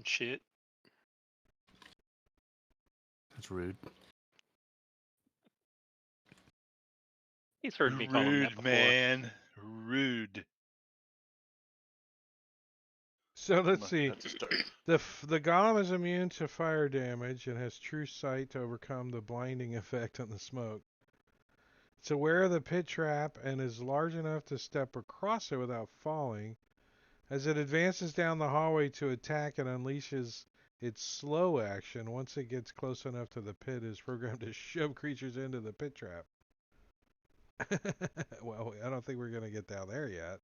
Shit. That's rude. He's heard me call him that Rude, before. man. Rude. So let's see. That's a start. The golem is immune to fire damage and has true sight to overcome the blinding effect on the smoke. It's aware of the pit trap and is large enough to step across it without falling. As it advances down the hallway to attack, it unleashes its slow action. Once it gets close enough to the pit, it is programmed to shove creatures into the pit trap. Well, I don't think we're going to get down there yet.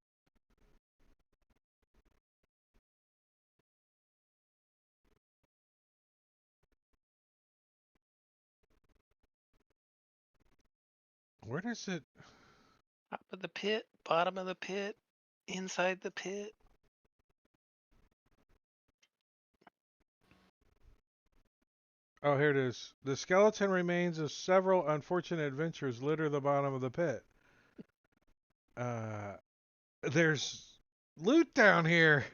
Where does it... Top of the pit, bottom of the pit, inside the pit. Oh, here it is. The skeleton remains of several unfortunate adventurers litter the bottom of the pit. There's loot down here.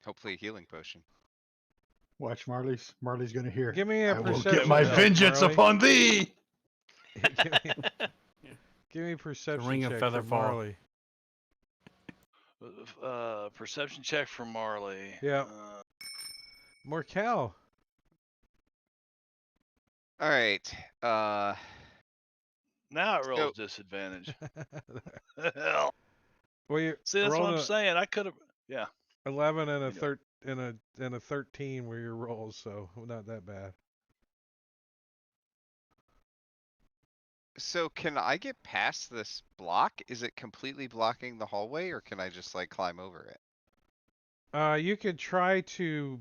hopefully a healing potion. Watch Marley's gonna hear. Give me a I will perception get my check, vengeance Marley. upon thee. Give me a perception ring of check feather for fall. Marley. Perception check for Marley. Yeah. Morkel. All right. Now it So- rolls disadvantage. Hell. Well, you See, that's what rolled I'm a saying. I could have. Yeah. 11 and a You know. and a 13 were your rolls, so not that bad. So can I get past this block? Is it completely blocking the hallway, or can I just like climb over it? You could try to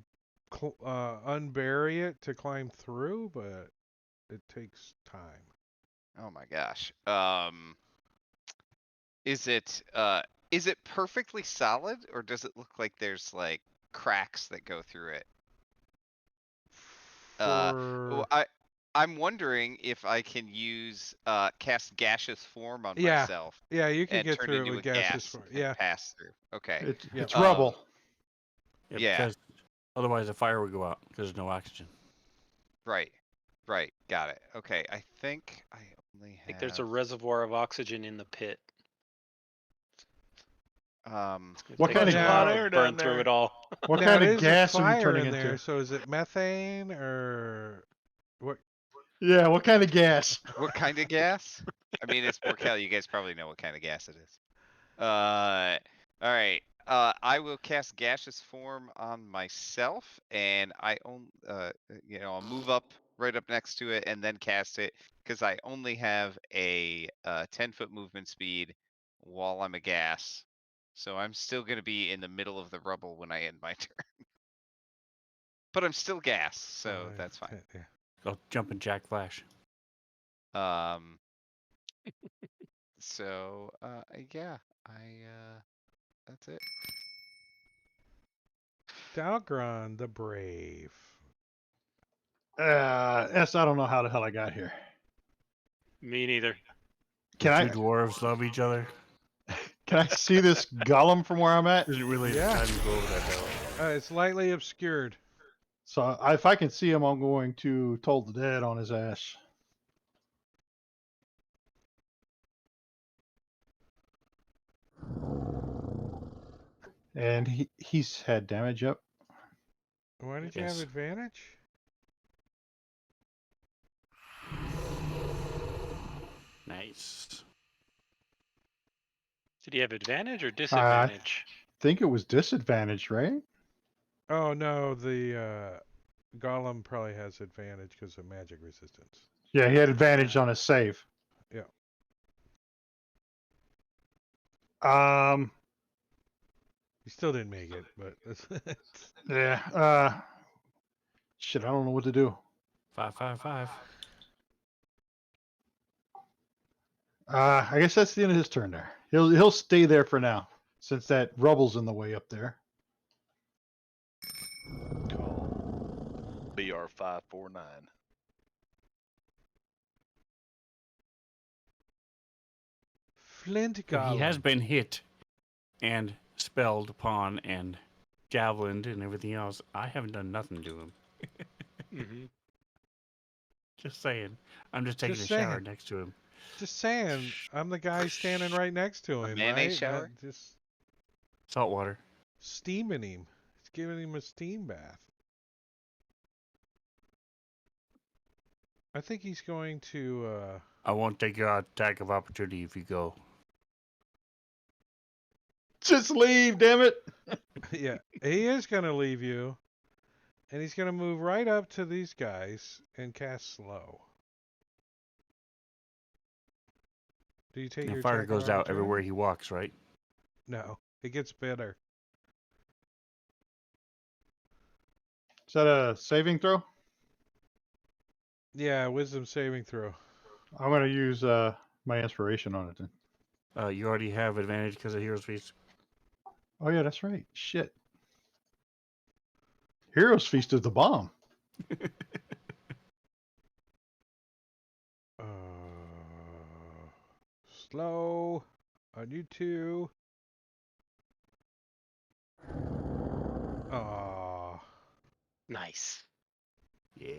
unbury it to climb through, but it takes time. Oh my gosh. Is it perfectly solid, or does it look like there's like cracks that go through it? For I'm wondering if I can use cast gaseous form on Yeah. myself yeah, you can and get turn through it into with a gaseous gas form. and Yeah. pass through. Okay. Yeah. It's rubble. Yeah. Because otherwise the fire would go out because there's no oxygen. Right. Right. Got it. Okay. I think I only have. I think there's a reservoir of oxygen in the pit. It's gonna What take kind a of- while Hot to air burn down through there. it all. What Now, kind it of is gas a are you fire turning in there, into? so is it methane or what? Yeah, what kind of gas? What kind of gas? I mean, it's Morkel. You guys probably know what kind of gas it is. All right. I will cast gaseous form on myself, and I'll move up right up next to it and then cast it because I only have a 10-foot movement speed while I'm a gas. So I'm still gonna be in the middle of the rubble when I end my turn. But I'm still gas, so 5, that's fine. 10, yeah. Go jump and Jack Flash. So yeah, that's it. Dalgron the Brave. I don't know how the hell I got here. Me neither. Can The two dwarves love each other. I see this golem from where I'm at? Isn't really Yeah. time to go over that though. It's lightly obscured. So if I can see him, I'm going to toll the dead on his ass. And he's had damage up. Why did you have Yes. advantage? Nice. Did he have advantage or I disadvantage? think it was disadvantage, right? Oh no, the golem probably has advantage because of magic resistance. Yeah, he had advantage on his save. Yeah. Um, He still didn't make it, but yeah. Shit, I don't know what to do. 555. I guess that's the end of his turn there. He'll stay there for now, since that rubble's in the way up there. Call BR549. Flint So he has golem. been hit and spelled upon and javelined and everything else. I haven't done nothing to him. Mm-hmm. Just saying. I'm just taking Just a shower saying. next to him. Just saying. I'm the guy standing right next to A him, mayonnaise right? shower? Just Salt water. steaming him. It's giving him a steam bath. I think he's going to. I won't take your attack of opportunity if you go. Just leave, damn it! Yeah, he is going to leave you, and he's going to move right up to these guys and cast slow. Do you take The your fire attack of goes out opportunity? everywhere he walks, right? No, it gets better. Is that a saving throw? Yeah, wisdom saving throw. I'm gonna use my inspiration on it then. You already have advantage because of Hero's Feast. Oh yeah, that's right. Shit. Heroes Feast is the bomb. Uh, slow on you two. Aw. Nice. Yeah.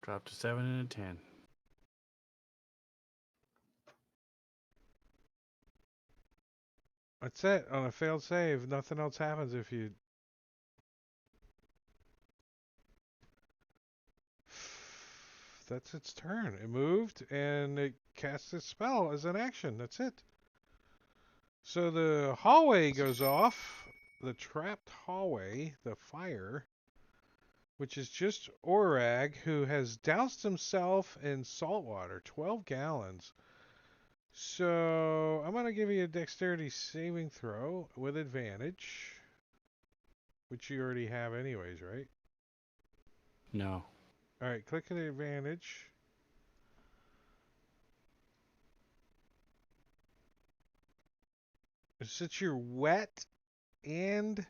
Drop to 7 and a 10. That's it. On a failed save, nothing else happens if you. That's its turn. It moved and it casts its spell as an action. That's it. So the hallway goes off. The trapped hallway, the fire, which is just Orag, who has doused himself in salt water, 12 gallons. So I'm going to give you a dexterity saving throw with advantage, which you already have anyways, right? No. All right, click on the advantage. Since you're wet and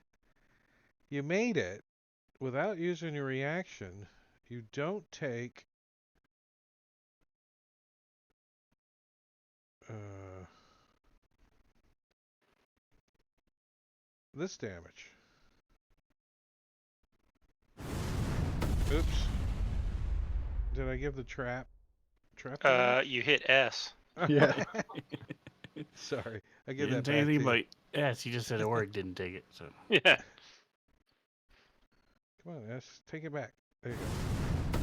you made it without using your reaction, you don't take this damage. Oops. Did I give the trap damage? You hit S. Yeah. Sorry, I You give didn't that say back anything to you. but yes, he just said Org didn't take it. So Yeah. Come on, S, take it back. There you go.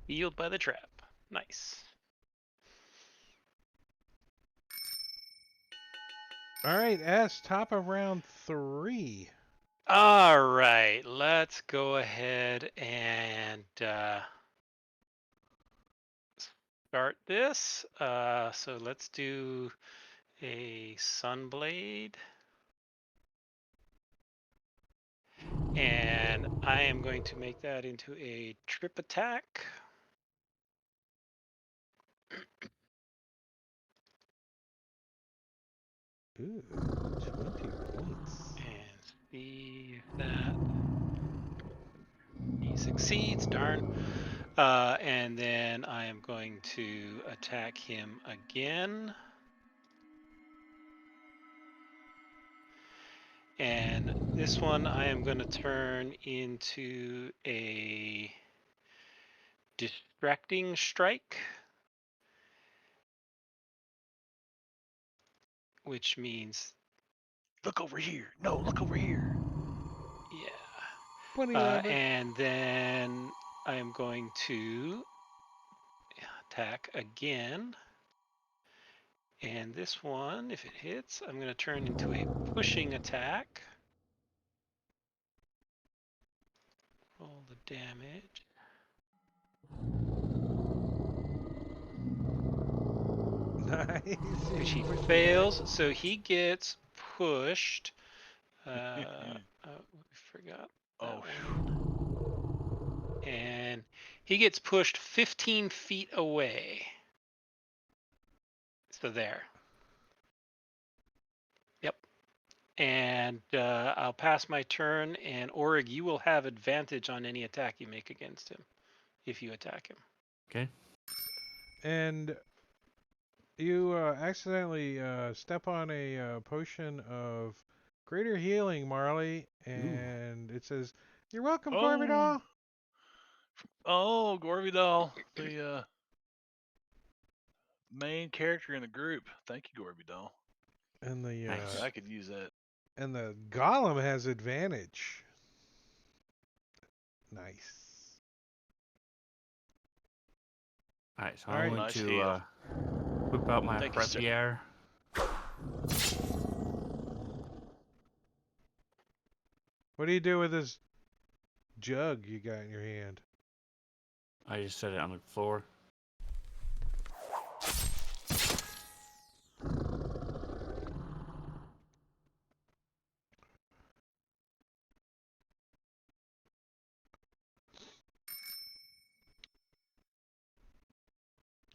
Healed by the trap. Nice. All right, S, top of round 3. All right, let's go ahead and start this. So let's do a Sunblade. And I am going to make that into a trip attack. Ooh, 20 points. And see if that he succeeds. Darn. And then I am going to attack him again. And this one I am going to turn into a distracting strike, which means Look over here. No, look over here. yeah. 20 rabbit. And then I am going to attack again. And this one, if it hits, I'm going to turn into a pushing attack. Roll the damage. Nice. Which he Push it. fails, so he gets pushed. We forgot that Oh, one. And he gets pushed 15 feet away. So there. Yep. And I'll pass my turn, and Orig, you will have advantage on any attack you make against him if you attack him. Okay. And you accidentally step on a potion of greater healing, Marley, and it says, "You're welcome, Gorvidal." Oh, Gorvidal, the main character in the group. Thank you, Gorvidal. And the Nice. I could use that. and the golem has advantage. Nice. All right, so All I'm right. going Nice to heal. whip out my Thank you, sir. rapier. What do you do with this jug you got in your hand? I just set it on the floor.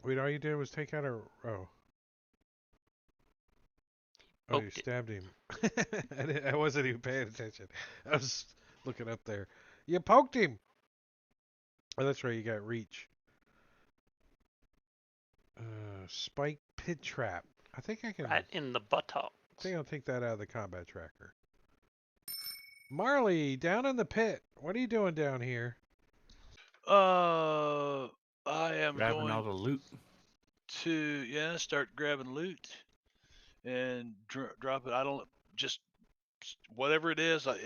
Wait, all you did was take out a... Oh. Oh, you Poked it. stabbed him. I wasn't even paying attention. I was looking up there. You poked him! Oh, that's right, you got reach. Spike pit trap. I think I can... Right in the buttocks. I think I'll take that out of the combat tracker. Marley, down in the pit. What are you doing down here? I am Grabbing all going the loot. to start grabbing loot and drop it. I don't just whatever it is. I'm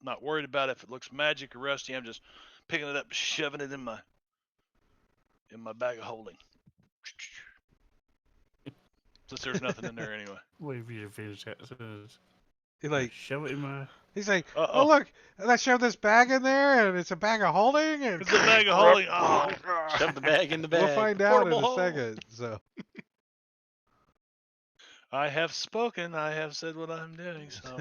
not worried about if it looks magic or rusty. I'm just picking it up, shoving it in my bag of holding. Since there's nothing in there anyway. Wait for you to finish that sentence. He like Shove it in my... he's like, Uh-oh. oh look, let's shove this bag in there, and it's a bag of holding, and It's a bag of holding. Oh, Shove the bag in the bag. we'll find out in Portable a hole. second. So I have spoken. I have said what I'm doing. So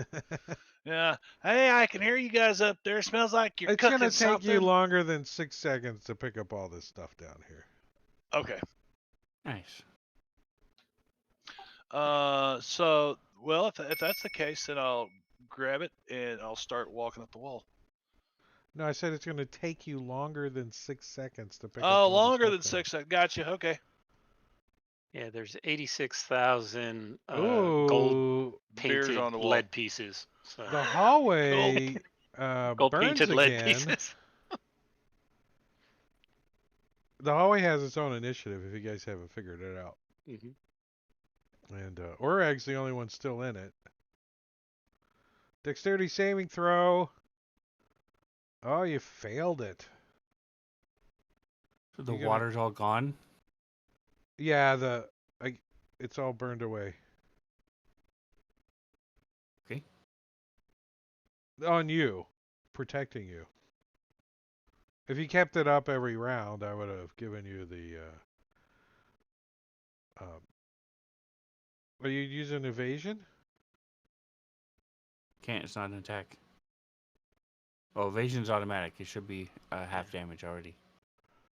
yeah. Hey, I can hear you guys up there. Smells like you're it's cooking gonna take something. you longer than 6 seconds to pick up all this stuff down here. Okay. Nice. So well, if that's the case, then I'll grab it and I'll start walking up the wall. No, I said it's gonna take you longer than 6 seons to pick up Oh, all the longer stuff than down. 6 seconds. Gotcha. Okay. Yeah, there's 86,000 Ooh, gold Beers painted on the wall. lead pieces. So the hallway gold burns painted lead again. pieces. The hallway has its own initiative if you guys haven't figured it out. Mm-hmm. And Orag's the only one still in it. Dexterity saving throw. Oh, you failed it. So the You gonna- water's all gone. Yeah, it's all burned away. Okay. On you, protecting you. If you kept it up every round, I would have given you the. Are you using evasion? Can't. It's not an attack. Oh, evasion's automatic. It should be half damage already.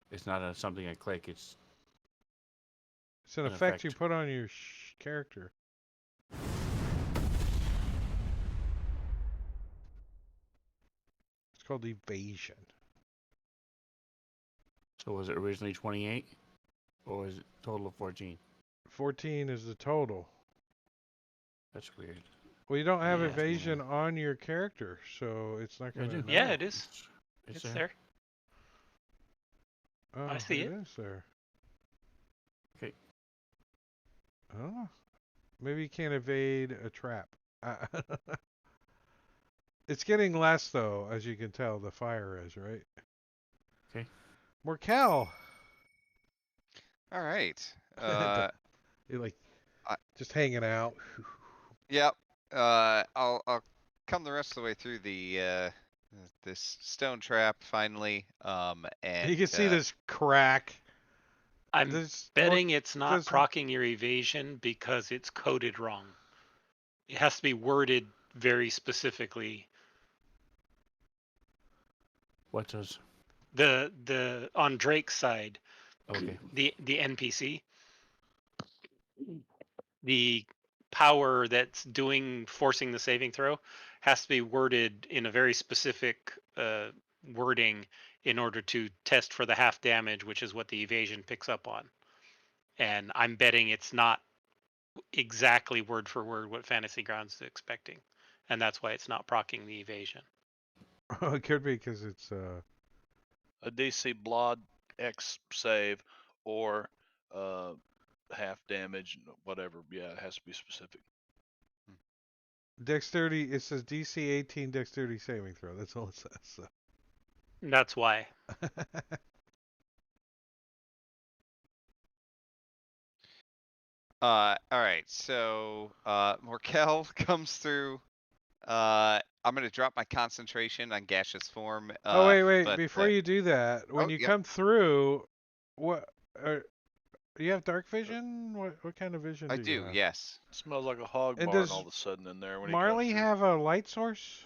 It's not something I click. It's It's an An effect you effect. put on your character. It's called evasion. So was it originally 28? Or was it total of 14? 14 is the total. That's weird. Well, you don't have Yeah. evasion on your character, so it's not I going to. do. Yeah, it is. It's It's there. there. Oh, I see it. It is there. Okay. I don't know. Maybe you can't evade a trap. It's getting less, though, as you can tell, the fire is, right? Okay. Morkel. All right. You're like I, just hanging out. yep. I'll come the rest of the way through the this stone trap finally. You can see this crack. I'm This betting it's not this procking your evasion because it's coded wrong. It has to be worded very specifically. What does? The on Drake's side, Okay. the NPC, the power that's forcing the saving throw has to be worded in a very specific wording in order to test for the half damage, which is what the evasion picks up on. And I'm betting it's not exactly word for word what Fantasy Grounds is expecting, and that's why it's not procking the evasion. it could be because it's A DC Blood X save or half damage, whatever. Yeah, it has to be specific. dexterity. It says DC 18 dexterity saving throw. That's all it says. So. That's why. All right. So Morkel comes through. I'm gonna drop my concentration on gaseous form. Oh wait! But Before you do that, when oh you yep, come through, what? You have dark vision? What kind of vision I do you do. have? Yes. It smells like a hog And barn does all of a sudden in there when he Marley comes through. have a light source?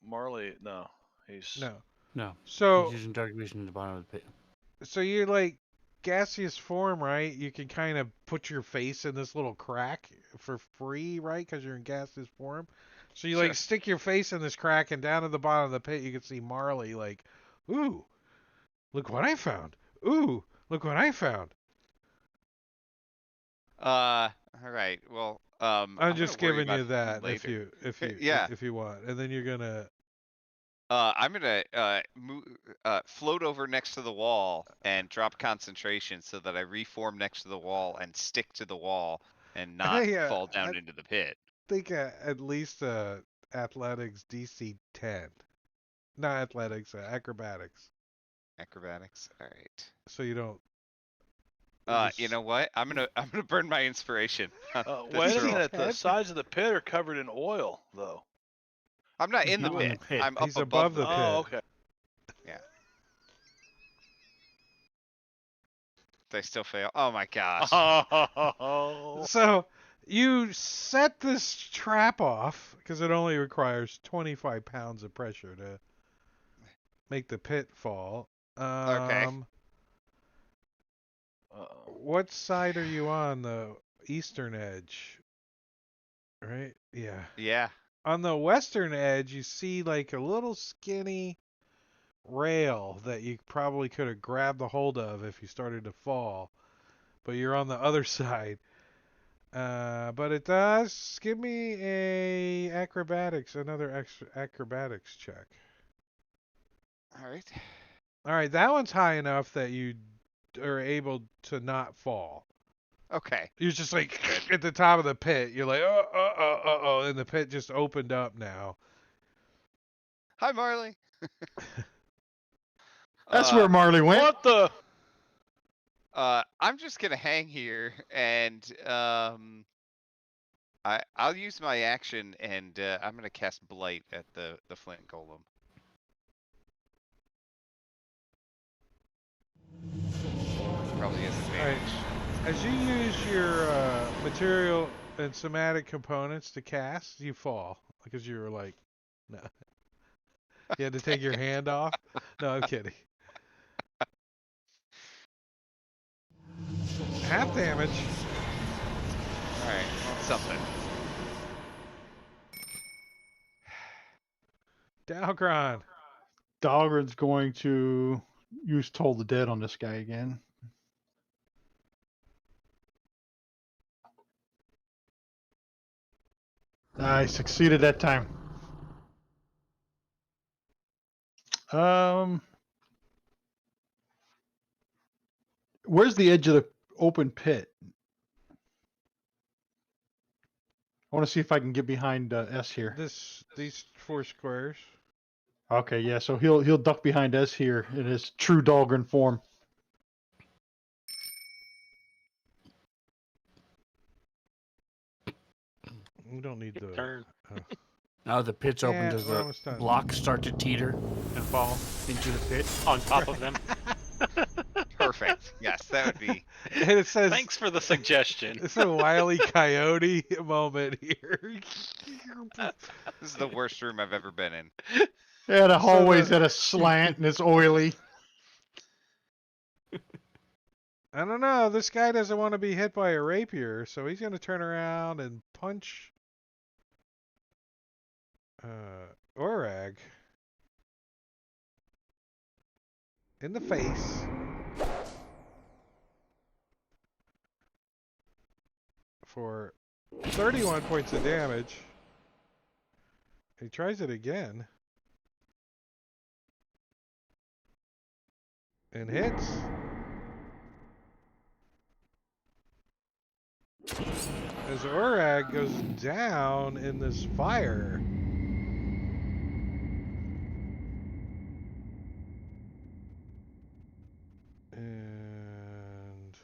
Marley, no, he's No. No. He's So using dark vision at the bottom of the pit. you're like gaseous form, right? You can kind of put your face in this little crack for free, right? Because you're in gaseous form. So you Sure. like stick your face in this crack, and down at the bottom of the pit, you can see Marley like, ooh, look what I found. Ooh, look what I found. All right. Well, I'm I'm gonna just worry giving about you that if later. you Yeah. if you want, and then you're gonna. I'm gonna float over next to the wall and drop concentration so that I reform next to the wall and stick to the wall and not fall I down into the pit. think at least athletics DC 10, not athletics, acrobatics, Acrobatics. All right. so you don't. You Just know what? I'm gonna burn my inspiration on this wait a DC roll. minute. The 10. sides of the pit are covered in oil, though. I'm not He's in the not in the pit. pit. I'm up He's above above the the pit. pit. Oh, okay. Yeah. They still fail. Oh my gosh. Oh, So you set this trap off because it only requires 25 pounds of pressure to make the pit fall. Okay. What side are you on? The eastern edge, right? Yeah. Yeah. On the western edge, you see like a little skinny rail that you probably could have grabbed the hold of if you started to fall, but you're on the other side. But it does give me another extra acrobatics check. All right. All right, that one's high enough that you are able to not fall. Okay. You're just like Good. at the top of the pit. You're like, oh, and the pit just opened up now. Hi, Marley. That's where Marley went. what the? I'm just gonna hang here and I'll use my action and I'm gonna cast blight at the flint golem. Probably has All right. advantage. As you use your material and somatic components to cast, you fall because you were like, no. You had to take your hand off. No, I'm kidding. Half damage. All right. Well, something. Dalgron. Dahlgren's going to use Toll the Dead on this guy again. I succeeded that time. Where's the edge of the open pit? I want to see if I can get behind S here. These 4 squares. Okay, yeah, so he'll duck behind S here in his true Dahlgren form. We don't need the. Turn. Now the pit's open. Yeah, Does we're the almost done. block start to teeter and fall into the pit? On top of them. Perfect. Yes, that would be. And it says. Thanks for the suggestion. It's a Wile E. Coyote moment here. This is the worst room I've ever been in. Yeah, the So hallway's the- at a slant and it's oily. I don't know. This guy doesn't want to be hit by a rapier, so he's going to turn around and punch Orag in the face for 31 points of damage. He tries it again and hits. As Orag goes down in this fire. And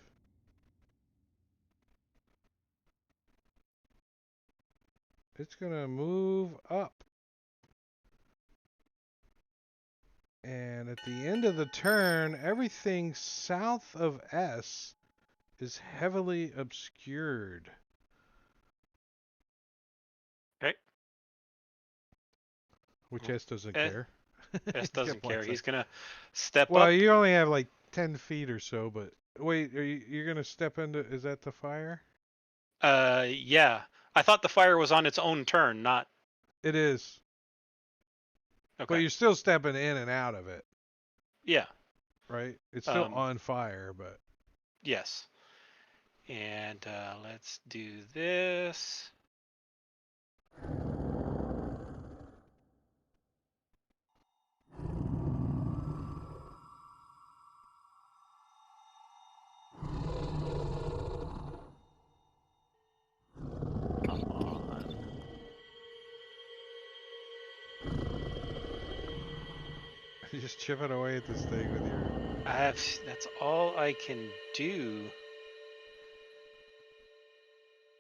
it's going to move up. And at the end of the turn, everything south of S is heavily obscured. Okay. Which S doesn't Eh, care. S He's got doesn't care. blind He's sight. gonna step Well, up. you only have like 10 feet or so, but wait, you're going to step into, is that the fire? Yeah. I thought the fire was on its own turn, not. It is. But Okay. you're still stepping in and out of it, Yeah. right? It's still Um, on fire, but Yes. And let's do this. Come on. you're just chipping away at this thing with your. That's all I can do.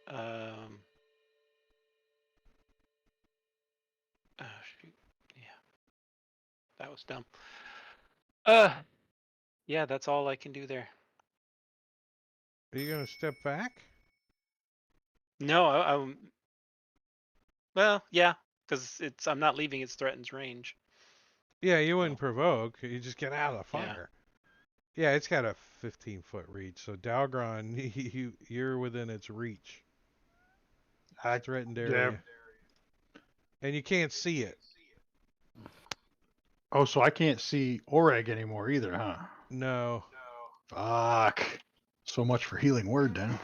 Um. Oh, shoot. Yeah. That was dumb. Yeah, that's all I can do there. Are you going to step back? No, well, yeah, because I'm not leaving its threatened range. Yeah, you wouldn't Oh. provoke. You just get out of the Yeah. fire. Yeah, it's got a 15-foot reach. So Dalgron, you're within its reach. Threatened area. And you can't see it. Oh, so I can't see Oreg anymore either, huh? No. Fuck. So much for healing word then.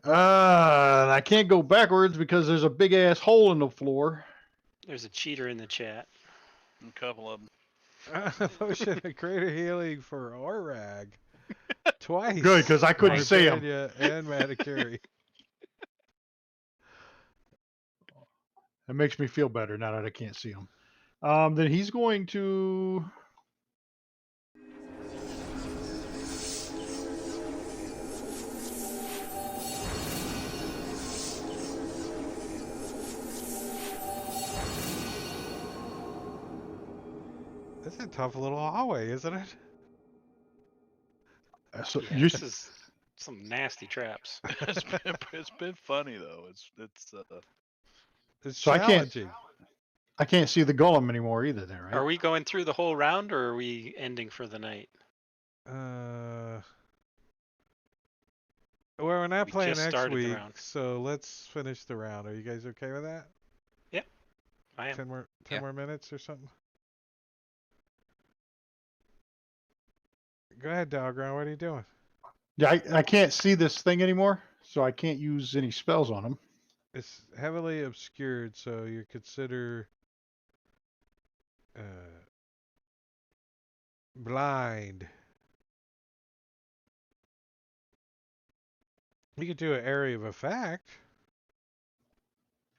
I can't go backwards because there's a big ass hole in the floor. There's a cheater in the chat. A couple of them. Potion of greater healing for Orag. Twice. Good, because I couldn't see him. Martania and Matakuri. That makes me feel better now that I can't see him. Then he's going to. That's a tough little hallway, isn't it? So Yeah, you, this is some nasty traps. It's been funny though. It's So challenging. I can't see the golem anymore either. Then, right? Are we going through the whole round, or are we ending for the night? Well, we're not We playing just next started the week, round. so let's finish the round. Are you guys okay with that? I am. 10 more, 10 Yeah. more minutes or something? Go ahead, Dalgron. What are you doing? Yeah, I can't see this thing anymore, so I can't use any spells on him. It's heavily obscured, so you consider blind. You could do an area of effect.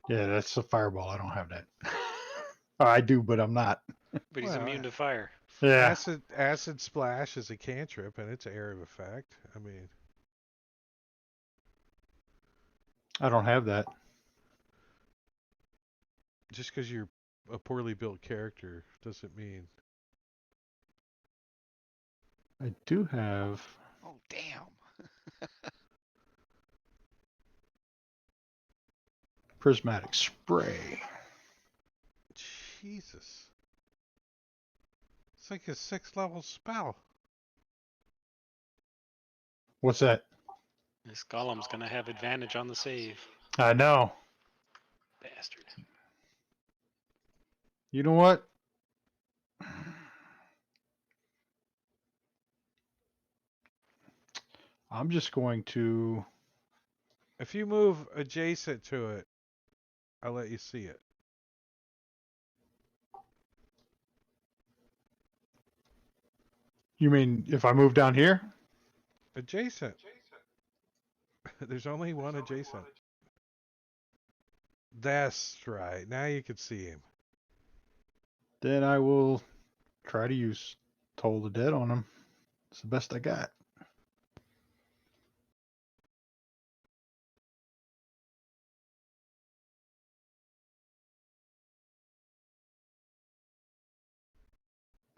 Yeah, that's a fireball. I don't have that. I do, but I'm not. But he's Well, immune to fire. Yeah. Acid splash is a cantrip, and it's area of effect. I mean, I don't have that. Just because you're a poorly built character doesn't mean. I do have Oh, damn. prismatic spray. Jesus. It's like a 6th-level spell. What's that? This golem's gonna have advantage on the save. I know. Bastard. You know what? I'm just going to. If you move adjacent to it, I'll let you see it. You mean if I move down here? Adjacent. There's only one adjacent. That's right. Now you can see him. Then I will try to use Toll the Dead on him. It's the best I got.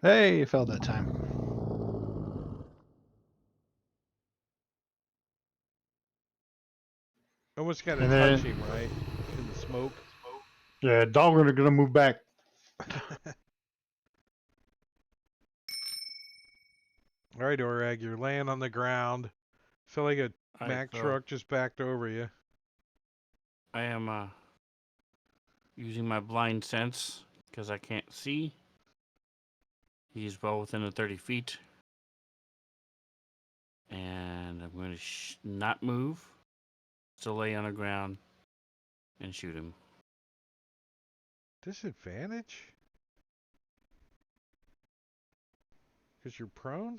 Hey, it fell that time. Almost got to And touch then, him, right? In the smoke. yeah, Dahlgren are gonna move back. All right, Orag, you're laying on the ground. Feel like a Alright, Mack so truck just backed over you. I am using my blind sense because I can't see. He's well within the 30 feet. And I'm going to not move. Still lay on the ground and shoot him. Disadvantage? Because you're prone?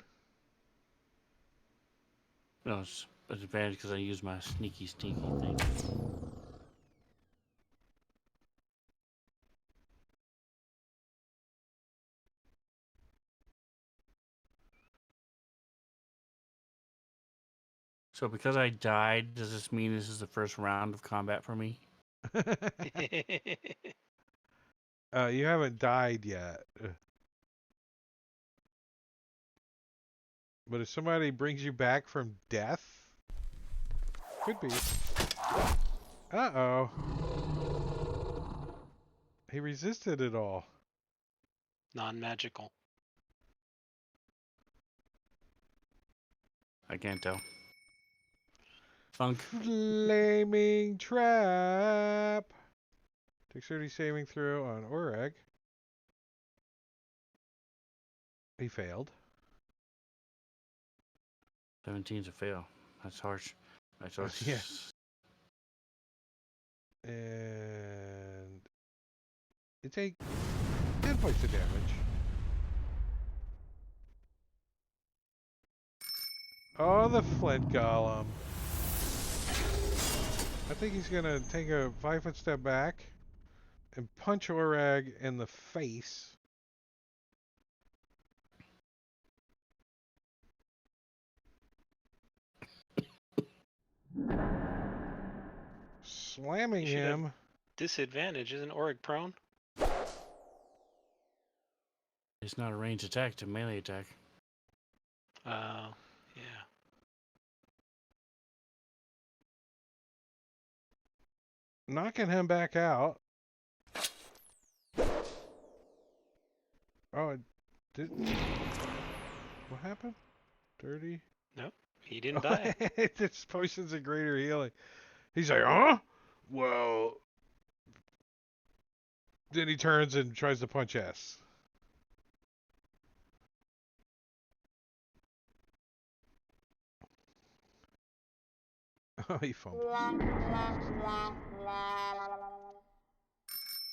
No, it's advantage because I use my sneaky thing. So because I died, does this mean this is the first round of combat for me? You haven't died yet. But if somebody brings you back from death, could be. Uh-oh. He resisted it all. Non-magical. I can't tell. Funk. Flaming trap. Dexterity saving throw on Oreg. He failed. 17's a fail. That's harsh. Right, so it's Yeah. And you take 10 points of damage. Oh, the flint golem. I think he's gonna take a 5-foot step back and punch Orag in the face. Slamming You should have him. disadvantage. Isn't Auric prone? It's not a ranged attack, it's a melee attack. Yeah. Knocking him back out. Oh, it didn't. What happened? Dirty? Nope. He didn't die. This potion's a greater healing. He's like, huh? Well. Then he turns and tries to punch S. Oh, he fumbled.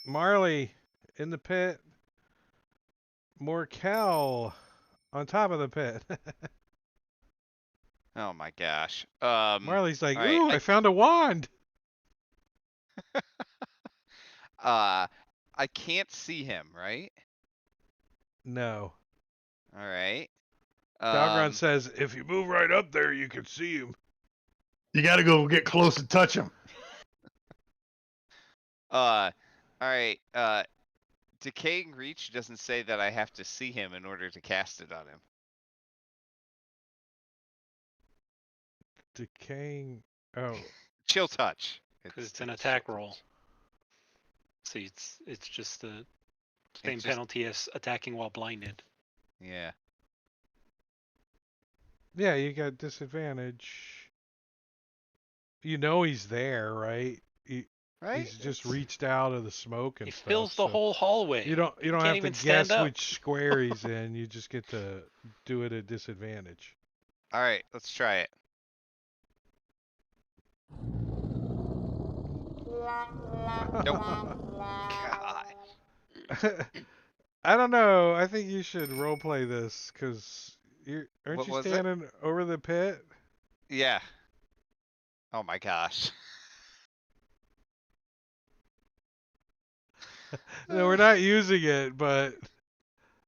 Marley in the pit. Morkel on top of the pit. Oh my gosh. Marley's like, all right. ooh, I found a wand. I can't see him, right? No. All right. Dalgron says, if you move right up there, you can see him. You got to go get close and touch him. All right. Decaying Reach doesn't say that I have to see him in order to cast it on him. Decaying. Oh, Chill Touch. Because it's an Chill attack Touch. roll. So it's just the It's same just- penalty as attacking while blinded. Yeah. yeah, you got disadvantage. You know he's there, right? Right? He's just It's- reached out of the smoke and He stuff. fills the so whole hallway. you don't He can't have to even stand guess up. which square he's in. You just get to do it at disadvantage. All right, let's try it. Nope. God. I don't know. I think you should roleplay this because aren't What you was it? standing over the pit? Yeah. Oh my gosh. No, we're not using it, but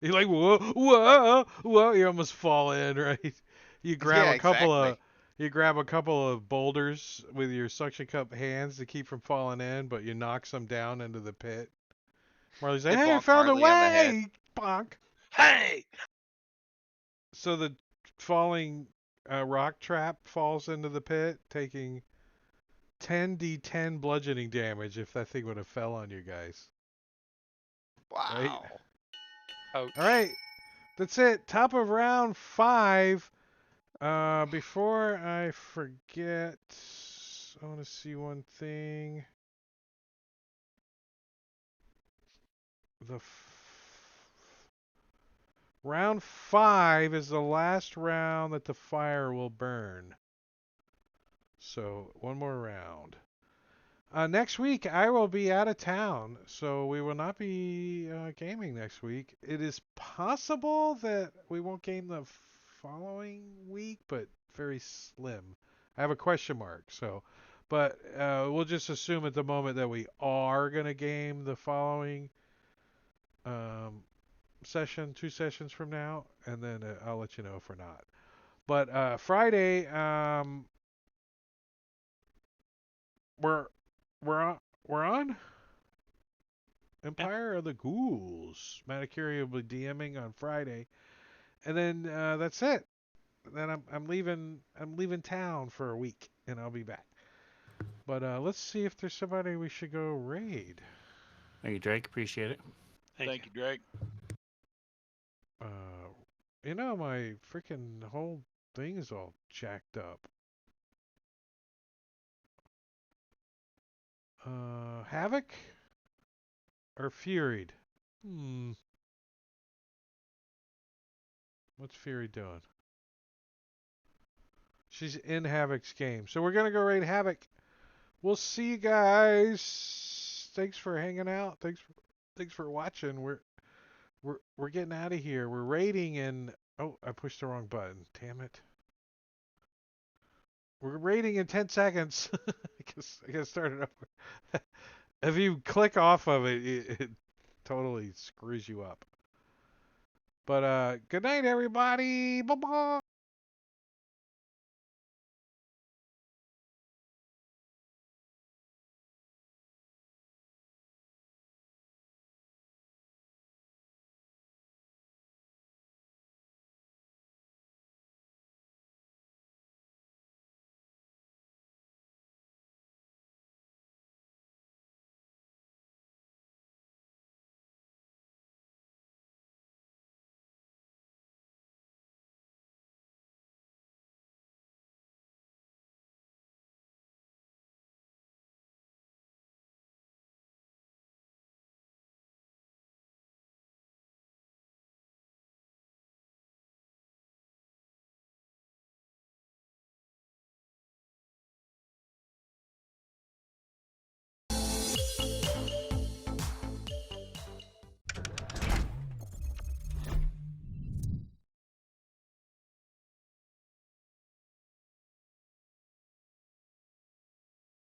you're like whoa, whoa, whoa. You almost fall in, right? You grab Yeah, a couple exactly. of boulders with your suction cup hands to keep from falling in, but you knock some down into the pit. Marley's like, It "Hey, I bonked found a Marley on the head. way!" Bonk. Hey! So the falling rock trap falls into the pit, taking 10d10 bludgeoning damage if that thing would have fell on you guys. Right? Wow. Ouch. All right. That's it. Top of round 5. Before I forget, I want to see one thing. Round 5 is the last round that the fire will burn. So, one more round. Next week, I will be out of town, so we will not be gaming next week. It is possible that we won't game the following week, but very slim. I have a question mark, so. But we'll just assume at the moment that we are going to game the following session, 2 sessions from now, and then I'll let you know if we're not. But Friday, we're we're on Empire of the Ghouls. Manicuri will be DMing on Friday, and then that's it. Then I'm leaving town for a week, and I'll be back. But let's see if there's somebody we should go raid. Thank you, Drake. Appreciate it. Thank you, Drake. My freaking whole thing is all jacked up. Havoc or Furied? What's Fury doing? She's in Havoc's game. So we're going to go raid Havoc. We'll see you guys. Thanks for hanging out. Thanks for watching. We're getting out of here. We're raiding in I pushed the wrong button. Damn it. We're raiding in 10 seconds. I guess start it over. If you click off of it, it totally screws you up. But good night everybody. Bye-bye.